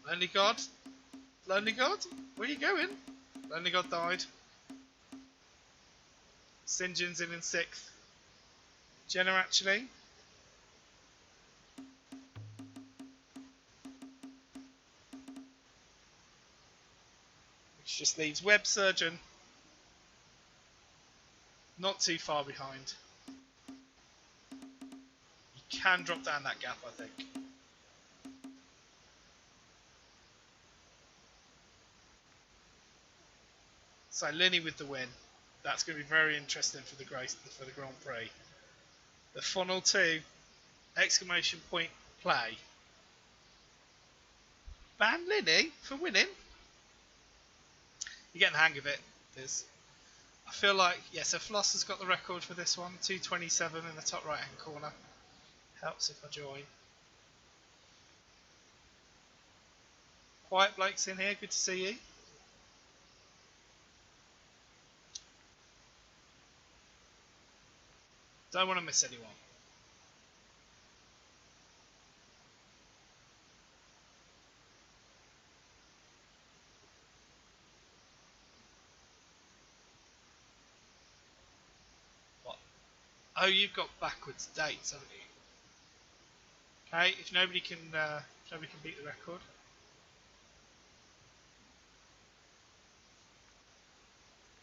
Lonely God? Lonely God? Where are you going? Lonely God died. St. John's in sixth. Jenna actually. Which just leaves Web Surgeon not too far behind. You can drop down that gap, I think. So Lenny with the win. That's going to be very interesting for the Grand Prix. The Funnel 2 exclamation point play. Ban Lenny for winning. You're getting the hang of it. I feel like, yeah, so Floss has got the record for this one. 2:27 in the top right hand corner. Helps if I join. Quiet Blake's in here. Good to see you. Don't want to miss anyone. What? Oh, you've got backwards dates, haven't you? Okay, if nobody can beat the record.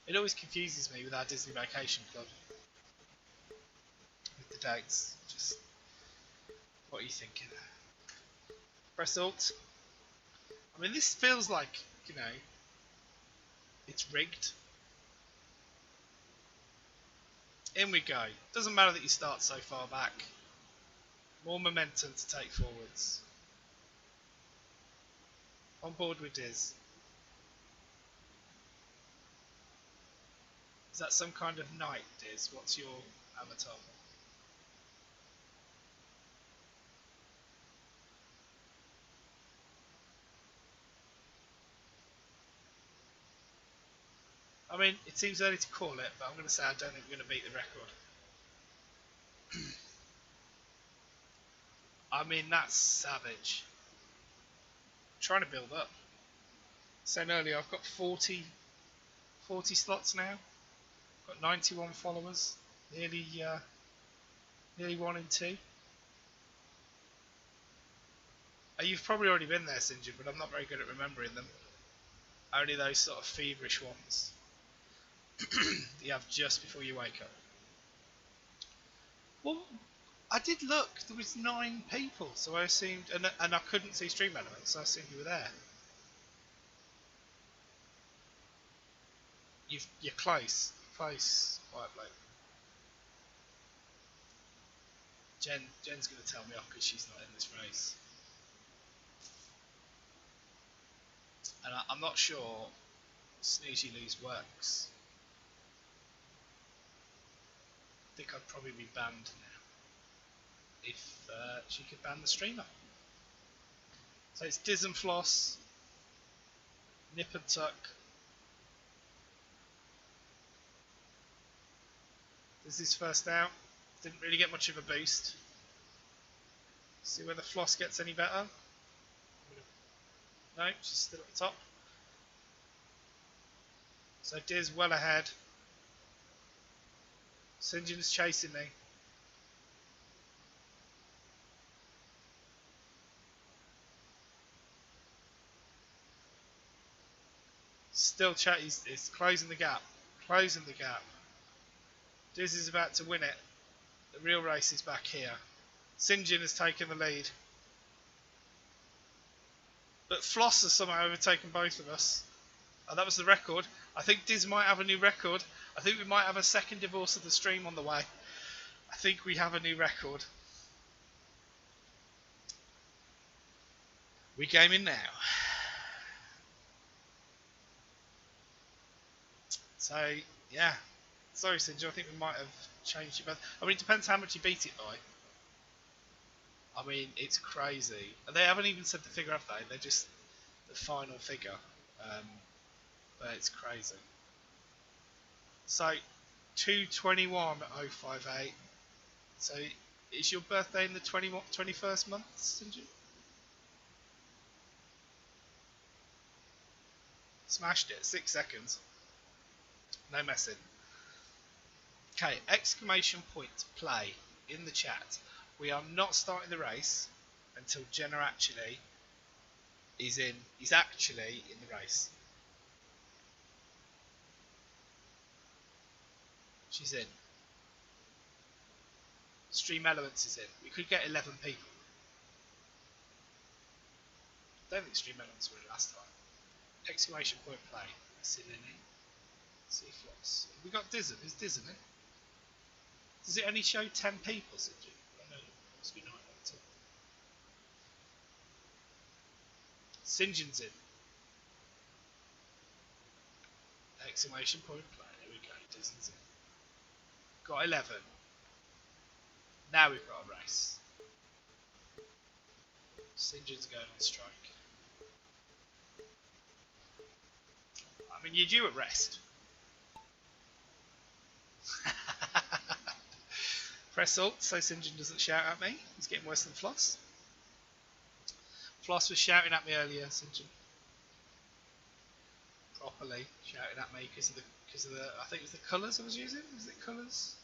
It always confuses me with our Disney Vacation Club. With the dates. Just, what are you thinking? Press Alt. I mean, this feels like, it's rigged. In we go. Doesn't matter that you start so far back. More momentum to take forwards. On board with Diz. Is that some kind of knight, Diz? What's your avatar? I mean, it seems early to call it, but I'm going to say I don't think we're going to beat the record. I mean, that's savage. I'm trying to build up. Saying earlier, I've got 40 slots now. I've got 91 followers. Nearly 1 in 2. You've probably already been there, Sinjin, but I'm not very good at remembering them. Only those sort of feverish ones that you have just before you wake up. Well, I did look. There was 9 people, so I assumed, and I couldn't see Stream Elements, so I assumed you were there. You're close, Quiet Bloke. Jen's going to tell me off because she's not in this race. And I'm not sure Snoozy Loose works. I think I'd probably be banned now if she could ban the streamer. So it's Diz and Floss, Nip and Tuck. This is first out. Didn't really get much of a boost. See whether Floss gets any better. No, she's still at the top. So Diz well ahead. Sinjin's chasing me. Still he's closing the gap. Closing the gap. Diz is about to win it. The real race is back here. Sinjin has taken the lead. But Floss has somehow overtaken both of us. Oh, that was the record. I think Diz might have a new record. I think we might have a second divorce of the stream on the way. I think we have a new record. We gaming now. So, yeah. Sorry, Sinjo, I think we might have changed it. But I mean, it depends how much you beat it by. I mean, it's crazy. They haven't even said the figure, have they? They're just the final figure. But it's crazy. So, 221,058. So, is your birthday in the 21st month, Sinjo? Smashed it. 6 seconds. No messing. Okay, exclamation point play in the chat. We are not starting the race until Jenna actually is actually in the race. She's in. Stream Elements is in. We could get 11 people. I don't think Stream Elements were in last time. Exclamation point play. See Lenny. See Floss. We got Dizzon. Is Dizzon in? Does it only show 10 people, Sinji? I know. It must be 9 out of 10. Sinjin's in. Exclamation point play. There we go. Dizzon's in. Got 11. Now we've got a race. Sinjin's going on strike. I mean, you're due at rest. Press Alt so Sinjin doesn't shout at me. He's getting worse than Floss. Floss was shouting at me earlier, Sinjin. Properly shouting at me because of the I think it was the colours I was using. Was it colours?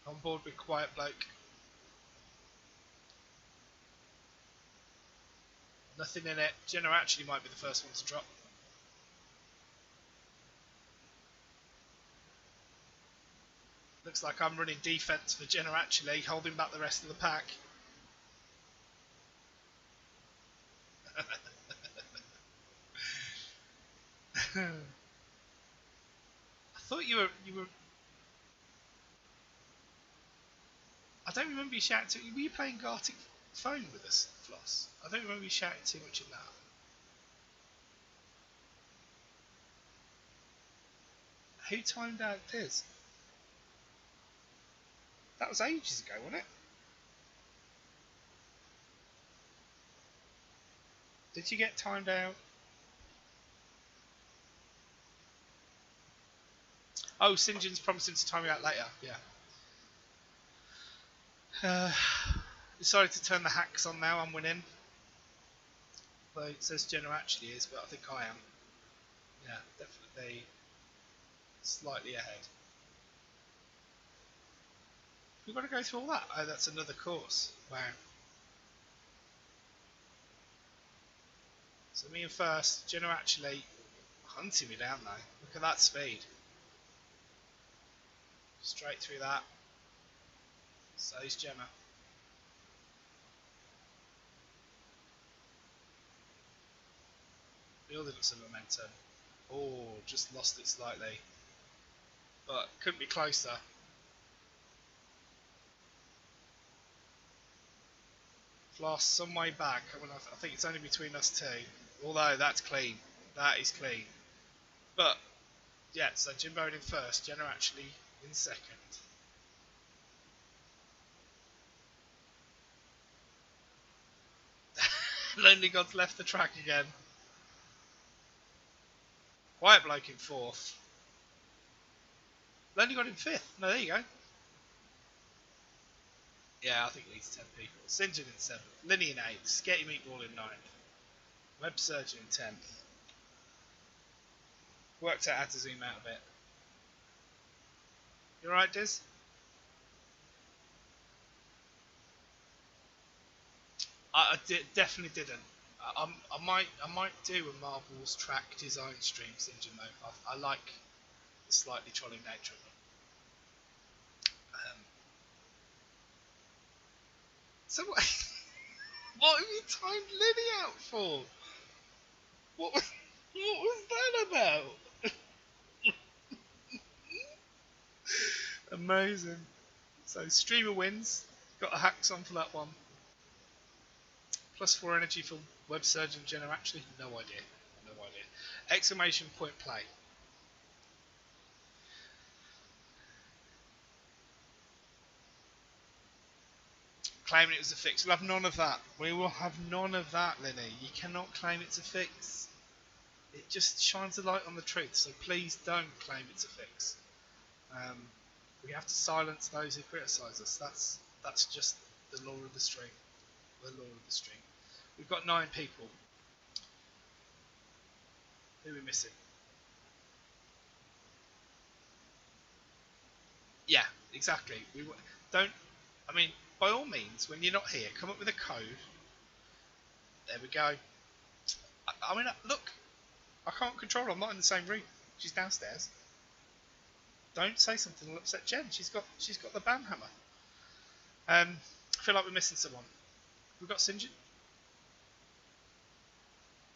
On board with Quiet Bloke. Nothing in it. Jenna actually might be the first one to drop. Looks like I'm running defense for Jenna actually, holding back the rest of the pack. I thought you were. I don't remember you shouting. Were you playing Gartic Phone with us, Floss? I don't remember you shouting too much in that. Who timed out Diz? That was ages ago, wasn't it? Did you get timed out? Oh, Sinjin's promising to time you out later. Yeah. Decided to turn the hacks on now. I'm winning. Though it says Jenna actually is, but I think I am. Yeah, definitely slightly ahead. We've got to go through all that. Oh, that's another course. Wow. So me in first. Jenna actually hunting me down though. Look at that speed. Straight through that. So's Gemma. Building up some momentum. Oh, just lost it slightly. But couldn't be closer. Floss some way back. I mean, I think it's only between us two. Although that's clean. That is clean. But, yeah, so Jimbo in first. Jenna actually in second. Lonely Gods left the track again. Quiet Bloke in fourth. Lonely God in fifth. No, there you go. Yeah, I think it needs 10 people. Sinjin in 7th. Linny in 8th. Sketty Meatball in 9th. Web Surgeon in 10th. Worked out how to zoom out a bit. You alright, Diz? Definitely didn't. I might do a Marvel's track design stream, Sinjin, though. I like the slightly trolling nature of them. So what? What have you timed Lily out for? What was, what was that about? Amazing. So streamer wins. Got a hacks on for that one. +4 energy for web surgeon Jenna. Actually, no idea. No idea. Exclamation point play. Claiming it was a fix. We'll have none of that. We will have none of that, Linny. You cannot claim it's a fix. It just shines a light on the truth. So please don't claim it's a fix. We have to silence those who criticise us. That's just the law of the stream. The law of the stream. We've got 9 people. Who are we missing? Yeah, exactly. We don't. I mean, by all means, when you're not here, come up with a code. There we go. I mean, look, I can't control her. I'm not in the same room. She's downstairs. Don't say something that'll upset Jen. She's got the ban hammer. I feel like we're missing someone. We've got St. John.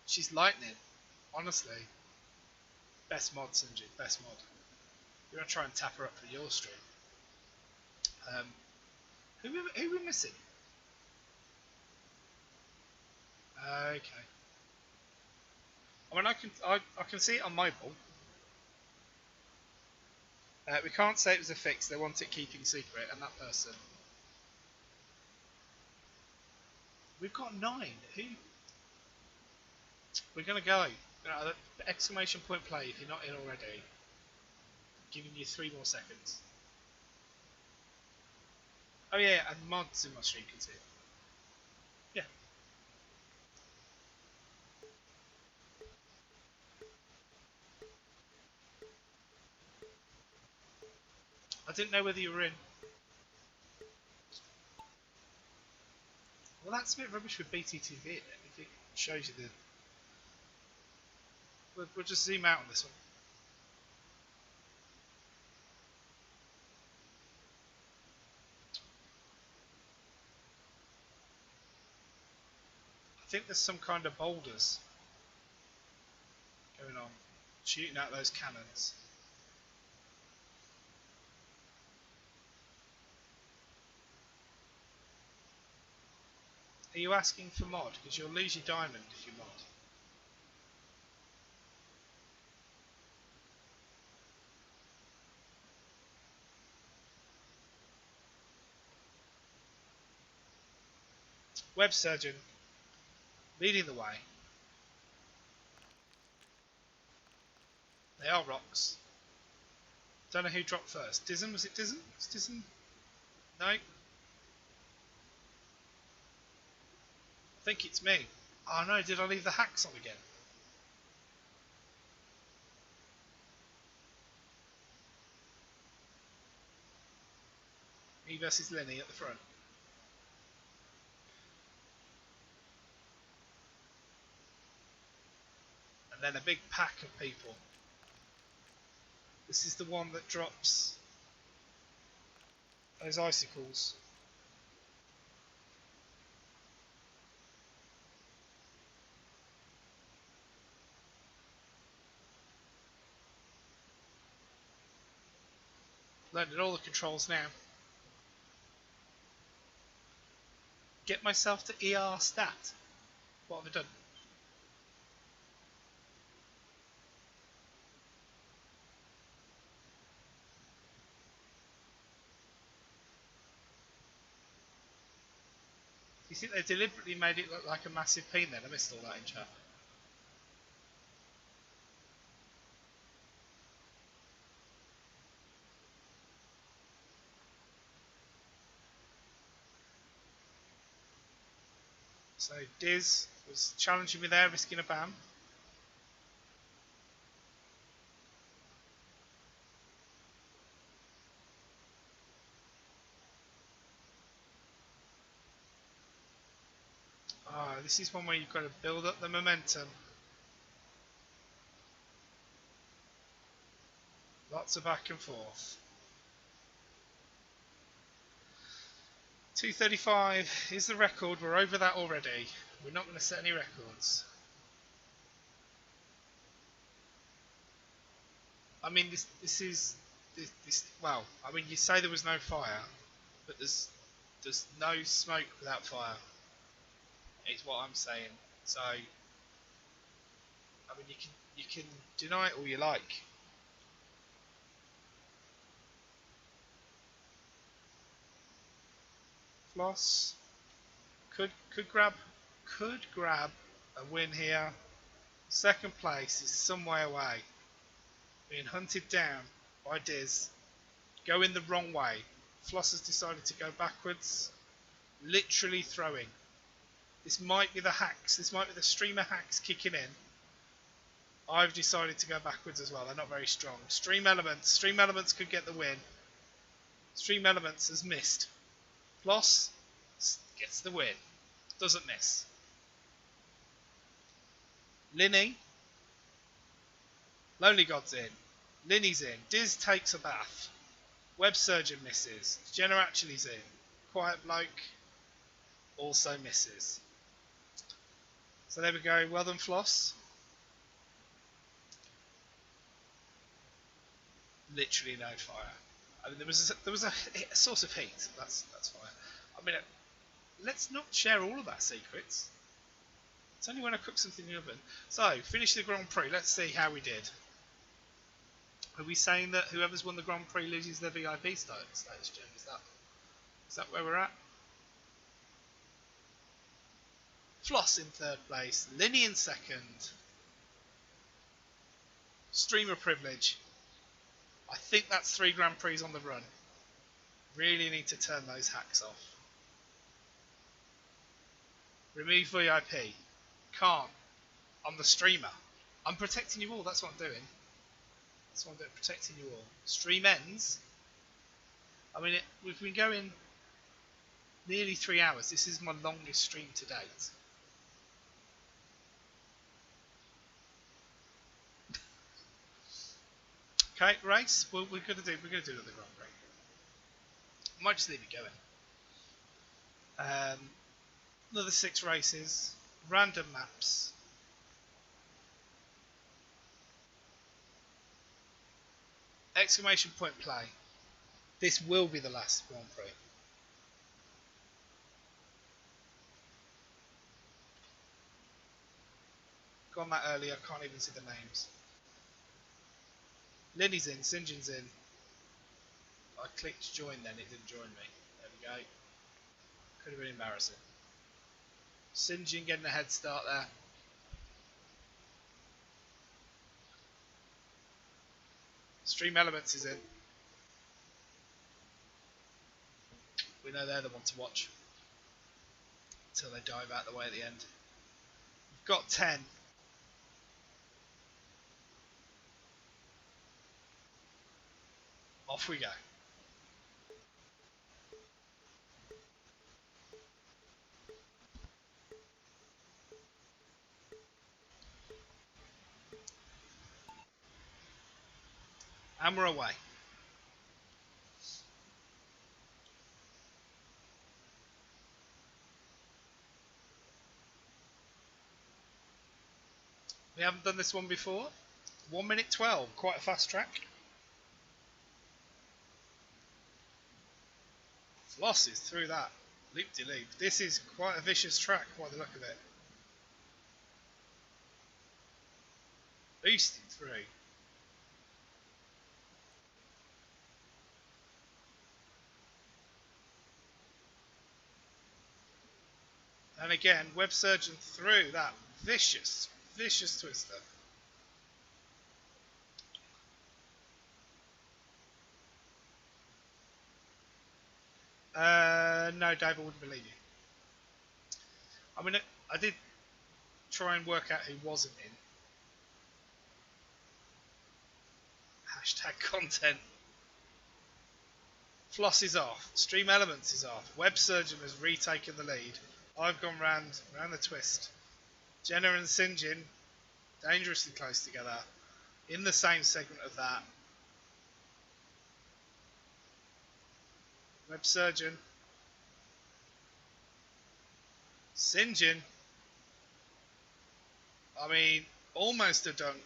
She's lightning. Honestly, best mod, St. John. Best mod. You're gonna try and tap her up for your stream. Who are we missing? Okay. I mean, I can see it on mobile. We can't say it was a fix. They want it keeping secret, and that person. We've got 9. Who? We're gonna go. Exclamation point play if you're not in already. Giving you 3 more seconds. Oh yeah, and mods in my stream can see it. Yeah. I didn't know whether you were in. Well, that's a bit rubbish with BTTV, isn't it? If it shows you the. We'll just zoom out on this one. I think there's some kind of boulders going on, shooting out those cannons. Are you asking for mod? Because you'll lose your diamond if you mod. Web surgeon leading the way. They are rocks. Don't know who dropped first. Dizen? Was it Dizen? Was Dizen? No? I think it's me. Oh no, did I leave the hacks on again? Me versus Lenny at the front. And then a big pack of people. This is the one that drops those icicles. Learning all the controls now. Get myself to ER stat. What have I done? Do you think they deliberately made it look like a massive peen then? I missed all that in chat. So Diz was challenging me there, risking a ban. This is one where you've got to build up the momentum. Lots of back and forth. 2:35 is the record. We're over that already. We're not going to set any records. I mean, this. Well, I mean, you say there was no fire, but there's no smoke without fire. Is what I'm saying. So, I mean, you can deny it all you like. Floss could grab a win here. Second place is some way away. Being hunted down by Diz. Going the wrong way. Floss has decided to go backwards. Literally throwing. This might be the hacks. This might be the streamer hacks kicking in. I've decided to go backwards as well. They're not very strong. Stream Elements could get the win. Stream Elements has missed. Floss gets the win. Doesn't miss. Linny. Lonely God's in. Linny's in. Diz takes a bath. Web Surgeon misses. Jenna Actually's in. Quiet Bloke also misses. So there we go. Well done, Floss. Literally no fire. I mean, there was a source of heat. That's fine. I mean, let's not share all of our secrets. It's only when I cook something in the oven. So, finish the Grand Prix. Let's see how we did. Are we saying that whoever's won the Grand Prix loses their VIP status, Jen? Is that where we're at? Floss in third place. Linny in second. Streamer privilege. I think that's 3 Grand Prix on the run. Really need to turn those hacks off. Remove VIP. Can't. I'm the streamer. I'm protecting you all. That's what I'm doing. That's what I'm doing. Protecting you all. Stream ends. I mean, we've been going nearly 3 hours. This is my longest stream to date. Okay, race. Well, we're gonna do another Grand Prix. I might just leave it going. Another 6 races. Random maps. Exclamation point play. This will be the last Grand Prix. Gone that early, I can't even see the names. Linny's in, St. John's in. I clicked join then, it didn't join me. There we go. Could have been embarrassing. St. John getting a head start there. Stream Elements is in. We know they're the one to watch. Until they dive out the way at the end. We've got 10. Off we go. And we're away. We haven't done this one before. 1 minute 12, quite a fast track. Floss is through that. Loop-de-loop. This is quite a vicious track by the look of it. Boosting through. And again, Web Surgeon through that vicious twister. No, Dave, I wouldn't believe you. I mean, I did try and work out who wasn't in. Hashtag content. Floss is off. Stream Elements is off. Web Surgeon has retaken the lead. I've gone round the twist. Jenna and St. John dangerously close together in the same segment of that. Web Surgeon St. John. I mean, almost a dunk.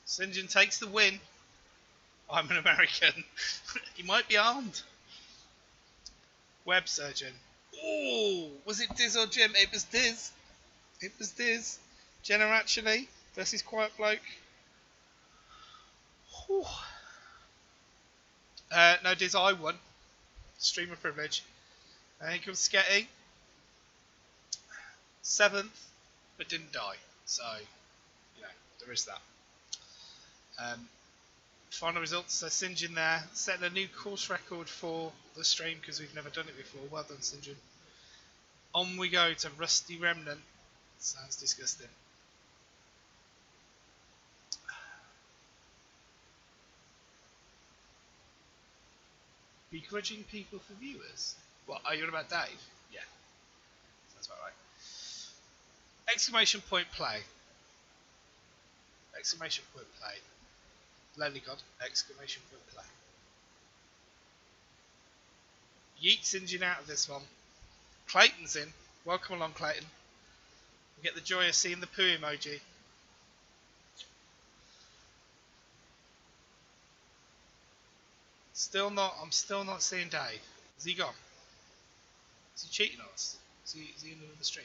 St. John takes the win. I'm an American. He might be armed. Web surgeon. Oh, was it Diz or Jim? It was Diz. It was Diz. Jenna actually versus Quiet Bloke. Whew. No, Diz, I won. Streamer privilege. Here comes Sketty. 7th, but didn't die. So, there is that. Final results, so St. John there, setting a new course record for the stream because we've never done it before. Well done, St. John. On we go to Rusty Remnant. Sounds disgusting. Begrudging people for viewers? What, are you on about Dave? Yeah, sounds about right. Exclamation point play. Exclamation point play. Lonely God. Exclamation point play. Yeet St. John out of this one. Clayton's in. Welcome along, Clayton. We get the joy of seeing the poo emoji. I'm still not seeing Dave. Is he gone? Is he cheating on us? Is he in the stream?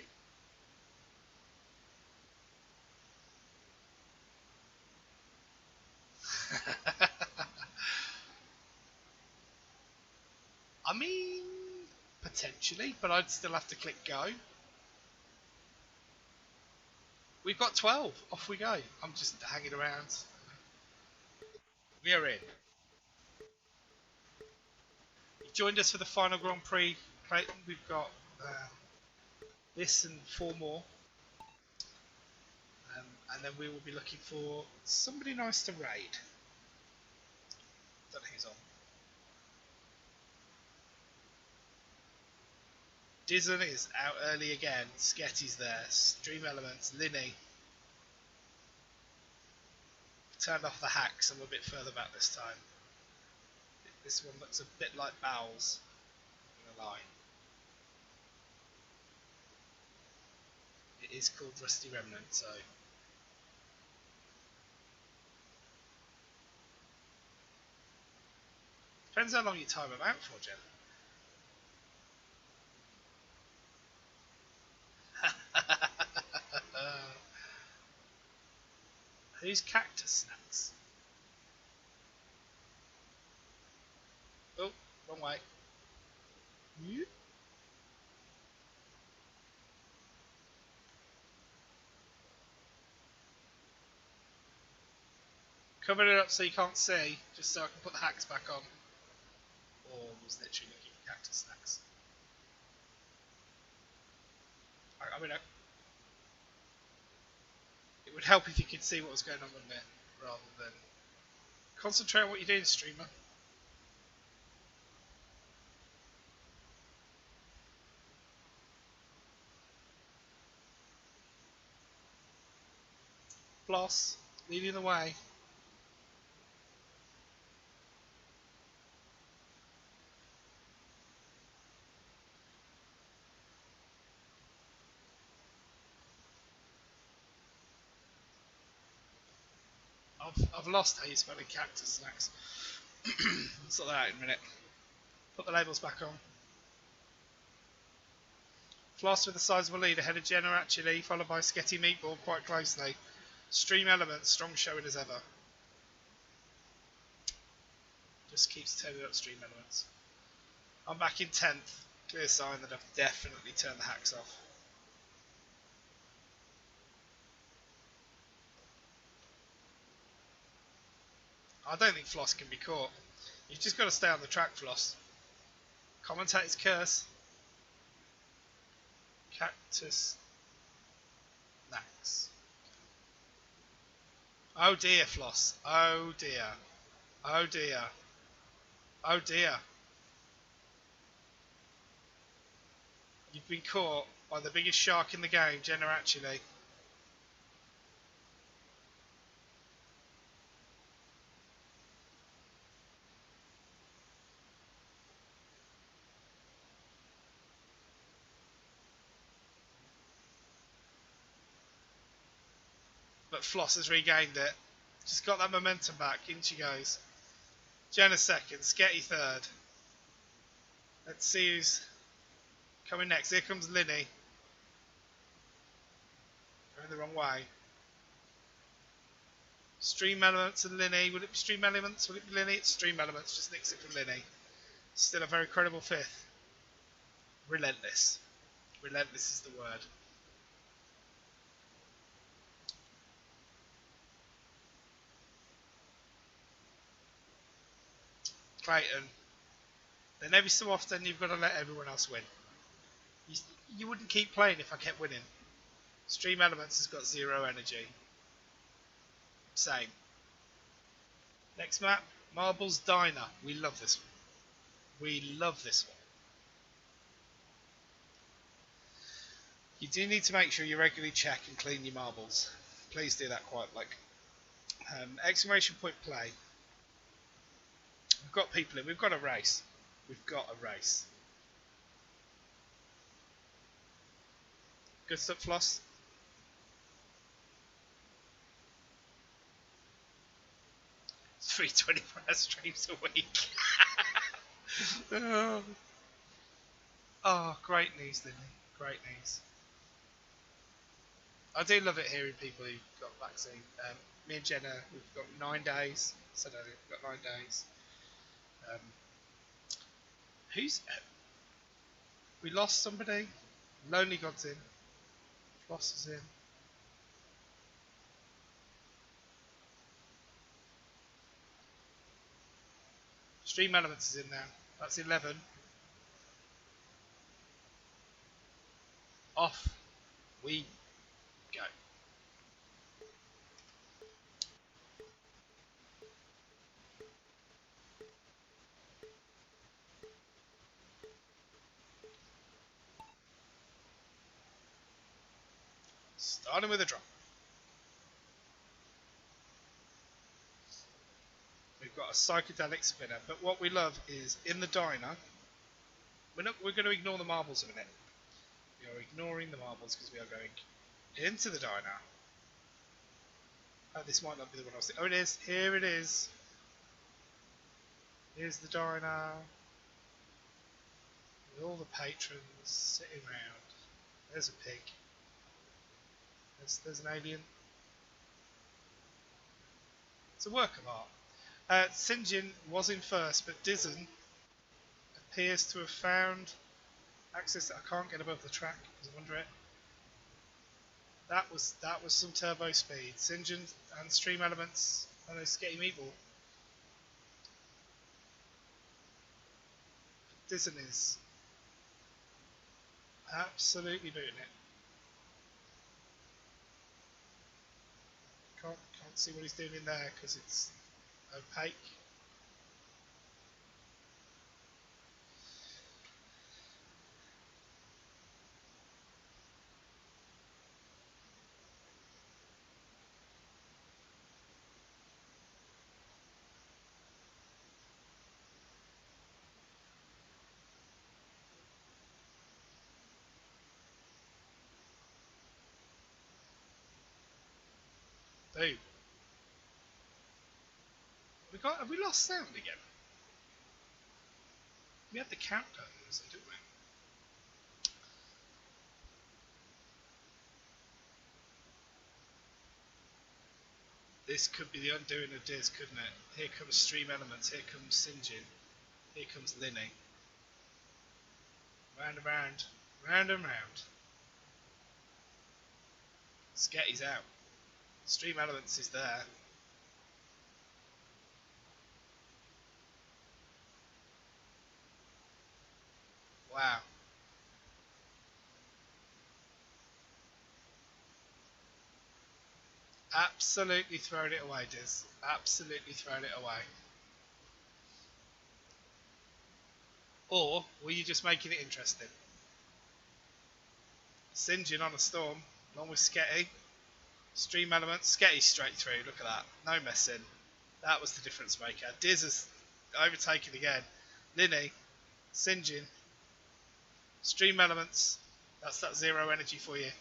I mean, potentially, but I'd still have to click go. We've got 12. Off we go. I'm just hanging around. We are in. You joined us for the final Grand Prix, Clayton. We've got this and 4 more. And then we will be looking for somebody nice to raid. Don't know who's on. Dizzon is out early again. Sketty's there. Stream Elements. Linny. Turned off the hacks. I'm a bit further back this time. This one looks a bit like Bowles. I'm gonna lie. It is called Rusty Remnant, so. Depends how long you time them out for, Jen. Who's Cactus Snacks? Oh, wrong way. Covering it up so you can't see, just so I can put the hacks back on. Or was literally looking for Cactus Snacks. I mean, it would help if you could see what was going on, wouldn't it? Rather than concentrate on what you're doing, streamer. Floss, leading the way. I've lost how you spell Cactus Snacks. I'll sort that out in a minute. Put the labels back on. Floss with a sizable lead ahead of Jenna actually, followed by Sketty Meatball quite closely. Stream Elements, strong showing as ever. Just keeps turning up Stream Elements. I'm back in 10th. Clear sign that I've definitely turned the hacks off. I don't think Floss can be caught. You've just got to stay on the track, Floss. Commentator's curse. Cactus Snacks. Oh dear, Floss. Oh dear. Oh dear. Oh dear. You've been caught by the biggest shark in the game, Jenna actually. but Floss has regained it. Just got that momentum back. In she goes. Jenna second, Sketty third. Let's see who's coming next. Here comes Linny. Going the wrong way. Stream Elements and Linny. Will it be Stream Elements? Will it be Linny? It's Stream Elements. Just nicks it from Linny. Still a very credible fifth. Relentless. Relentless is the word. Clayton. Then every so often you've got to let everyone else win. You wouldn't keep playing if I kept winning. Stream Elements has got 0 energy. Same. Next map, Marbles Diner. We love this one. We love this one. You do need to make sure you regularly check and clean your marbles. Please do that quite like. Exclamation point play. We've got people in. We've got a race. We've got a race. Good stuff, Floss. Three 24-hour streams a week. Oh, great news, Lily. Great news. I do love it hearing people who've got vaccine. Me and Jenna, we've got 9 days. So no, we've got 9 days. We lost somebody. Lonely God's in. Floss is in. Stream Elements is in now. That's 11. Off we go. Starting with a drop. We've got a psychedelic spinner, but what we love is in the diner. We're going to ignore the marbles a minute. We are ignoring the marbles because we are going into the diner. Oh, this might not be the one I was thinking. Oh, it is. Here it is. Here's the diner. With all the patrons sitting around. There's a pig. There's an alien. It's a work of art. Sinjin was in first, but Dizen appears to have found access that I can't get above the track because I'm under it. That was some turbo speed. Sinjin and Stream Elements and a Sketty Meatball. Dizen is absolutely booting it. Can't see what he's doing in there because it's opaque. Boom. Have we lost sound again? We had the countdown, didn't we? This could be the undoing of Diz, couldn't it? Here comes Stream Elements, here comes Sinjin, here comes Linny. Round and round, round and round. Sketty's out. Stream Elements is there. Wow. Absolutely thrown it away, Diz. Absolutely thrown it away. Or were you just making it interesting? Sinjin on a storm, along with Sketty. Stream Elements, Sketty straight through. Look at that. No messing. That was the difference maker. Diz has overtaken again. Linny, Sinjin, Stream Elements. That's that 0 energy for you.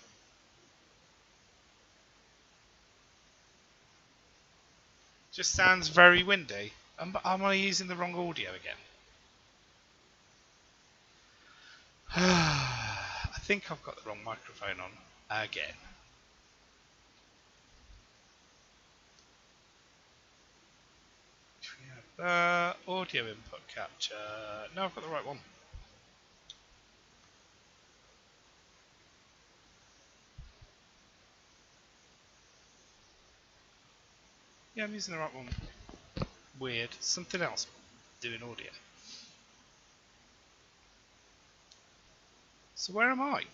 Just sounds very windy. Am I using the wrong audio again? I think I've got the wrong microphone on again. Audio input capture. No, I've got the right one. Yeah, I'm using the right one. Weird. Something else doing audio. So where am I?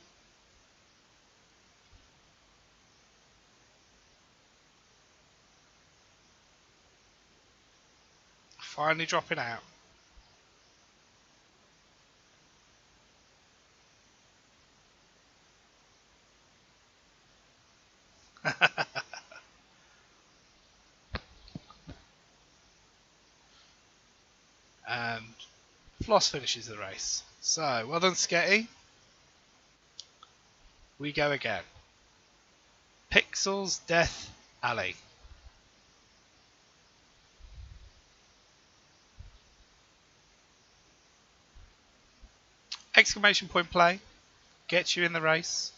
Finally dropping out. And Floss finishes the race. So, well done, Sketty. We go again. Pixels Death Alley. Exclamation point play. Gets you in the race.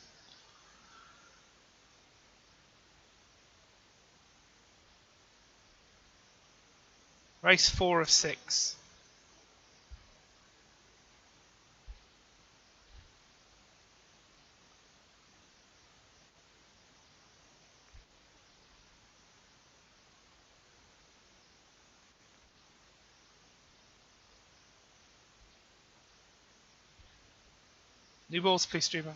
Race 4 of 6. New balls, please, streamer.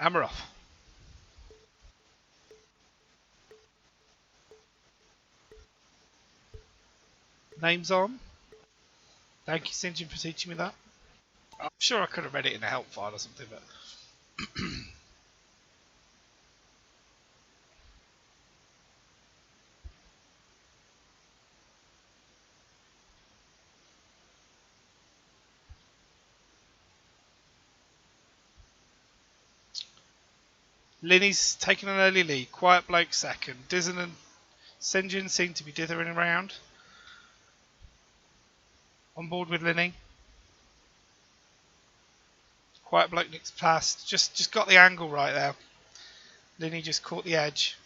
And we're off. Names on. Thank you, Sinjin, for teaching me that. I'm sure I could have read it in a help file or something, but Linny's taken an early lead. Quiet Bloke second. Dizen and Sinjin seem to be dithering around. On board with Linny. Quiet Bloke nicks past. Just got the angle right there. Linny just caught the edge.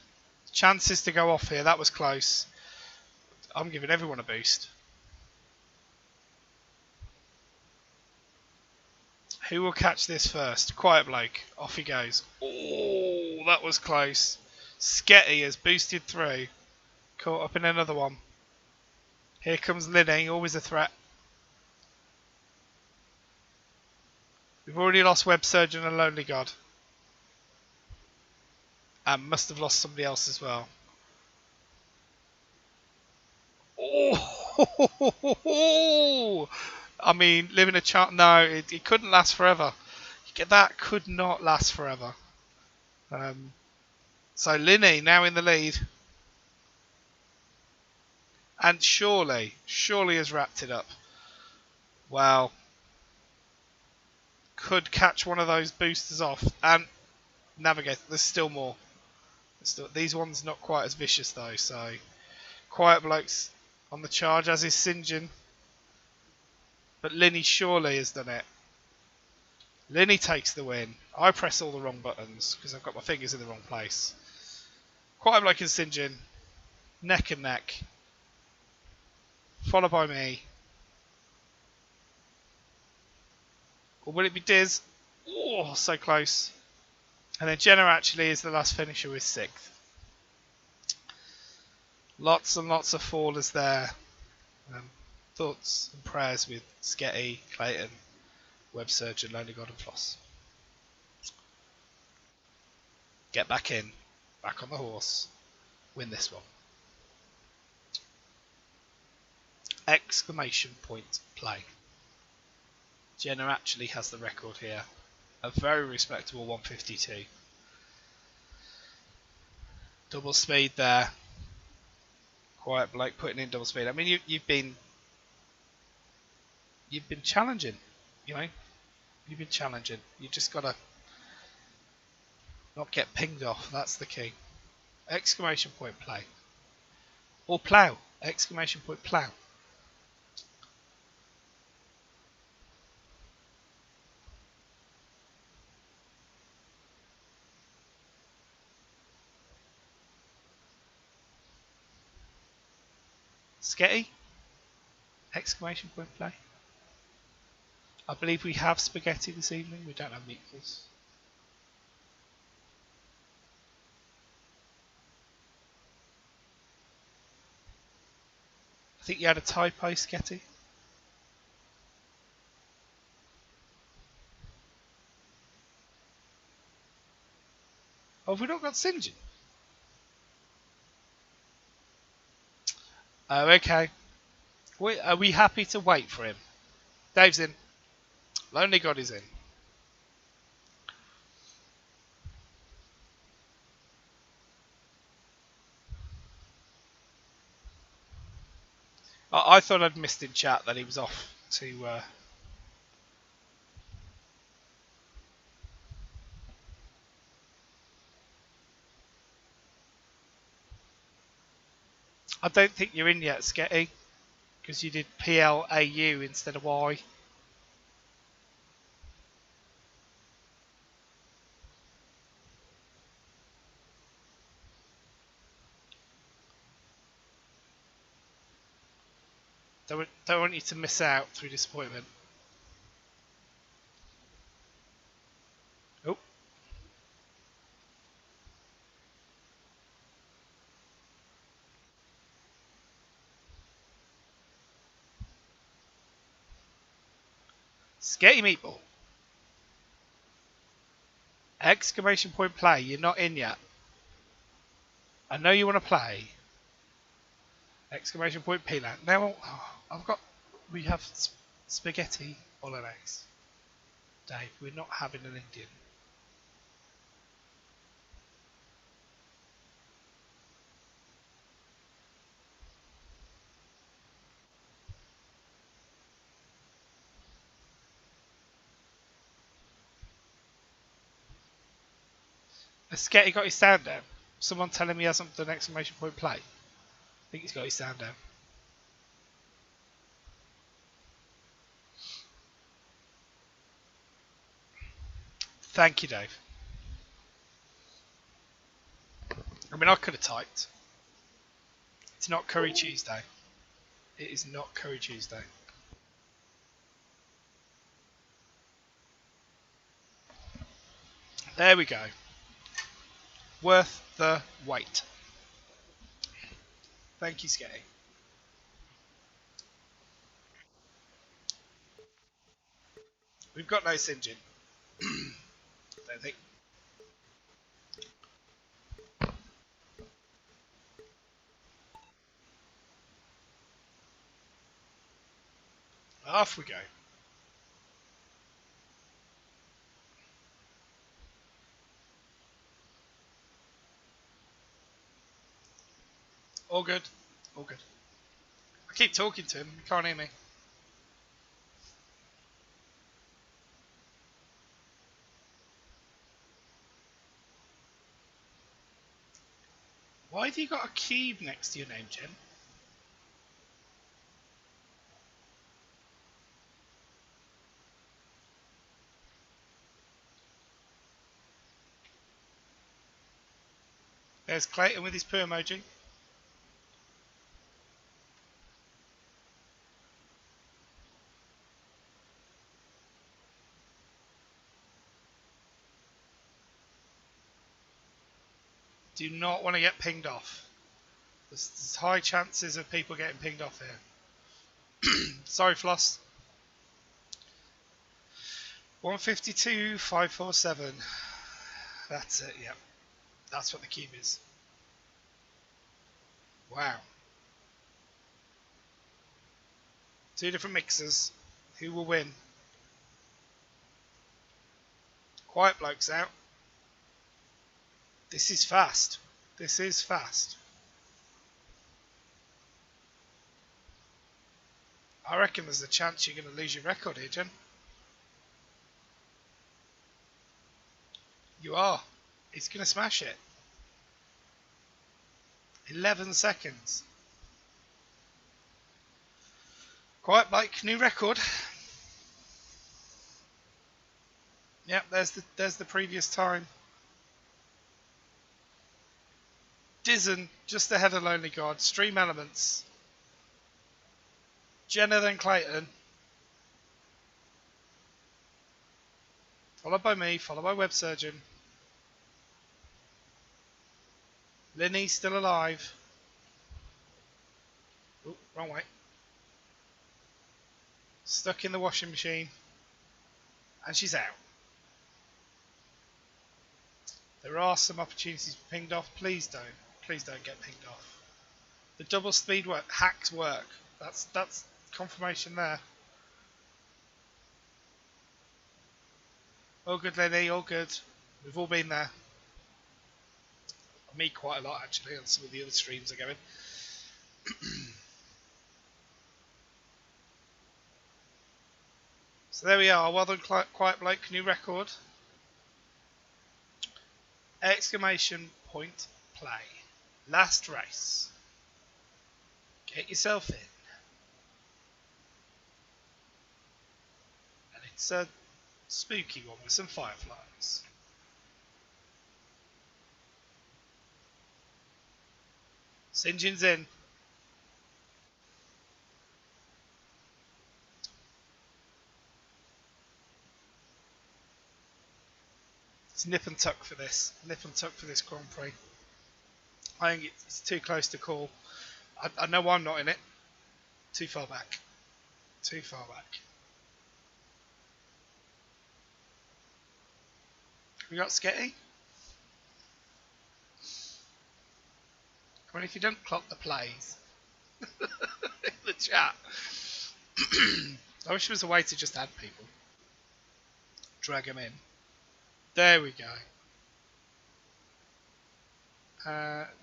Chances to go off here. That was close. I'm giving everyone a boost. Who will catch this first? Quiet Bloke. Off he goes. Oh, that was close. Sketty has boosted through. Caught up in another one. Here comes Linny. Always a threat. We've already lost Web Surgeon and Lonely God. And must have lost somebody else as well. Oh! I mean, living a chance. No, it couldn't last forever. That could not last forever. So Linny now in the lead. And surely has wrapped it up. Wow. Could catch one of those boosters off. And navigate. There's still more. These ones not quite as vicious though. So Quiet Bloke's on the charge, as is Sinjin. But Linny surely has done it. Linny takes the win. I press all the wrong buttons because I've got my fingers in the wrong place. Quiet Bloke and Sinjin. Neck and neck. Followed by me. Or will it be Diz? Oh, so close. And then Jenna actually is the last finisher with 6th. Lots and lots of fallers there. Thoughts and prayers with Sketty, Clayton, Web Surgeon, Lonely God and Floss. Get back in. Back on the horse. Win this one. Exclamation point play. Jenna actually has the record here. A very respectable 152. Double speed there. Quiet Bloke putting in double speed. I mean, you've been challenging, you know. You've been challenging. You just gotta not get pinged off. That's the key. Exclamation point play. Or plough. Exclamation point plough. Sketty. Exclamation point play. I believe we have spaghetti this evening. We don't have meatballs. I think you had a typo, Sketty. Oh, have we not got St. John? Oh, okay. Are we happy to wait for him? Dave's in. Lonely God is in. I thought I'd missed in chat that he was off to. I don't think you're in yet, Sketty, because you did PLAU instead of Y. Don't want you to miss out through disappointment. Oh. Sketty Meatball. Exclamation point play. You're not in yet. I know you want to play. Exclamation point Peanut. Now we have spaghetti bolognese. Dave, we're not having an Indian. Has Sketty got his sound down? Someone telling me he hasn't done exclamation point play. I think he's got his sound down. Thank you, Dave. I mean, I could have typed. It's not Curry Tuesday. It is not Curry Tuesday. There we go. Worth the wait. Thank you, Sketty. We've got no St. John. Don't think. Off we go. All good. All good. I keep talking to him. He can't hear me. Why have you got a cube next to your name, Jen? There's Clayton with his poo emoji. Do not want to get pinged off. There's high chances of people getting pinged off here. Sorry, Floss. 152, 547. That's it, yep. That's what the cube is. Wow. Two different mixers. Who will win? Quiet Bloke's out. This is fast. This is fast. I reckon there's a chance you're going to lose your record here, Jen. You are. He's going to smash it. 11 seconds. Quiet Bike, new record. Yep, there's the previous time. Dizen just ahead of Lonely God. Stream Elements. Jenna then Clayton. Followed by me, followed by Web Surgeon. Linny still alive. Ooh, wrong way. Stuck in the washing machine. And she's out. There are some opportunities for pinged off. Please don't. Please don't get pinged off. The double speed hacks work. That's confirmation there. All good, Lenny, all good. We've all been there. Me quite a lot actually, and some of the other streams are going. So there we are. Well done, Quiet Bloke. New record. Exclamation point play. Last race. Get yourself in. And it's a spooky one with some fireflies. Sinjin's in. It's nip and tuck for this. Nip and tuck for this Grand Prix. I think it's too close to call. I know I'm not in it. Too far back. Too far back. We got Sketty. I mean, if you don't clock the plays in the chat. I wish there was a way to just add people. Drag them in. There we go.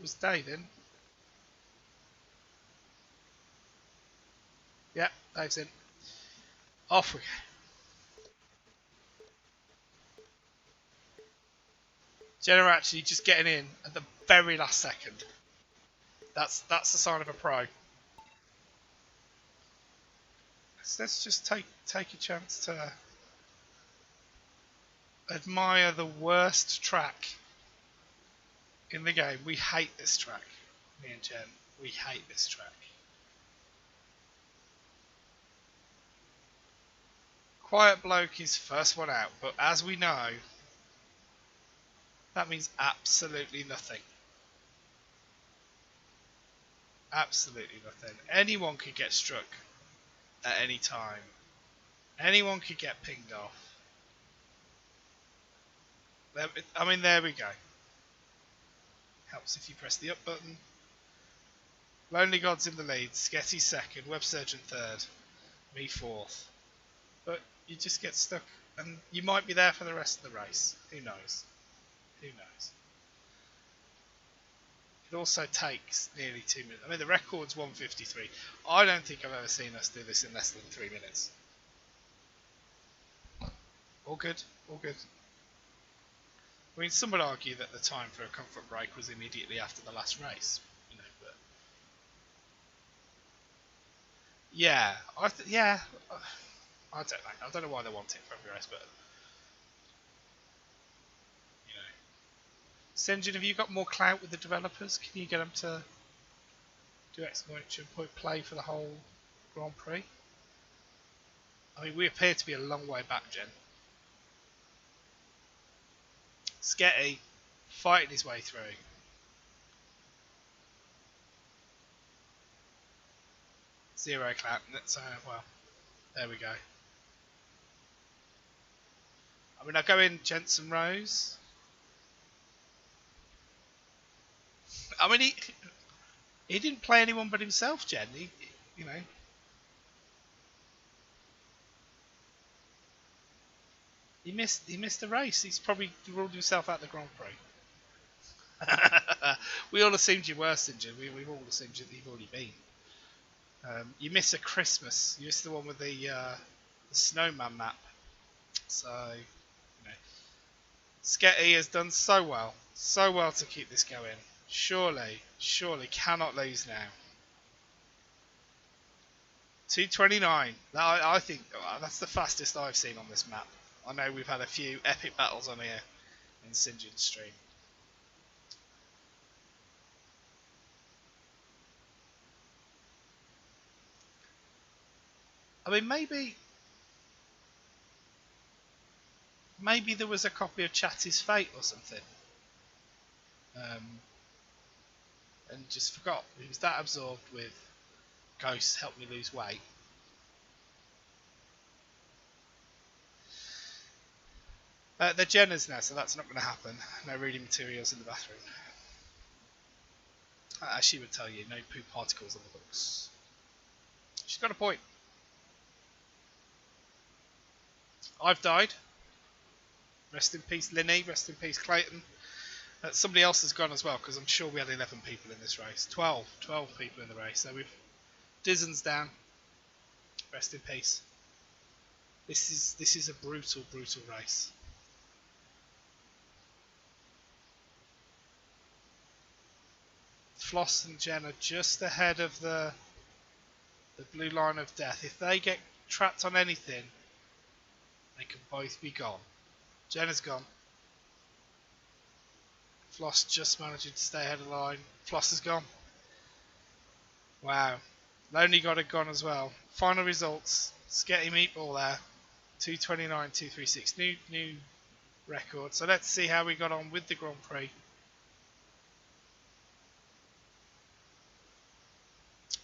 Was Dave in? Yeah, Dave's in. Off we go. Jenna actually just getting in at the very last second. That's the sign of a pro. Let's just take a chance to admire the worst track in the game. We hate this track, me and Jen. We hate this track. Quiet Bloke is first one out, but as we know, that means absolutely nothing. Absolutely nothing. Anyone could get struck at any time. Anyone could get pinged off. I mean, there we go. Helps if you press the up button. Lonely God's in the lead. Sketty second. Web Surgeon third. Me fourth. But you just get stuck, and you might be there for the rest of the race. Who knows? Who knows? It also takes nearly 2 minutes. I mean, the record's 1:53. I don't think I've ever seen us do this in less than 3 minutes. All good. All good. I mean, some would argue that the time for a comfort break was immediately after the last race, you know. But yeah, I don't know. I don't know why they want it for every race, but you know, Sinjin, have you got more clout with the developers? Can you get them to do exclamation point play for the whole Grand Prix? I mean, we appear to be a long way back, Jen. Sketty fighting his way through. Zero clout. Well, there we go. I mean, I go in Jensen Rose. I mean, he didn't play anyone but himself, Jen. You know. He missed the race. He's probably ruled himself out of the Grand Prix. We all assumed you were, Sinjin. We've all assumed that you've already been. You miss a Christmas. You missed the one with the snowman map. So, you know, Sketty has done so well to keep this going. Surely cannot lose now. 2:29. I think that's the fastest I've seen on this map. I know we've had a few epic battles on here in St. John's stream. I mean, maybe there was a copy of Chatty's Fate or something, and just forgot. He was that absorbed with Ghosts Help Me Lose Weight. They're Jenna's now, so that's not going to happen. No reading materials in the bathroom. As she would tell you, no poop particles on the books. She's got a point. I've died. Rest in peace, Linny. Rest in peace, Clayton. Somebody else has gone as well, because I'm sure we had 11 people in this race. 12 people in the race. So we've Dizen's down. Rest in peace. This is a brutal race. Floss and Jen are just ahead of the blue line of death. If they get trapped on anything, they can both be gone. Jenna's gone. Floss just managing to stay ahead of the line. Floss is gone. Wow. Lonely got it gone as well. Final results. Sketty Meatball there. 2:29.236. New record. So let's see how we got on with the Grand Prix.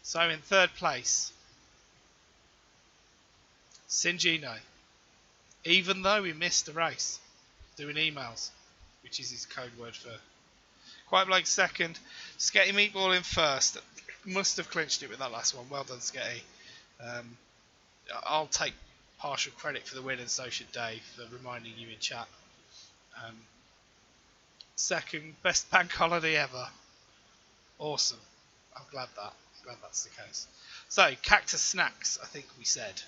So in third place, Singino. Even though he missed a race, doing emails, which is his code word for Quite Blake second. Sketty Meatball in first. Must have clinched it with that last one. Well done, Sketty. I'll take partial credit for the win, and so should Dave for reminding you in chat. Second, best bank holiday ever. Awesome. I'm glad that's the case. So, Cactus Snacks, I think we said.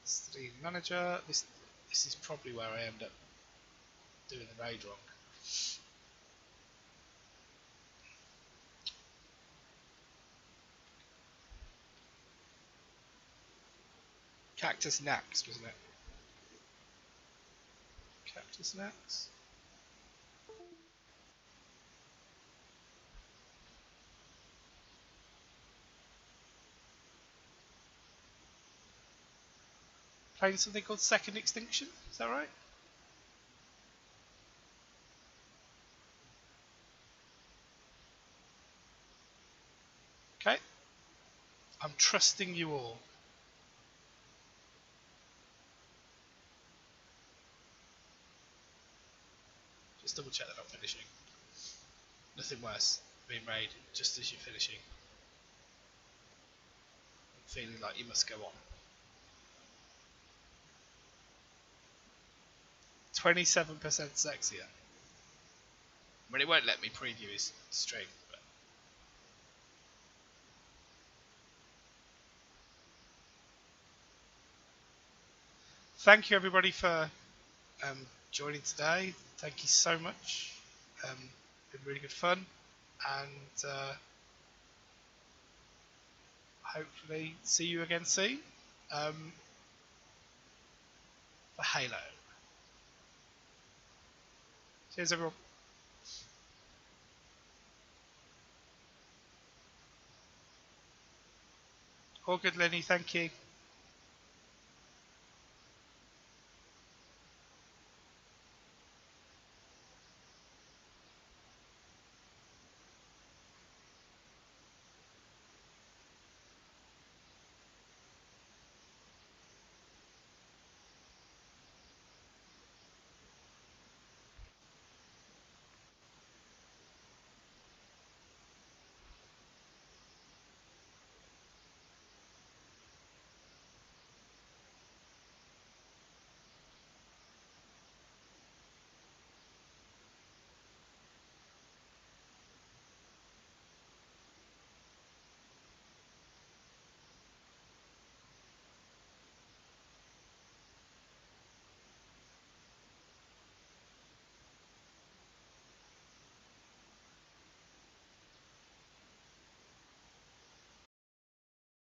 Stream manager. This is probably where I end up doing the raid wrong. Cactus Snacks, wasn't it? Cactus Snacks. Playing something called Second Extinction, is that right? Okay. I'm trusting you all. Just double check that I'm finishing. Nothing worse being raid just as you're finishing. Feeling like you must go on. 27% sexier. I mean, it won't let me preview his stream. But thank you everybody for joining today. Thank you so much. Been really good fun, and hopefully see you again soon for Halo. Cheers everyone. All good, Lenny, thank you.